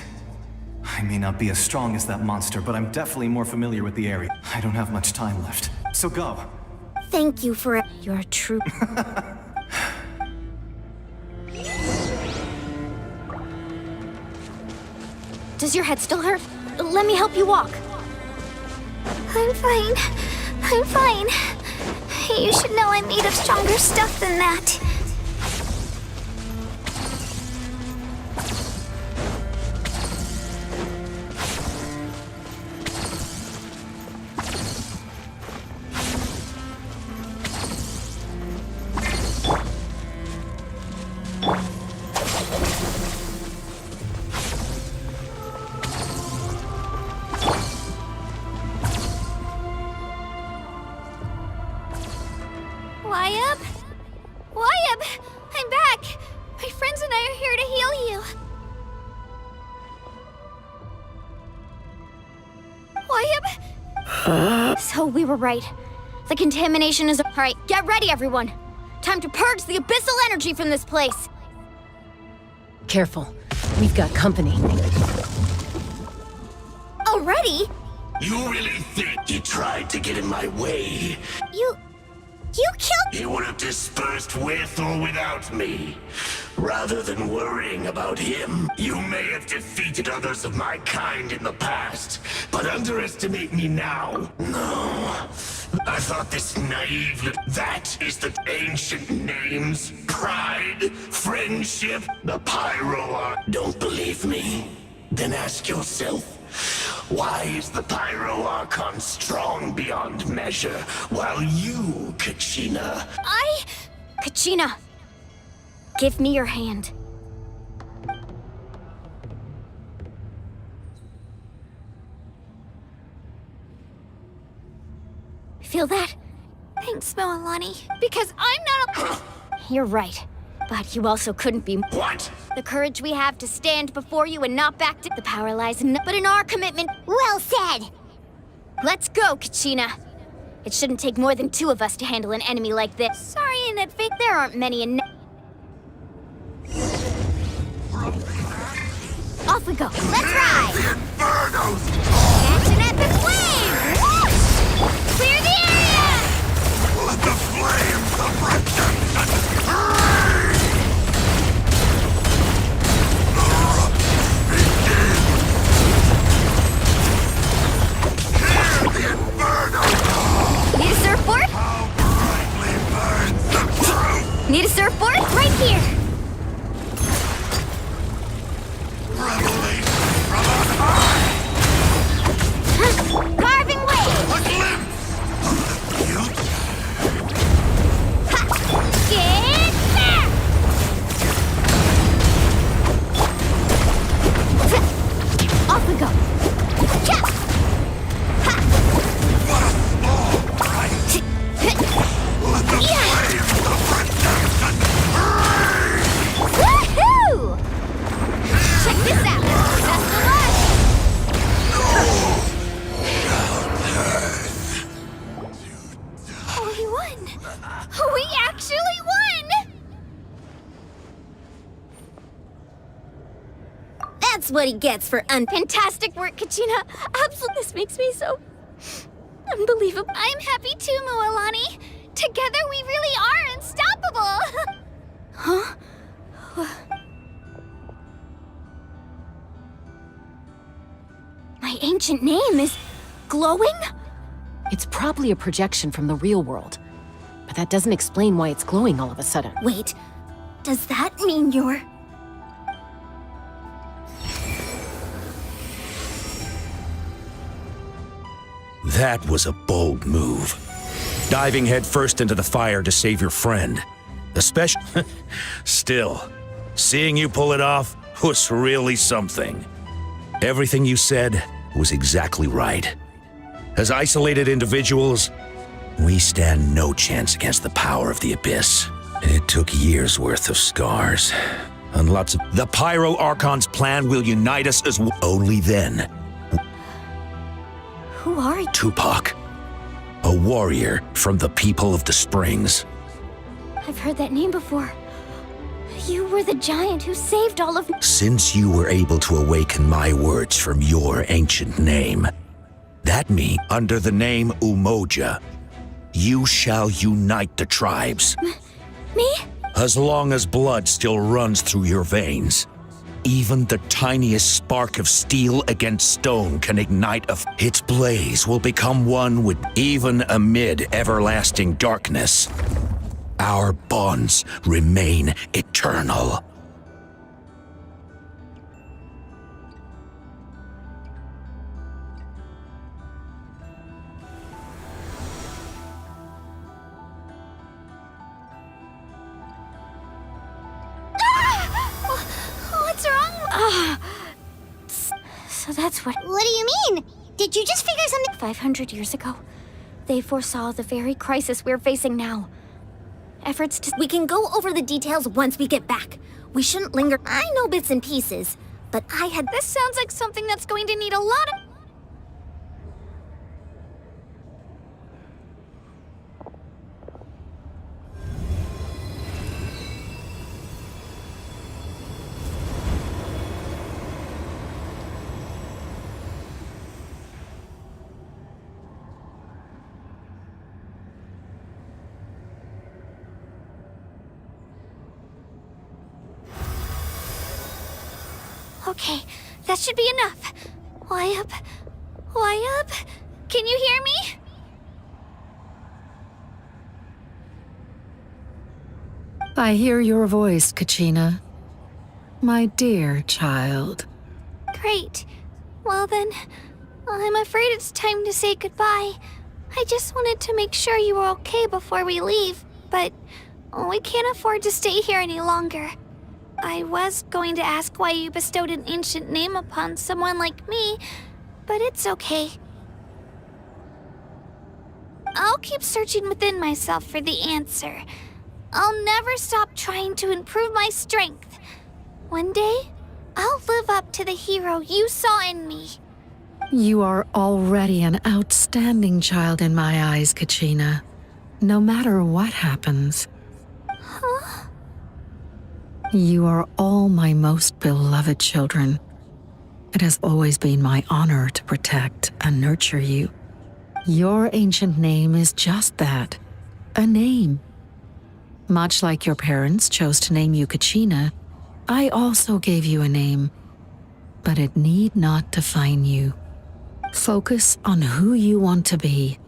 I may not be as strong as that monster, but I'm definitely more familiar with the area. I don't have much time left. So go. Thank you for... You're a true... Does your head still hurt? Let me help you walk. I'm fine. I'm fine. You should know I'm made of stronger stuff than that. YUP? YUP! I'm back! My friends and I are here to heal you. YUP? So we were right. The contamination is... Alright, get ready, everyone! Time to purge the abyssal energy from this place! Careful. We've got company. Already? You really think he tried to get in my way? You killed— He would have dispersed with or without me. Rather than worrying about him, you may have defeated others of my kind in the past, but underestimate me now. No. I thought this naive— That is the ancient names. Pride, friendship, the Pyro. Don't believe me? Then ask yourself, why is the Pyro Archon strong beyond measure, while you, Kachina— Kachina, give me your hand. Feel that? Thanks, Moalani. Because I'm not a— You're right. But you also couldn't be— What? The courage we have to stand before you and not back to— The power lies in— But in our commitment— Well said! Let's go, Kachina. It shouldn't take more than 2 of us to handle an enemy like this. Sorry in advance. There aren't many in— Off we go. Let's ride! Infernos! Catch an epic flame! Clear the area! Let the flames of redemption Hear the inferno! Need a surfboard? How brightly burns the truth! Need a surfboard? Right here. Revelation from on high! Carving wave! A glimpse of the future! Get there! Off we go. What a small price! Let the flames of redemption burn! Woohoo! Check this out! That's the one! Oh, we won! We actually won! That's what he gets for Fantastic work, Kachina. Absolutely, this makes me so unbelievable. I'm happy too, Moalani. Together we really are unstoppable. Huh? My ancient name is glowing? It's probably a projection from the real world. But that doesn't explain why it's glowing all of a sudden. Wait, does that mean you're... That was a bold move. Diving headfirst into the fire to save your friend. Especially... Still, seeing you pull it off was really something. Everything you said was exactly right. As isolated individuals, we stand no chance against the power of the Abyss. It took years' worth of scars, and lots of... The Pyro Archon's plan will unite us as... Only then. Who are you? Tupac. A warrior from the people of the Springs. I've heard that name before. You were the giant who saved all of— Since you were able to awaken my words from your ancient name, that means, under the name Umoja, you shall unite the tribes. Me? As long as blood still runs through your veins, even the tiniest spark of steel against stone can ignite its blaze will become one with even amid everlasting darkness. Our bonds remain eternal. What's wrong? So that's what— What do you mean? Did you just figure something— 500 years ago, they foresaw the very crisis we're facing now. Efforts to— We can go over the details once we get back. We shouldn't linger. I know bits and pieces, but I had... This sounds like something that's going to need a lot of... Okay, that should be enough. Why up? Why up? Can you hear me? I hear your voice, Kachina. My dear child. Great. Well then, I'm afraid it's time to say goodbye. I just wanted to make sure you were okay before we leave, but we can't afford to stay here any longer. I was going to ask why you bestowed an ancient name upon someone like me, but it's okay. I'll keep searching within myself for the answer. I'll never stop trying to improve my strength. One day, I'll live up to the hero you saw in me. You are already an outstanding child in my eyes, Kachina. No matter what happens. Huh? You are all my most beloved children. It has always been my honor to protect and nurture you. Your ancient name is just that, a name. Much like your parents chose to name you Kachina, I also gave you a name, but it need not define you. Focus on who you want to be.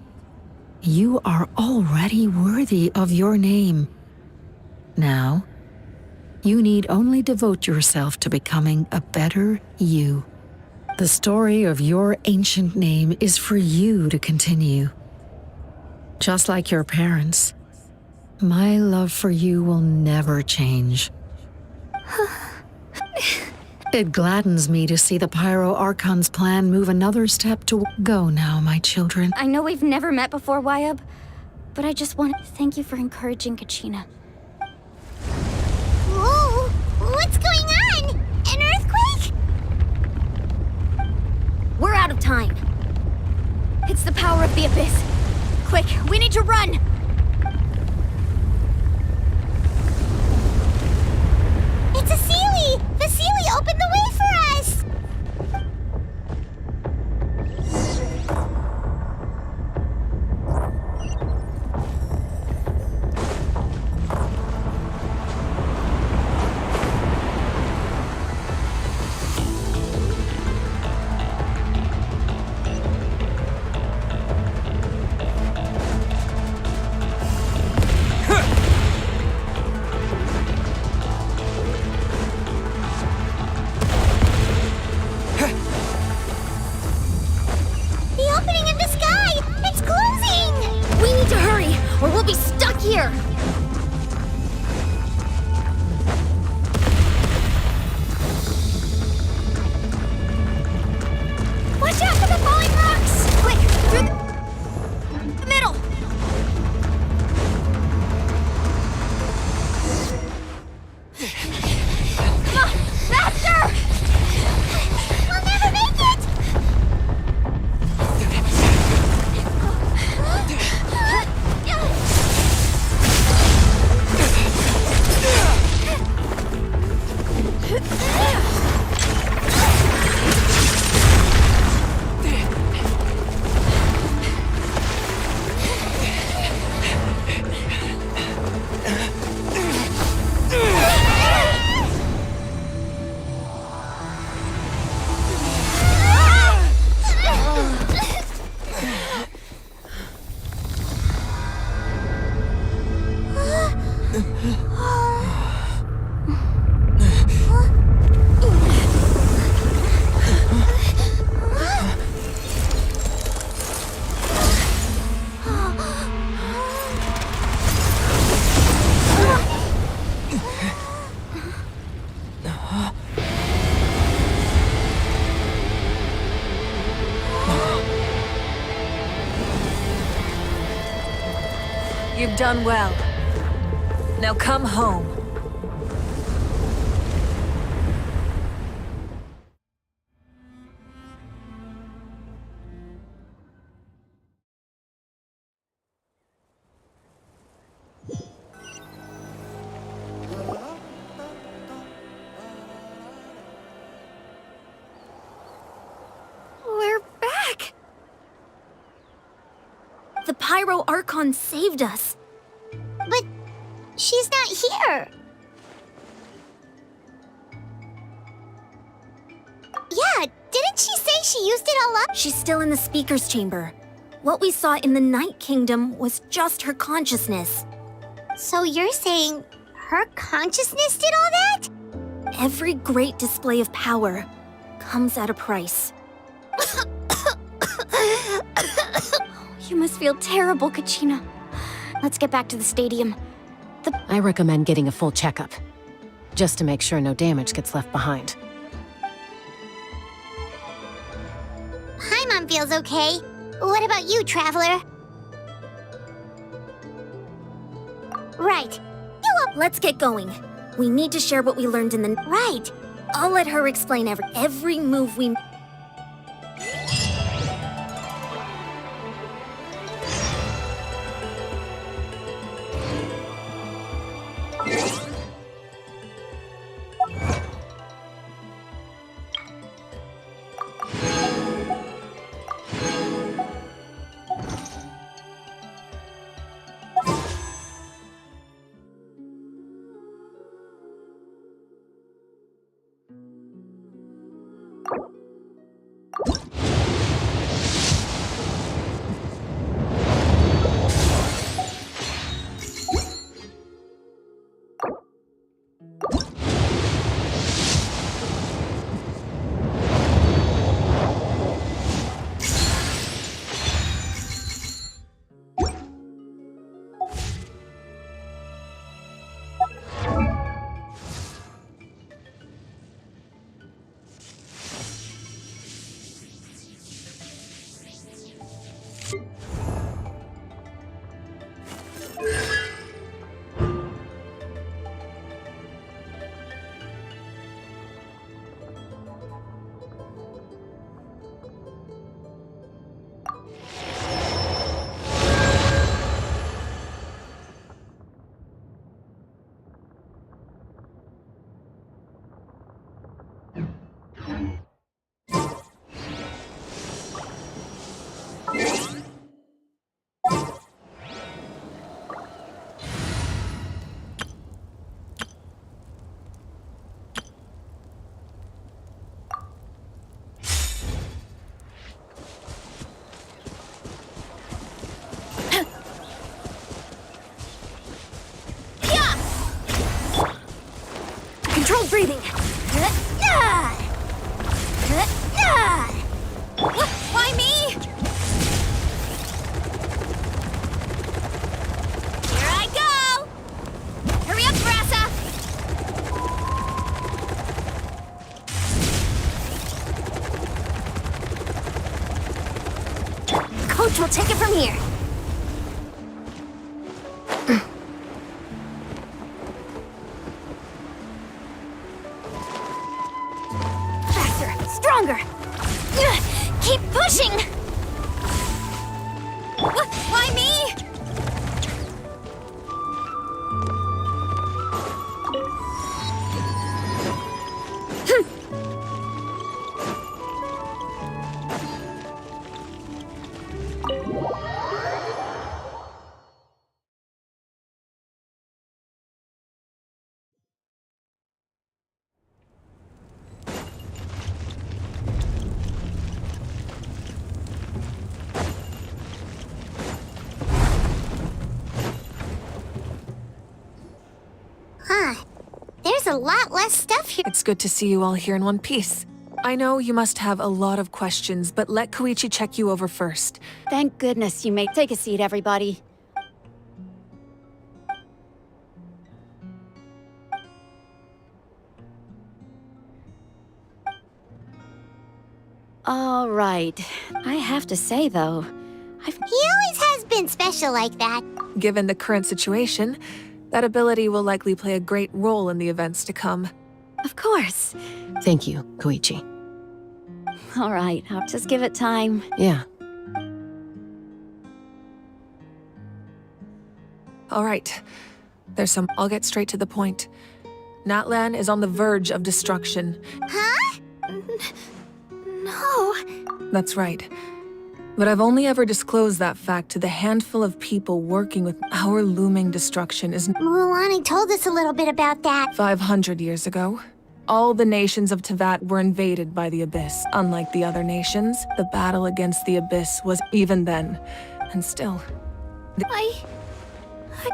You are already worthy of your name. Now, you need only devote yourself to becoming a better you. The story of your ancient name is for you to continue. Just like your parents, my love for you will never change. It gladdens me to see the Pyro Archon's plan move another step to go now, my children. I know we've never met before, Wyabb, but I just want to thank you for encouraging Kachina. Whoa! What's going on? An earthquake? We're out of time. It's the power of the Abyss. Quick, we need to run! It's a Seelie! The Seelie opened the way for us! Here! Watch out for the falling rocks! Quick, through the middle! Come on, faster! We'll never make it! You've done well. Now come home. We're back! The Pyro Archon saved us. But she's not here. Didn't she say she used it all up? She's still in the speaker's chamber. What we saw in the Night Kingdom was just her consciousness. So you're saying her consciousness did all that? Every great display of power comes at a price. You must feel terrible, Kachina. Let's get back to the stadium. I recommend getting a full checkup, just to make sure no damage gets left behind. Paimon feels okay. What about you, Traveler? Right. Let's get going. We need to share what we learned in the... Right. I'll let her explain every move we... Controlled breathing. Why me? Here I go! Hurry up, Brassa! Coach will take it from here. Stronger! Keep pushing! Why me? There's a lot less stuff here. It's good to see you all here in one piece. I know you must have a lot of questions, but let Koichi check you over first. Thank goodness you may take a seat, everybody. All right. I have to say, though, He always has been special like that. Given the current situation, that ability will likely play a great role in the events to come. Of course. Thank you, Koichi. All right, I'll just give it time. Yeah. All right. I'll get straight to the point. Natlan is on the verge of destruction. Huh? No. That's right. But I've only ever disclosed that fact to the handful of people working with our looming destruction is... Mualani told us a little bit about that. 500 years ago. All the nations of Teyvat were invaded by the Abyss. Unlike the other nations, the battle against the Abyss was even then, and still.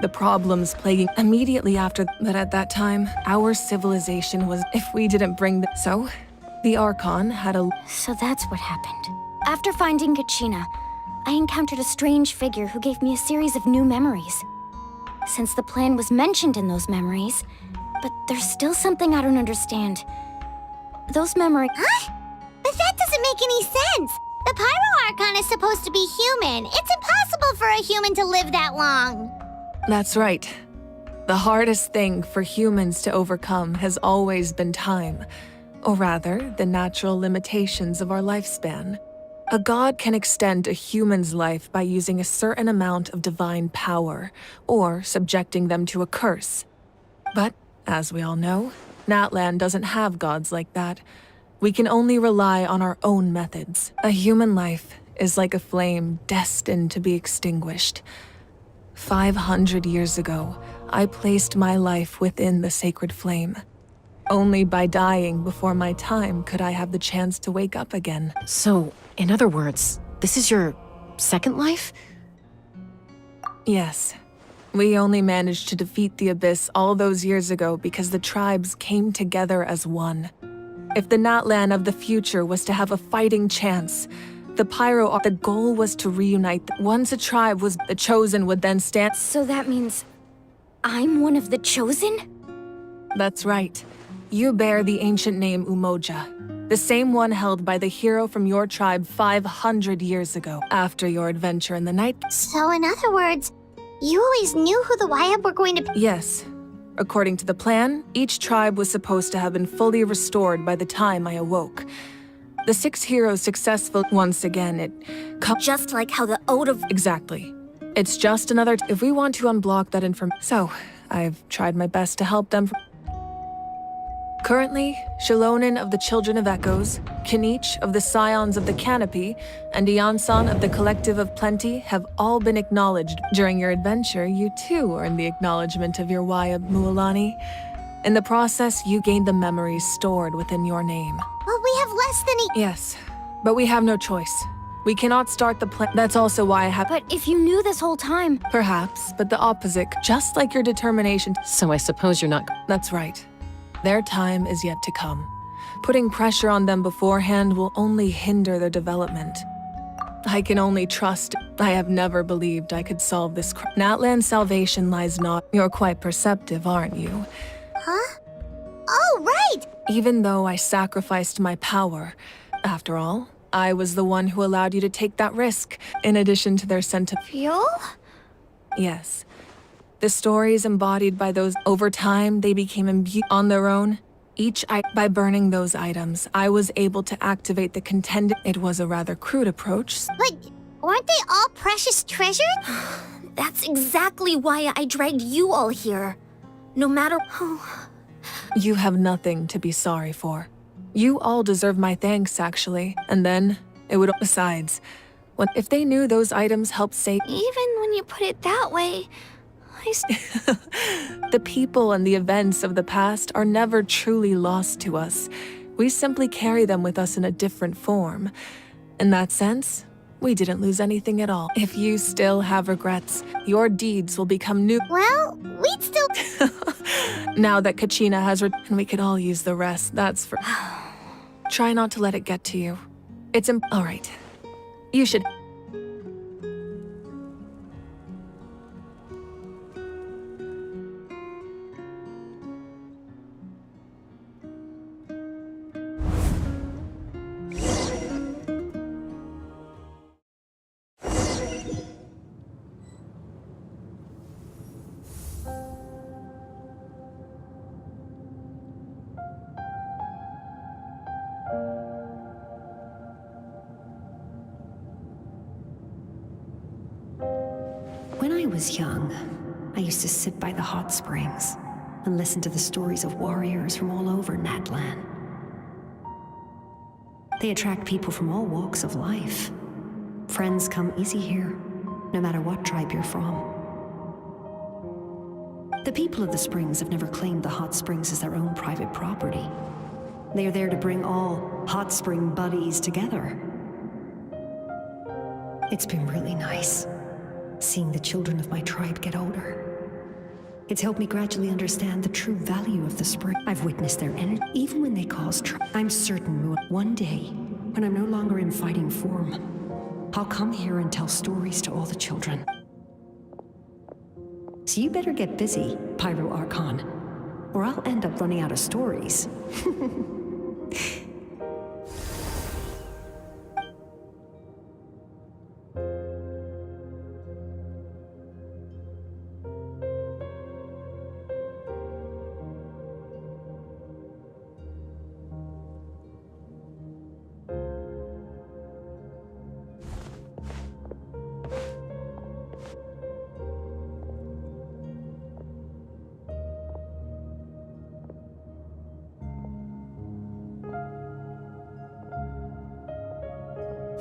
The problems plaguing immediately after, but at that time, our civilization was, if we didn't bring the. So, the Archon had a. So that's what happened. After finding Kachina, I encountered a strange figure who gave me a series of new memories. Since the plan was mentioned in those memories, but there's still something I don't understand. Those memories. Huh? But that doesn't make any sense. The Pyro Archon is supposed to be human. It's impossible for a human to live that long. That's right. The hardest thing for humans to overcome has always been time, or rather, the natural limitations of our lifespan. A god can extend a human's life by using a certain amount of divine power, or subjecting them to a curse. But, as we all know, Natlan doesn't have gods like that. We can only rely on our own methods. A human life is like a flame destined to be extinguished. 500 years ago, I placed my life within the sacred flame. Only by dying before my time could I have the chance to wake up again. So, in other words, this is your second life? Yes. We only managed to defeat the Abyss all those years ago because the tribes came together as one. If the Natlan of the future was to have a fighting chance, the goal was to reunite. Once a tribe was the chosen would then stand. So that means I'm one of the chosen? That's right. You bear the ancient name Umoja, the same one held by the hero from your tribe 500 years ago, after your adventure in the night. So in other words, you always knew who the Waiab were going to be? Yes. According to the plan, each tribe was supposed to have been fully restored by the time I awoke. The 6 heroes successful once again, just like how the Ode of... Exactly. It's just another... If we want to unblock that information... So, I've tried my best to help them. Currently, Shilonen of the Children of Echoes, Kinich of the Scions of the Canopy, and Iansan of the Collective of Plenty have all been acknowledged. During your adventure, you too earned the acknowledgement of your Waiab Mualani. In the process, you gained the memories stored within your name. But we have less than Yes, but we have no choice. We cannot start the plan. That's also why I have. But if you knew this whole time. Perhaps, but the opposite, just like your determination. So I suppose you're not. That's right. Their time is yet to come. Putting pressure on them beforehand will only hinder their development. I can only trust. I have never believed I could solve this. Natlan's salvation lies not. You're quite perceptive, aren't you? Huh? Oh, right! Even though I sacrificed my power, after all, I was the one who allowed you to take that risk, in addition to their sentiment. Fuel? Yes. The stories embodied by those, over time, they became imbued on their own. By burning those items, I was able to activate the contended. It was a rather crude approach. But weren't they all precious treasures? That's exactly why I dragged you all here. No matter... You have nothing to be sorry for. You all deserve my thanks, actually. And then, it would... Besides, if they knew those items helped save... Even when you put it that way, The people and the events of the past are never truly lost to us. We simply carry them with us in a different form. In that sense, we didn't lose anything at all. If you still have regrets, your deeds will become new. Well, we'd still... Now that Kachina has and we could all use the rest, that's for... Try not to let it get to you. It's all right. You should... When I was young, I used to sit by the hot springs and listen to the stories of warriors from all over Natlan. They attract people from all walks of life. Friends come easy here, no matter what tribe you're from. The people of the springs have never claimed the hot springs as their own private property. They're there to bring all hot spring buddies together. It's been really nice, seeing the children of my tribe get older. It's helped me gradually understand the true value of the spring. I've witnessed their energy, even when they cause trouble. I'm certain one day, when I'm no longer in fighting form, I'll come here and tell stories to all the children. So you better get busy, Pyro Archon, or I'll end up running out of stories.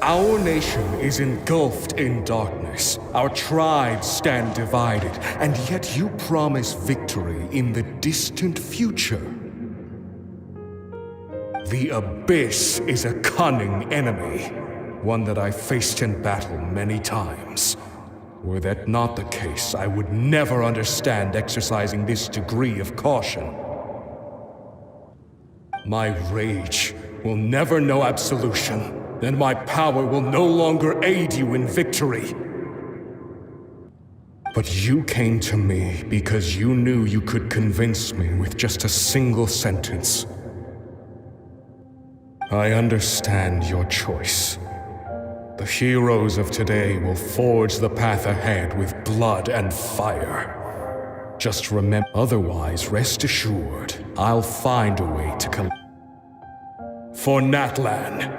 Our nation is engulfed in darkness. Our tribes stand divided, and yet you promise victory in the distant future. The Abyss is a cunning enemy, one that I faced in battle many times. Were that not the case, I would never understand exercising this degree of caution. My rage will never know absolution. Then my power will no longer aid you in victory. But you came to me because you knew you could convince me with just a single sentence. I understand your choice. The heroes of today will forge the path ahead with blood and fire. Just remember, otherwise, rest assured, I'll find a way to come. For Natlan.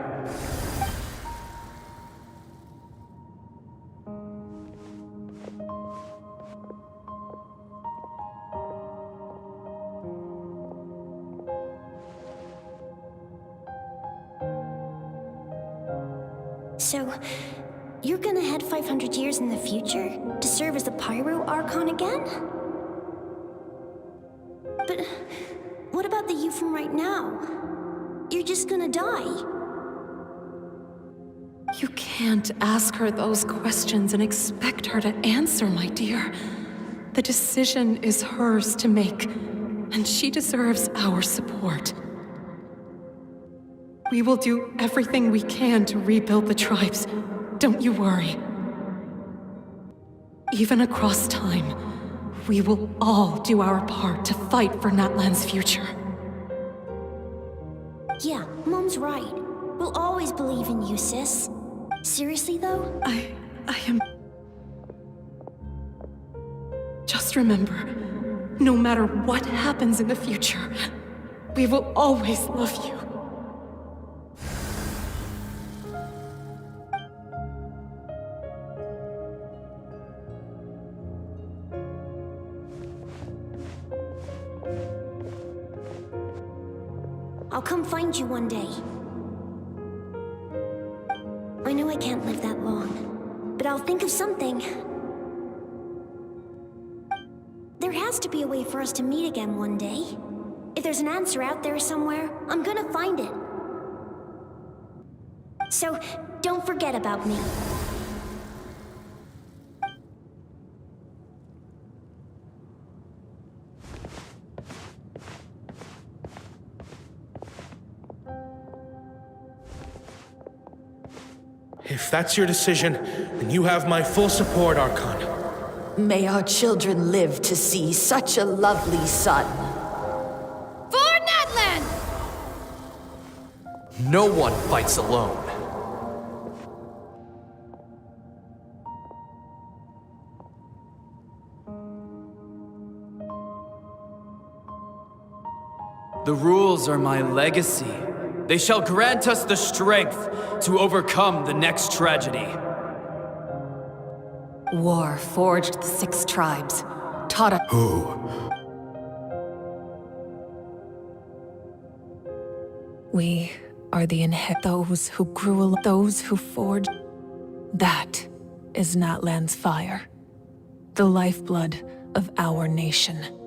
So, you're gonna head 500 years in the future to serve as the Pyro Archon again? But what about the you from right now? You're just gonna die. You can't ask her those questions and expect her to answer, my dear. The decision is hers to make, and she deserves our support. We will do everything we can to rebuild the tribes. Don't you worry. Even across time, we will all do our part to fight for Natlan's future. Yeah, Mom's right. We'll always believe in you, sis. Seriously, though? I am... Just remember, no matter what happens in the future, we will always love you. I'll come find you one day. I know I can't live that long, but I'll think of something. There has to be a way for us to meet again one day. If there's an answer out there somewhere, I'm gonna find it. So, don't forget about me. If that's your decision, then you have my full support, Archon. May our children live to see such a lovely son. For Natlan! No one fights alone. The rules are my legacy. They shall grant us the strength to overcome the next tragedy. War forged the 6 tribes, taught us... Who? We are the those who grew those who forged. That is Natlan's fire. The lifeblood of our nation.